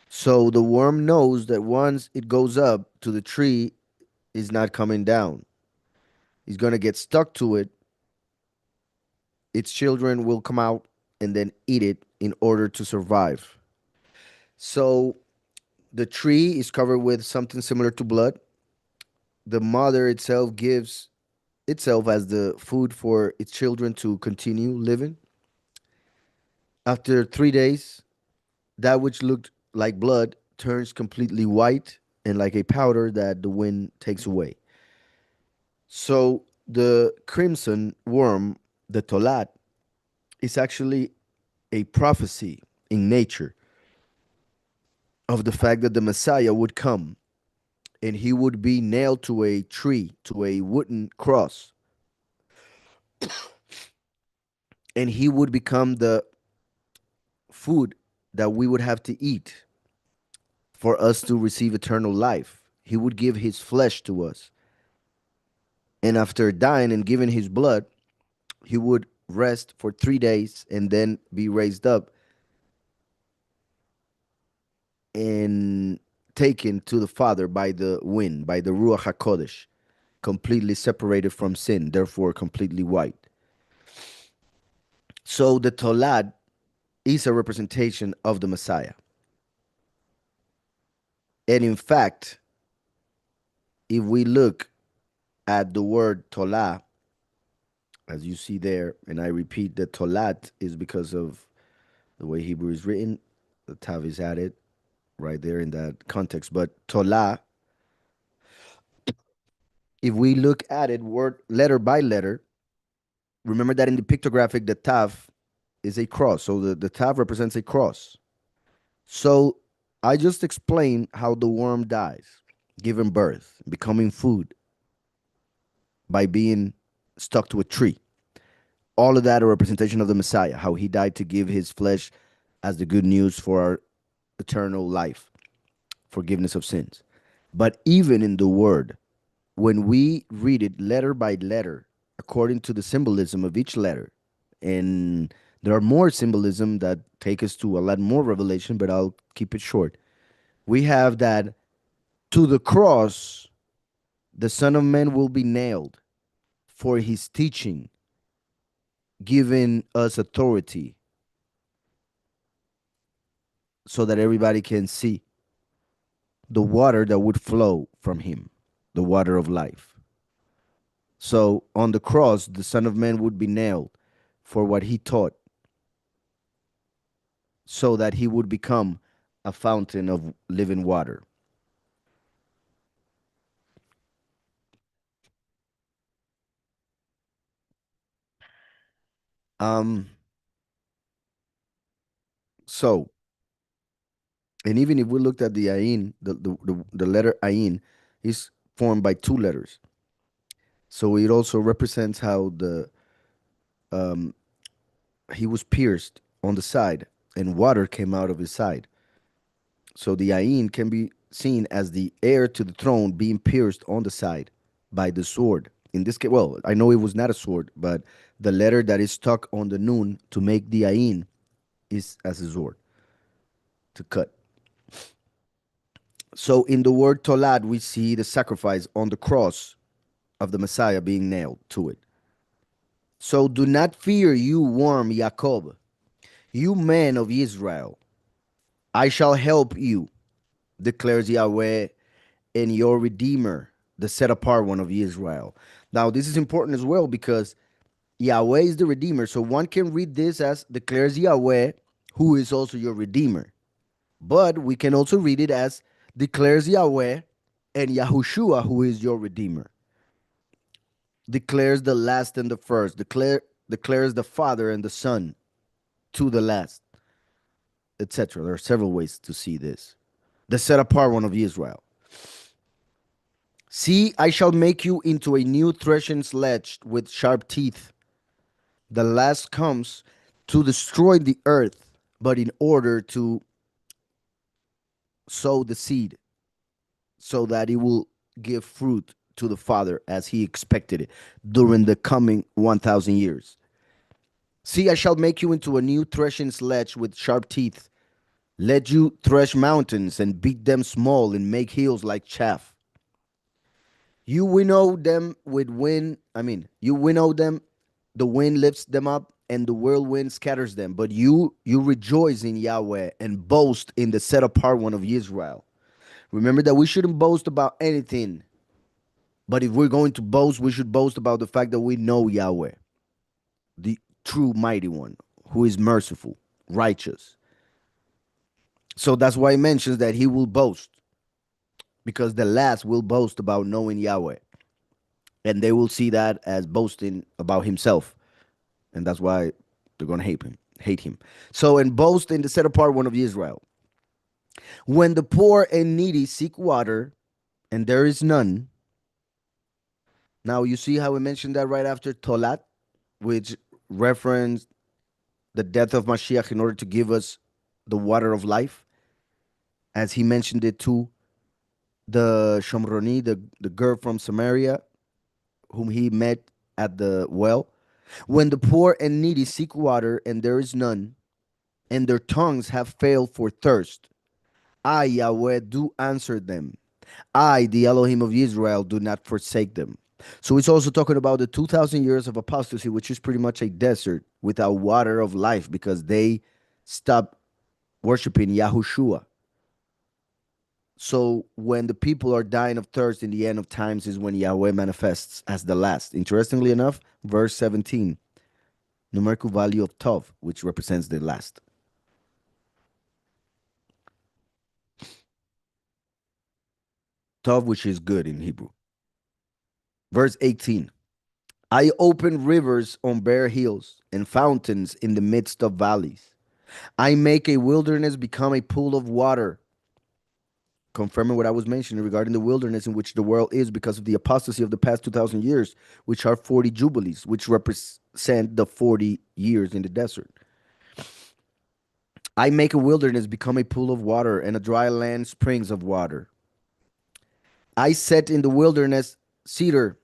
So the worm knows that once it goes up to the tree, it's not coming down. He's going to get stuck to it. Its children will come out and then eat it in order to survive. So the tree is covered with something similar to blood. The mother itself gives itself as the food for its children to continue living. After 3 days, that which looked like blood turns completely white and like a powder that the wind takes away. So the crimson worm, the tolat, is actually a prophecy in nature of the fact that the Messiah would come and he would be nailed to a tree, to a wooden cross, and he would become the food that we would have to eat for us to receive eternal life. He would give his flesh to us. And after dying and giving his blood, he would rest for 3 days and then be raised up and taken to the Father by the wind, by the Ruach HaKodesh, completely separated from sin, therefore completely white. So the Tolad is a representation of the Messiah. And in fact, if we look at the word Tolah, as you see there, and I repeat that Tolat is because of the way Hebrew is written, the Tav is added right there in that context. But Tolah, if we look at it word letter by letter, remember that in the pictographic, the Tav is a cross. So the tav represents a cross. So I just explained how the worm dies, giving birth, becoming food by being stuck to a tree. All of that a representation of the Messiah, how he died to give his flesh as the good news for our eternal life, forgiveness of sins. But even in the word, when we read it letter by letter, according to the symbolism of each letter, and there are more symbolism that take us to a lot more revelation, but I'll keep it short. We have that to the cross, the Son of Man will be nailed for his teaching, giving us authority so that everybody can see the water that would flow from him, the water of life. So on the cross, the Son of Man would be nailed for what he taught, so that he would become a fountain of living water. Um, so, and even if we looked at the ayin, the letter ayin is formed by two letters. So it also represents how the he was pierced on the side and water came out of his side. So the ayin can be seen as the heir to the throne being pierced on the side by the sword. In this case, well, I know it was not a sword, but the letter that is stuck on the noon to make the ayin is as a sword to cut. So in the word tolad, we see the sacrifice on the cross of the Messiah being nailed to it. So do not fear, you worm Jacob, you men of Israel. I shall help you, declares Yahweh, and your Redeemer, the set apart one of Israel. Now, this is important as well because Yahweh is the Redeemer. So one can read this as declares Yahweh, who is also your Redeemer. But we can also read it as declares Yahweh and Yahushua, who is your Redeemer. Declares the last and the first. Declares the Father and the Son to the last, etc. There are several ways to see this. The set apart one of Israel. See, I shall make you into a new threshing sledge with sharp teeth. The last comes to destroy the earth, but in order to sow the seed so that it will give fruit to the Father as he expected it during the coming 1,000 years. See, I shall make you into a new threshing sledge with sharp teeth. Let you thresh mountains and beat them small and make hills like chaff. You winnow them with wind. You winnow them, the wind lifts them up, and the whirlwind scatters them. But you rejoice in Yahweh and boast in the set apart one of Israel. Remember that we shouldn't boast about anything. But if we're going to boast, we should boast about the fact that we know Yahweh, the true mighty one, who is merciful, righteous. So that's why he mentions that he will boast, because the last will boast about knowing Yahweh. And they will see that as boasting about himself. And that's why they're going to hate him. So, and boast in the set apart one of Israel. When the poor and needy seek water, and there is none. Now, you see how we mentioned that right after Tolat, which referenced the death of Mashiach in order to give us the water of life, as he mentioned it to the Shomroni, the girl from Samaria, whom he met at the well. When the poor and needy seek water, and there is none, and their tongues have failed for thirst, I, Yahweh, do answer them. I, the Elohim of Israel, do not forsake them. So it's also talking about the 2,000 years of apostasy, which is pretty much a desert without water of life because they stopped worshiping Yahushua. So when the people are dying of thirst in the end of times is when Yahweh manifests as the last. Interestingly enough, verse 17, numerical value of Tov, which represents the last. Tov, which is good in Hebrew. Verse 18, I open rivers on bare hills and fountains in the midst of valleys. I make a wilderness become a pool of water, confirming what I was mentioning regarding the wilderness in which the world is because of the apostasy of the past 2,000 years, which are 40 jubilees, which represent the 40 years in the desert. I make a wilderness become a pool of water and a dry land springs of water. I set in the wilderness cedar,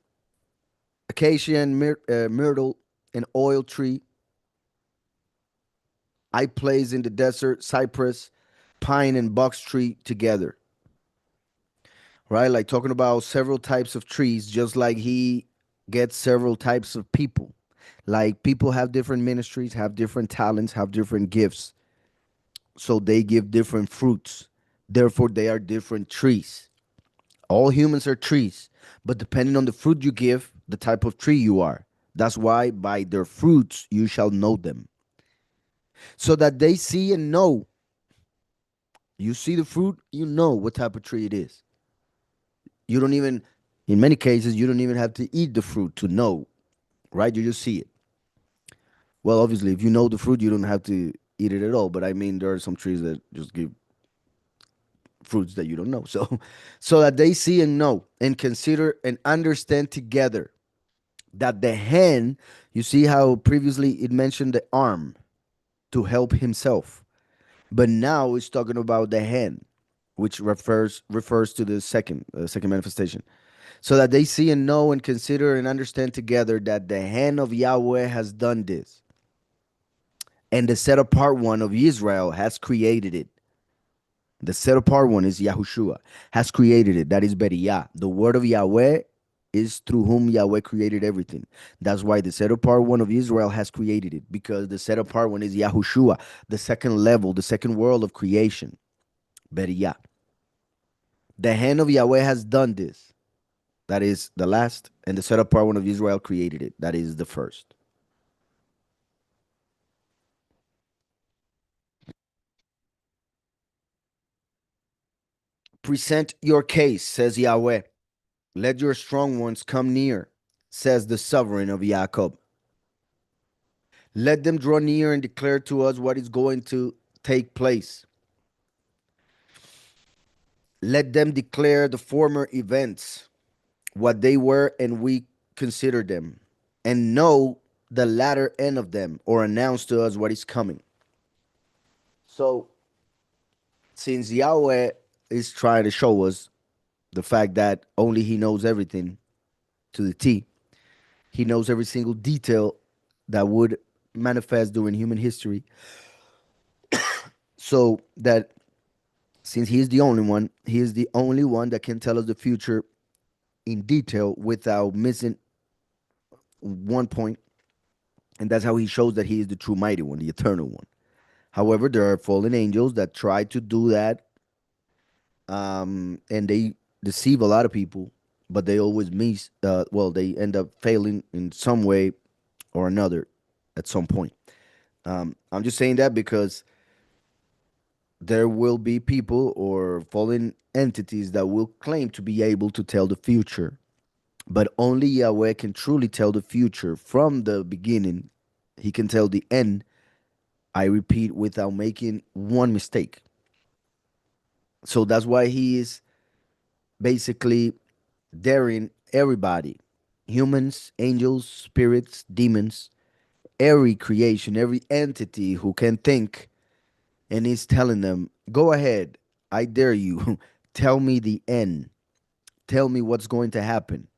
acacia, and myrtle, and oil tree. I place in the desert cypress, pine, and box tree together. Right? Like talking about several types of trees, just like he gets several types of people. Like people have different ministries, have different talents, have different gifts. So they give different fruits. Therefore, they are different trees. All humans are trees, but depending on the fruit you give, the type of tree you are. That's why by their fruits you shall know them. So that they see and know. You see the fruit, you know what type of tree it is. You don't even, in many cases, you don't even have to eat the fruit to know, right? You just see it. Well, obviously, if you know the fruit, you don't have to eat it at all. But I mean, there are some trees that just give fruits that you don't know. So, so that they see and know and consider and understand together that the hand, you see how previously it mentioned the arm to help himself, but now it's talking about the hand, which refers to the second manifestation. So that they see and know and consider and understand together that the hand of Yahweh has done this, and the set apart one of Israel has created it. The set apart one is Yahushua, has created it. That is Beriah. The word of Yahweh is through whom Yahweh created everything. That's why the set apart one of Israel has created it, because the set apart one is Yahushua, the second level, the second world of creation, Beriah. The hand of Yahweh has done this. That is the last, and the set apart one of Israel created it. That is the first. Present your case, says Yahweh. Let your strong ones come near, says the sovereign of Jacob. Let them draw near and declare to us what is going to take place. Let them declare the former events, what they were, and we consider them, and know the latter end of them, or announce to us what is coming. So, since Yahweh is trying to show us the fact that only He knows everything to the T, He knows every single detail that would manifest during human history. So that since He is the only one, He is the only one that can tell us the future in detail without missing one point, and that's how He shows that He is the true mighty one, the eternal one. However, there are fallen angels that try to do that, and they deceive a lot of people, but they always miss. Well, they end up failing in some way or another at some point. I'm just saying that because there will be people or fallen entities that will claim to be able to tell the future, but only Yahweh can truly tell the future from the beginning. He can tell the end, I repeat, without making one mistake. So that's why he is basically daring everybody, humans, angels, spirits, demons, every creation, every entity who can think, and he's telling them, go ahead, I dare you, tell me the end, tell me what's going to happen.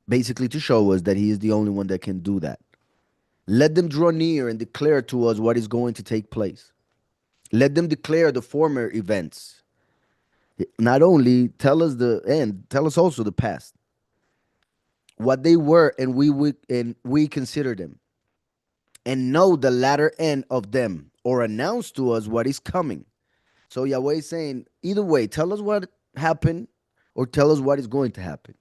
Basically, to show us that he is the only one that can do that. Let them draw near and declare to us what is going to take place. Let them declare the former events. Not only tell us the end, tell us also the past, what they were, and we consider them, and know the latter end of them, or announce to us what is coming. So Yahweh is saying, either way, tell us what happened, or tell us what is going to happen.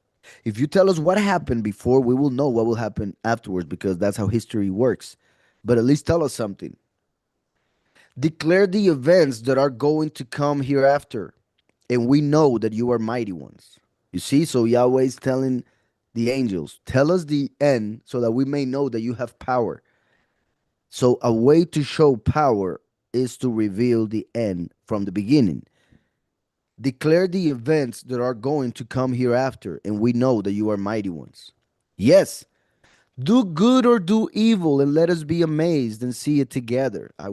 If you tell us what happened before, we will know what will happen afterwards, because that's how history works. But at least tell us something. Declare the events that are going to come hereafter, and we know that you are mighty ones. You see, so Yahweh is telling the angels. Tell us the end so that we may know that you have power. So, a way to show power is to reveal the end from the beginning. Declare the events that are going to come hereafter, and we know that you are mighty ones. Yes, do good or do evil, and let us be amazed and see it together. I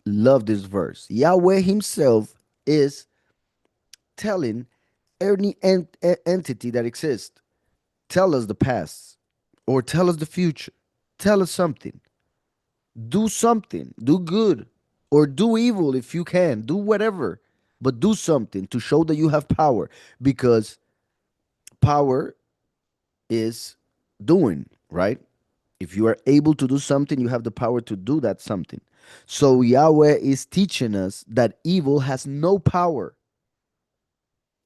love this verse. Yahweh Himself is telling any entity that exists, tell us the past or tell us the future. Tell us something. Do something. Do good or do evil if you can. Do whatever, but do something to show that you have power, because power is doing, right? If you are able to do something, you have the power to do that something. So Yahweh is teaching us that evil has no power.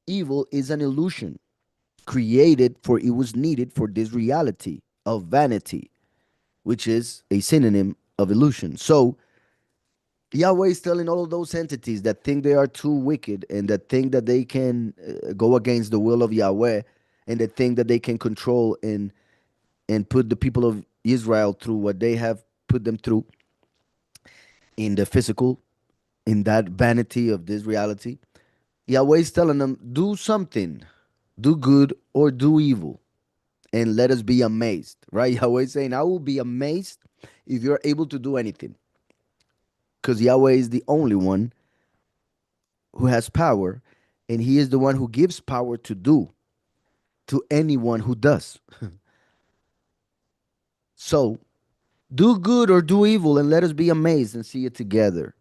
Evil is an illusion created for it was needed for this reality of vanity, which is a synonym of illusion. So Yahweh is telling all of those entities that think they are too wicked and that think that they can go against the will of Yahweh, and that think that they can control and put the people of Israel through what they have put them through in the physical, in that vanity of this reality. Yahweh is telling them, do something, do good or do evil, and let us be amazed, right? Yahweh is saying, I will be amazed if you're able to do anything, because Yahweh is the only one who has power, and He is the one who gives power to do to anyone who does. So, do good or do evil, and let us be amazed and see it together.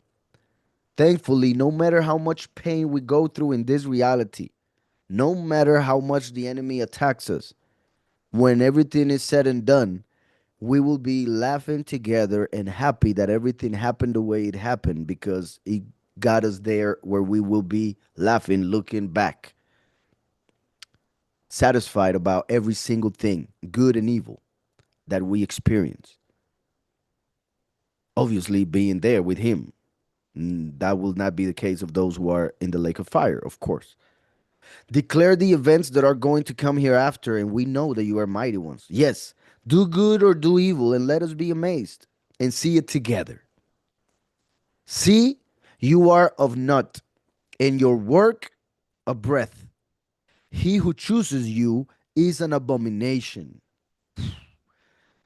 Thankfully, no matter how much pain we go through in this reality, no matter how much the enemy attacks us, when everything is said and done, we will be laughing together and happy that everything happened the way it happened, because it got us there where we will be laughing, looking back, satisfied about every single thing, good and evil, that we experience. Obviously, being there with Him. That will not be the case of those who are in the lake of fire, of course. Declare the events that are going to come hereafter, and we know that you are mighty ones. Yes, do good or do evil, and let us be amazed and see it together. See, you are of naught, and your work a breath. He who chooses you is an abomination.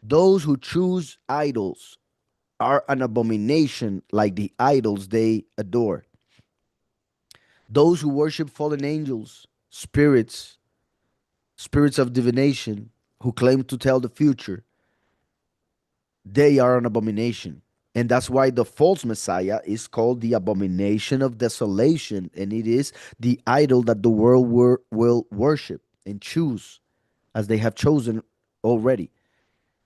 Those who choose idols are an abomination, like the idols they adore. Those who worship fallen angels, spirits of divination, who claim to tell the future, they are an abomination. And that's why the false Messiah is called the abomination of desolation. And it is the idol that the world will worship and choose, as they have chosen already.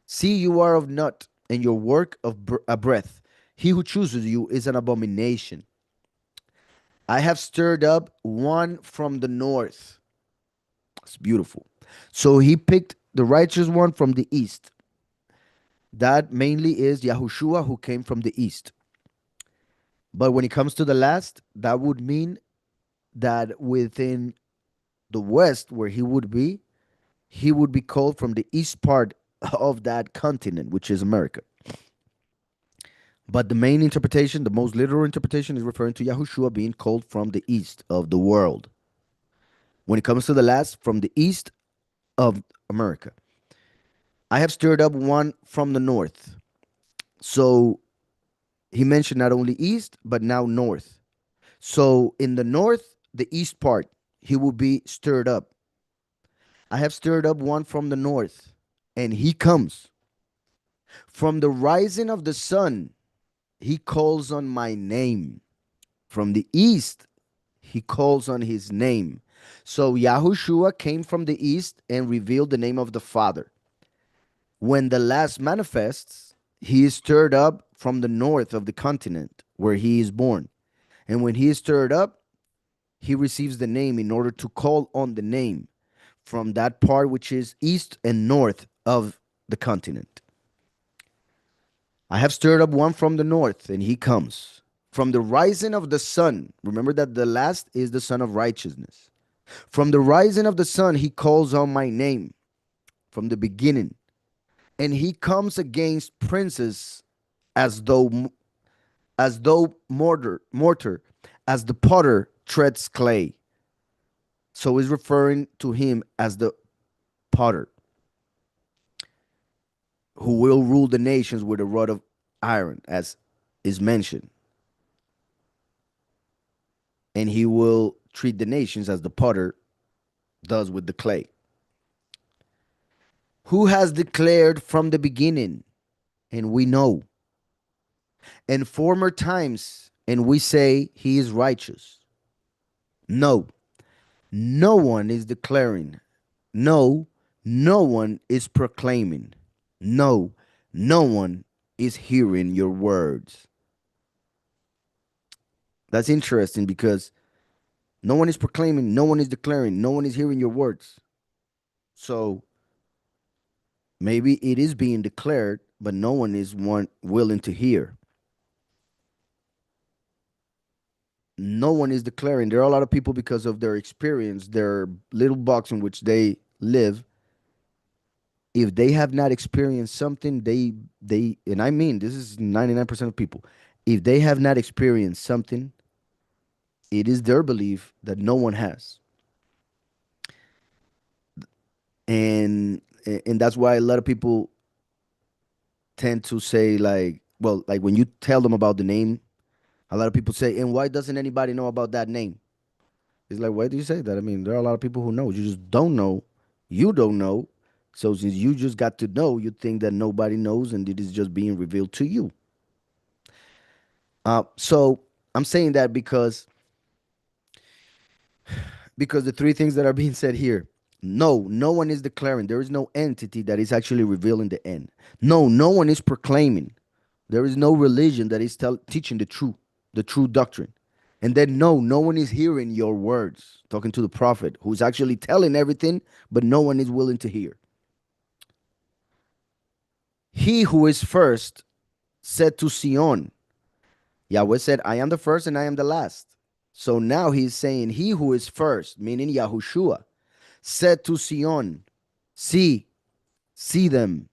See, you are of naught, and your work of a breath. He who chooses you is an abomination. I have stirred up one from the north. It's beautiful. So he picked the righteous one from the east. That mainly is Yahushua, who came from the east. But when it comes to the last, that would mean that within the west, where he would be called from the east part of that continent, which is America. But the main interpretation, the most literal interpretation, is referring to Yahushua being called from the east of the world. When it comes to the last, from the east of America. I have stirred up one from the north. So he mentioned not only east, but now north. So in the north, the east part, he will be stirred up. I have stirred up one from the north, and he comes. From the rising of the sun, he calls on my name. From the east, he calls on his name. So Yahushua came from the east and revealed the name of the Father. When the last manifests, he is stirred up from the north of the continent where he is born. And when he is stirred up, he receives the name in order to call on the name from that part which is east and north of the continent. I have stirred up one from the north, and he comes. From the rising of the sun, remember that the last is the Son of Righteousness. From the rising of the sun, he calls on my name. from the beginning. And he comes against princes as though mortar, as the potter treads clay. So he's referring to him as the potter who will rule the nations with a rod of iron, as is mentioned. And he will treat the nations as the potter does with the clay. Who has declared from the beginning, and we know, in former times, and we say he is righteous. No, no one is declaring. No, no one is proclaiming. No, no one is hearing your words. That's interesting because no one is proclaiming, no one is declaring, no one is hearing your words. So maybe it is being declared, but no one is willing to hear. No one is declaring. There are a lot of people because of their experience, their little box in which they live. If they have not experienced something, they and I mean this is 99% of people. If they have not experienced something, it is their belief that no one has. And that's why a lot of people tend to say like, well, like when you tell them about the name, a lot of people say, and why doesn't anybody know about that name? It's like, why do you say that? I mean, there are a lot of people who know. You just don't know. You don't know. So since you just got to know, you think that nobody knows and it is just being revealed to you. So I'm saying that because the three things that are being said here. No, no one is declaring. There is no entity that is actually revealing the end. No, no one is proclaiming. There is no religion that is teaching the true doctrine. And then no, no one is hearing your words, talking to the prophet who's actually telling everything, but no one is willing to hear. He who is first said to Sion, Yahweh said, I am the first and I am the last. So now he's saying, he who is first, meaning Yahushua, said to Sion, see, see them.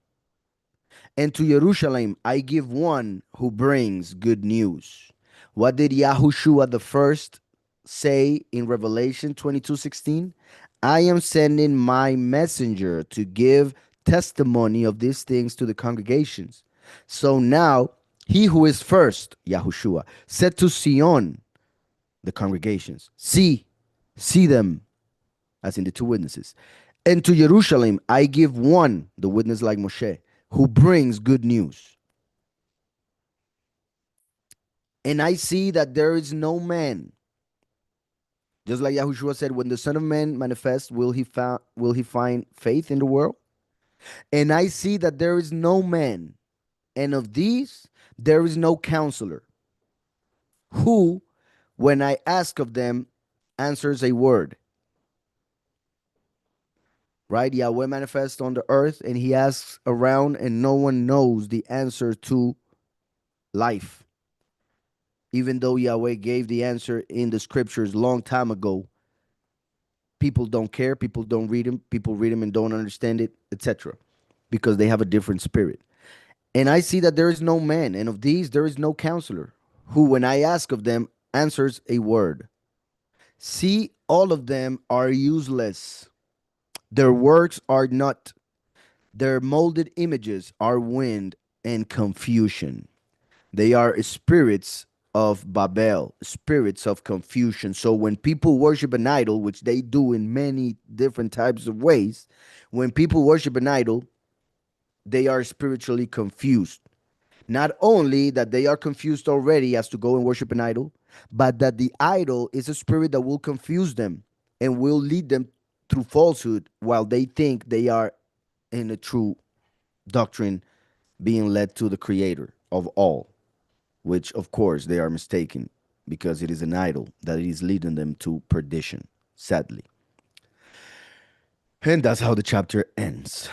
And to Jerusalem, I give one who brings good news. What did Yahushua the first say in Revelation 22:16? I am sending my messenger to give testimony of these things to the congregations. So now, he who is first, Yahushua, said to Sion, the congregations, see, see them, as in the two witnesses. And to Jerusalem, I give one, the witness like Moshe, who brings good news. And I see that there is no man, just like Yahushua said, when the Son of Man manifests, will he find faith in the world? And I see that there is no man, and of these there is no counselor, who, when I ask of them, answers a word. Right? Yahweh manifests on the earth and he asks around, and no one knows the answer to life. Even though Yahweh gave the answer in the scriptures long time ago, people don't care, people don't read them, people read them and don't understand it, etc., because they have a different spirit. And I see that there is no man, and of these there is no counselor, who, when I ask of them, answers a word. See, all of them are useless. Their works are not, their molded images are wind and confusion. They are spirits of Babel, spirits of confusion. So when people worship an idol, which they do in many different types of ways, when people worship an idol, they are spiritually confused. Not only that they are confused already as to go and worship an idol, but that the idol is a spirit that will confuse them and will lead them through falsehood while they think they are in a true doctrine being led to the creator of all, which of course they are mistaken because it is an idol that is leading them to perdition, sadly. And that's how the chapter ends.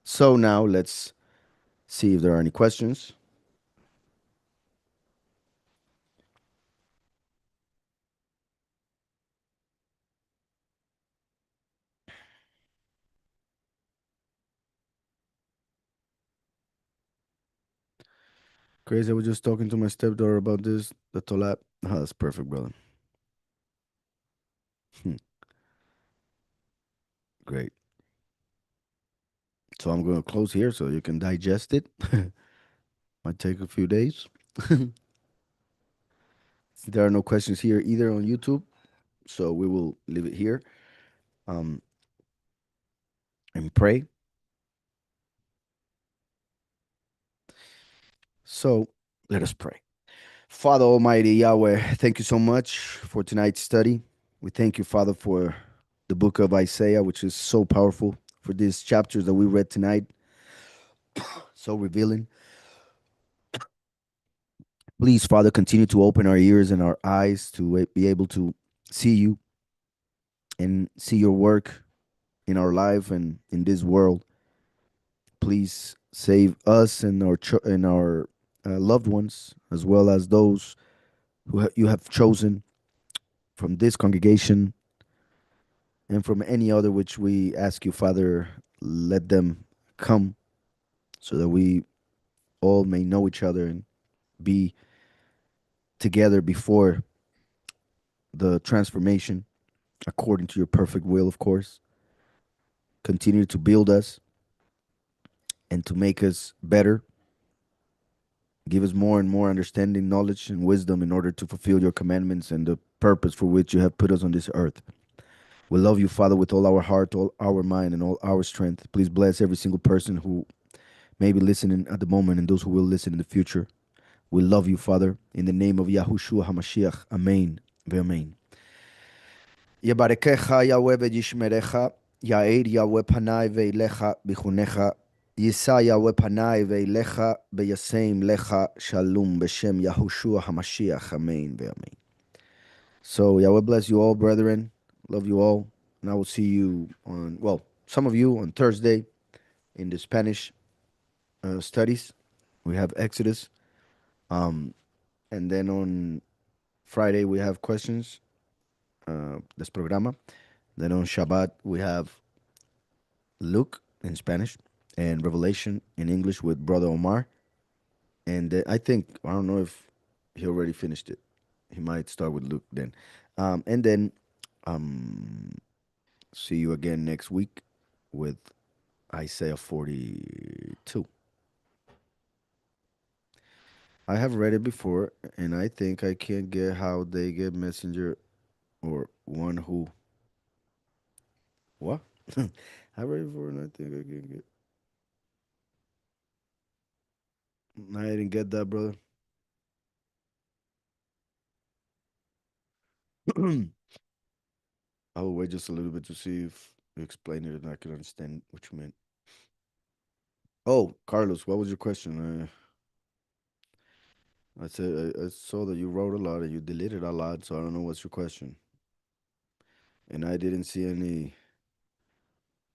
So now let's see if there are any questions. Crazy. I was just talking to my stepdaughter about this, the Tolap. Oh, that's perfect, brother. Hmm, great. So I'm going to close here so you can digest it. Might take a few days. There are no questions here either on YouTube, so we will leave it here um, and pray. So let us pray. Father Almighty Yahweh, thank you so much for tonight's study. We thank you, Father, for the book of Isaiah, which is so powerful, for these chapters that we read tonight, so revealing. Please, Father, continue to open our ears and our eyes to be able to see you and see your work in our life and in this world. Please save us and our loved ones, as well as those who you have chosen from this congregation and from any other which we ask you, Father, let them come so that we all may know each other and be together before the transformation according to your perfect will, of course. Continue to build us and to make us better. Give us more and more understanding, knowledge, and wisdom in order to fulfill your commandments and the purpose for which you have put us on this earth. We love you, Father, with all our heart, all our mind, and all our strength. Please bless every single person who may be listening at the moment and those who will listen in the future. We love you, Father, in the name of Yahushua HaMashiach. Amen. Amen. יברכך יהוה וישמרך, יאיר יהוה פניו ואליך בחונך, יישא יהוה פניו ואליך וישם לך shalom בשם Yahushua HaMashiach. Amen. Amen. So Yahweh bless you all, brethren. Love you all. And I will see you on, well, some of you on Thursday in the Spanish studies. We have Exodus. Um, and then on Friday, we have questions. This programa. Then on Shabbat, we have Luke in Spanish and Revelation in English with Brother Omar. And I think, I don't know if he already finished it. He might start with Luke then. And then um, see you again next week with Isaiah 42. I have read it before, and I think I can't get how they get messenger or one who. What? I read it before, and I think I can get. I didn't get that, brother. I will wait just a little bit to see if you explain it and I can understand what you meant. Oh, Carlos, what was your question? I said I saw that you wrote a lot and you deleted a lot, so I don't know what's your question. And I didn't see any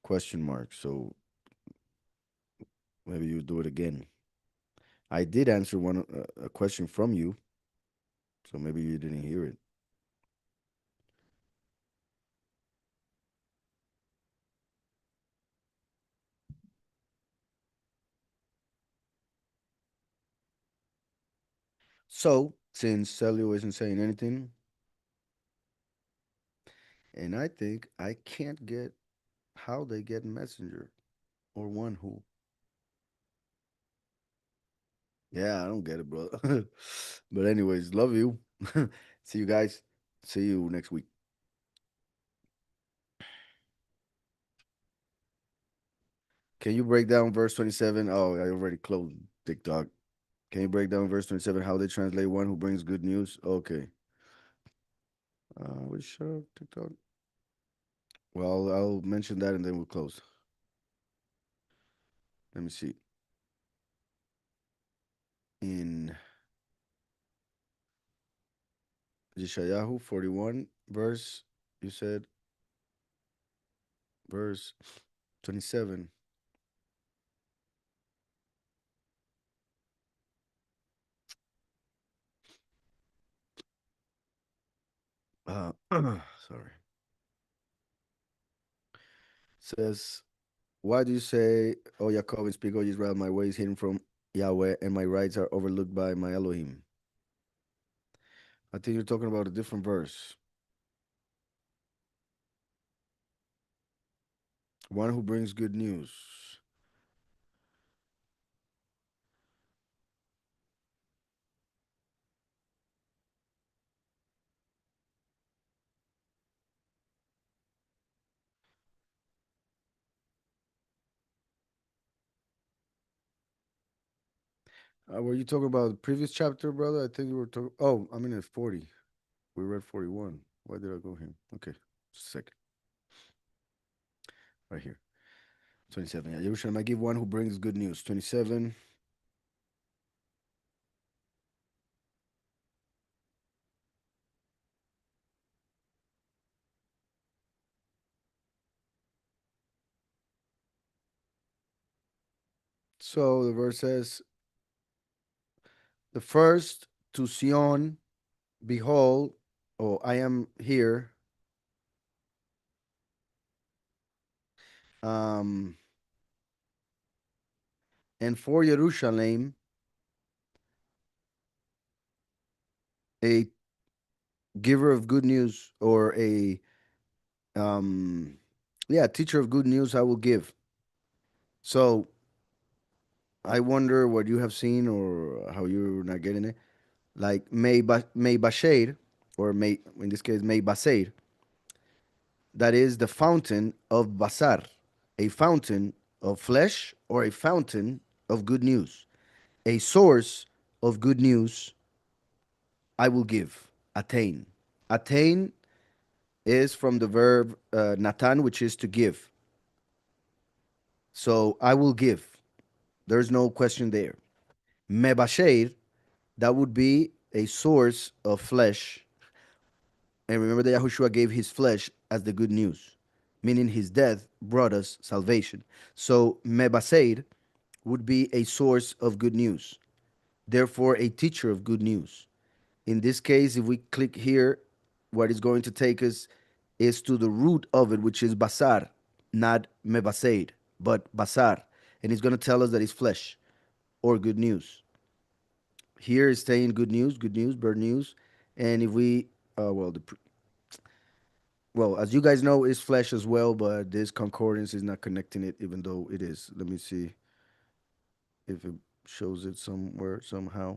question marks, so maybe you do it again. I did answer a question from you, so maybe you didn't hear it. So since Celio isn't saying anything, and I think I can't get how they get messenger or one who. Yeah, I don't get it, brother. But anyways, love you. See you guys. See you next week. Can you break down verse 27? Oh, I already closed TikTok. Can you break down verse 27 how they translate one who brings good news? Okay. We shut up TikTok. Well, I'll mention that and then we'll close. Let me see. In Yeshayahu 41, verse, you said verse 27. Sorry. Says, why do you say, "Oh Jacob and speak, O Israel, my ways hidden from"? Yahweh, and my rights are overlooked by my Elohim. I think you're talking about a different verse. One who brings good news. Were you talking about the previous chapter, brother? I think you were talking. Oh, I'm in at 40. We read 41. Why did I go here? Okay, just a second. Right here. 27. Yeah, Jerusalem, I give one who brings good news. 27. So the verse says, the first to Sion, behold, oh, I am here. Um, and for Jerusalem, a giver of good news, or a um yeah, teacher of good news I will give. So I wonder what you have seen or how you're not getting it. Like May Bashair, or May, in this case May Basair, that is the fountain of Basar, a fountain of flesh or a fountain of good news, a source of good news I will give. Attain. Attain is from the verb natan, which is to give. So I will give. There's no question there. Mebasher, that would be a source of flesh. And remember that Yahushua gave his flesh as the good news, meaning his death brought us salvation. So Mebaseir would be a source of good news, therefore a teacher of good news. In this case, if we click here, what is going to take us is to the root of it, which is basar, not mebaseir, but basar. And it's going to tell us that it's flesh or good news. Here is saying good news, bird news. And if we, well, well, as you guys know, it's flesh as well, but this concordance is not connecting it, even though it is. Let me see if it shows it somewhere, somehow.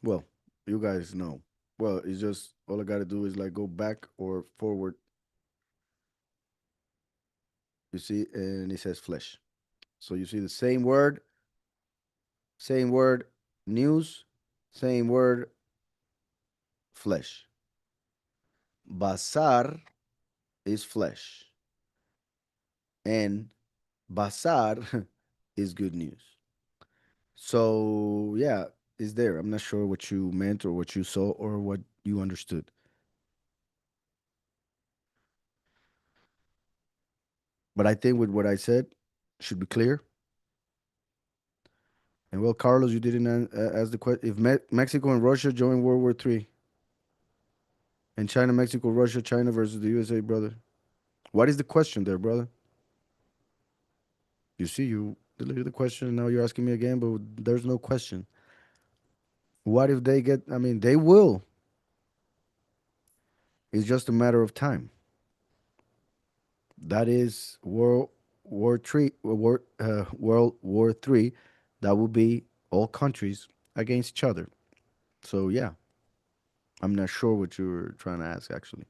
Well, you guys know. Well, it's just all I got to do is like go back or forward, you see, and it says flesh. So you see the same word, news, same word, flesh. Basar is flesh, and basar is good news. So yeah, it's there. I'm not sure what you meant or what you saw or what you understood, but I think with what I said should be clear. And well, Carlos, you didn't ask the question. If Mexico and Russia join World War III, and China, Mexico, Russia, China versus the USA, brother, what is the question there, brother? You see, you deleted the question, and now you're asking me again, but there's no question. What if they get? I mean, they will. It's just a matter of time. That is World War Three. That will be all countries against each other. So yeah, I'm not sure what you were trying to ask actually.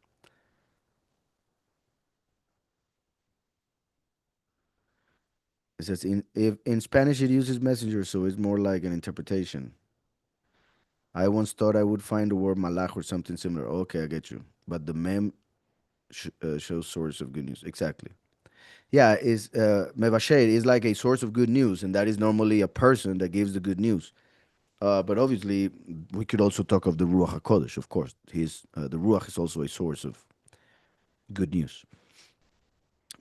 It says in if in Spanish it uses messenger, so it's more like an interpretation. I once thought I would find the word malach or something similar. Okay, I get you. But the mem shows source of good news. Exactly. Yeah, is mevasher is like a source of good news, and that is normally a person that gives the good news. But obviously, we could also talk of the Ruach HaKodesh, of course. The Ruach is also a source of good news.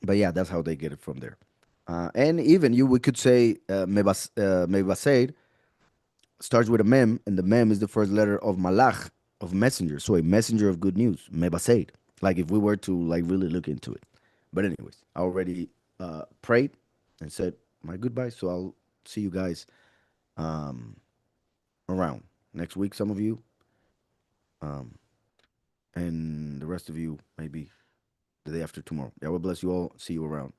But yeah, that's how they get it from there. And even we could say Mevaseir starts with a mem, and the mem is the first letter of Malach, of messenger. So a messenger of good news, Mevaseir. Like if we were to like really look into it. But anyways, I already prayed and said my goodbye. So I'll see you guys um, around next week. Some of you, and the rest of you maybe the day after tomorrow. Yahweh bless you all. See you around.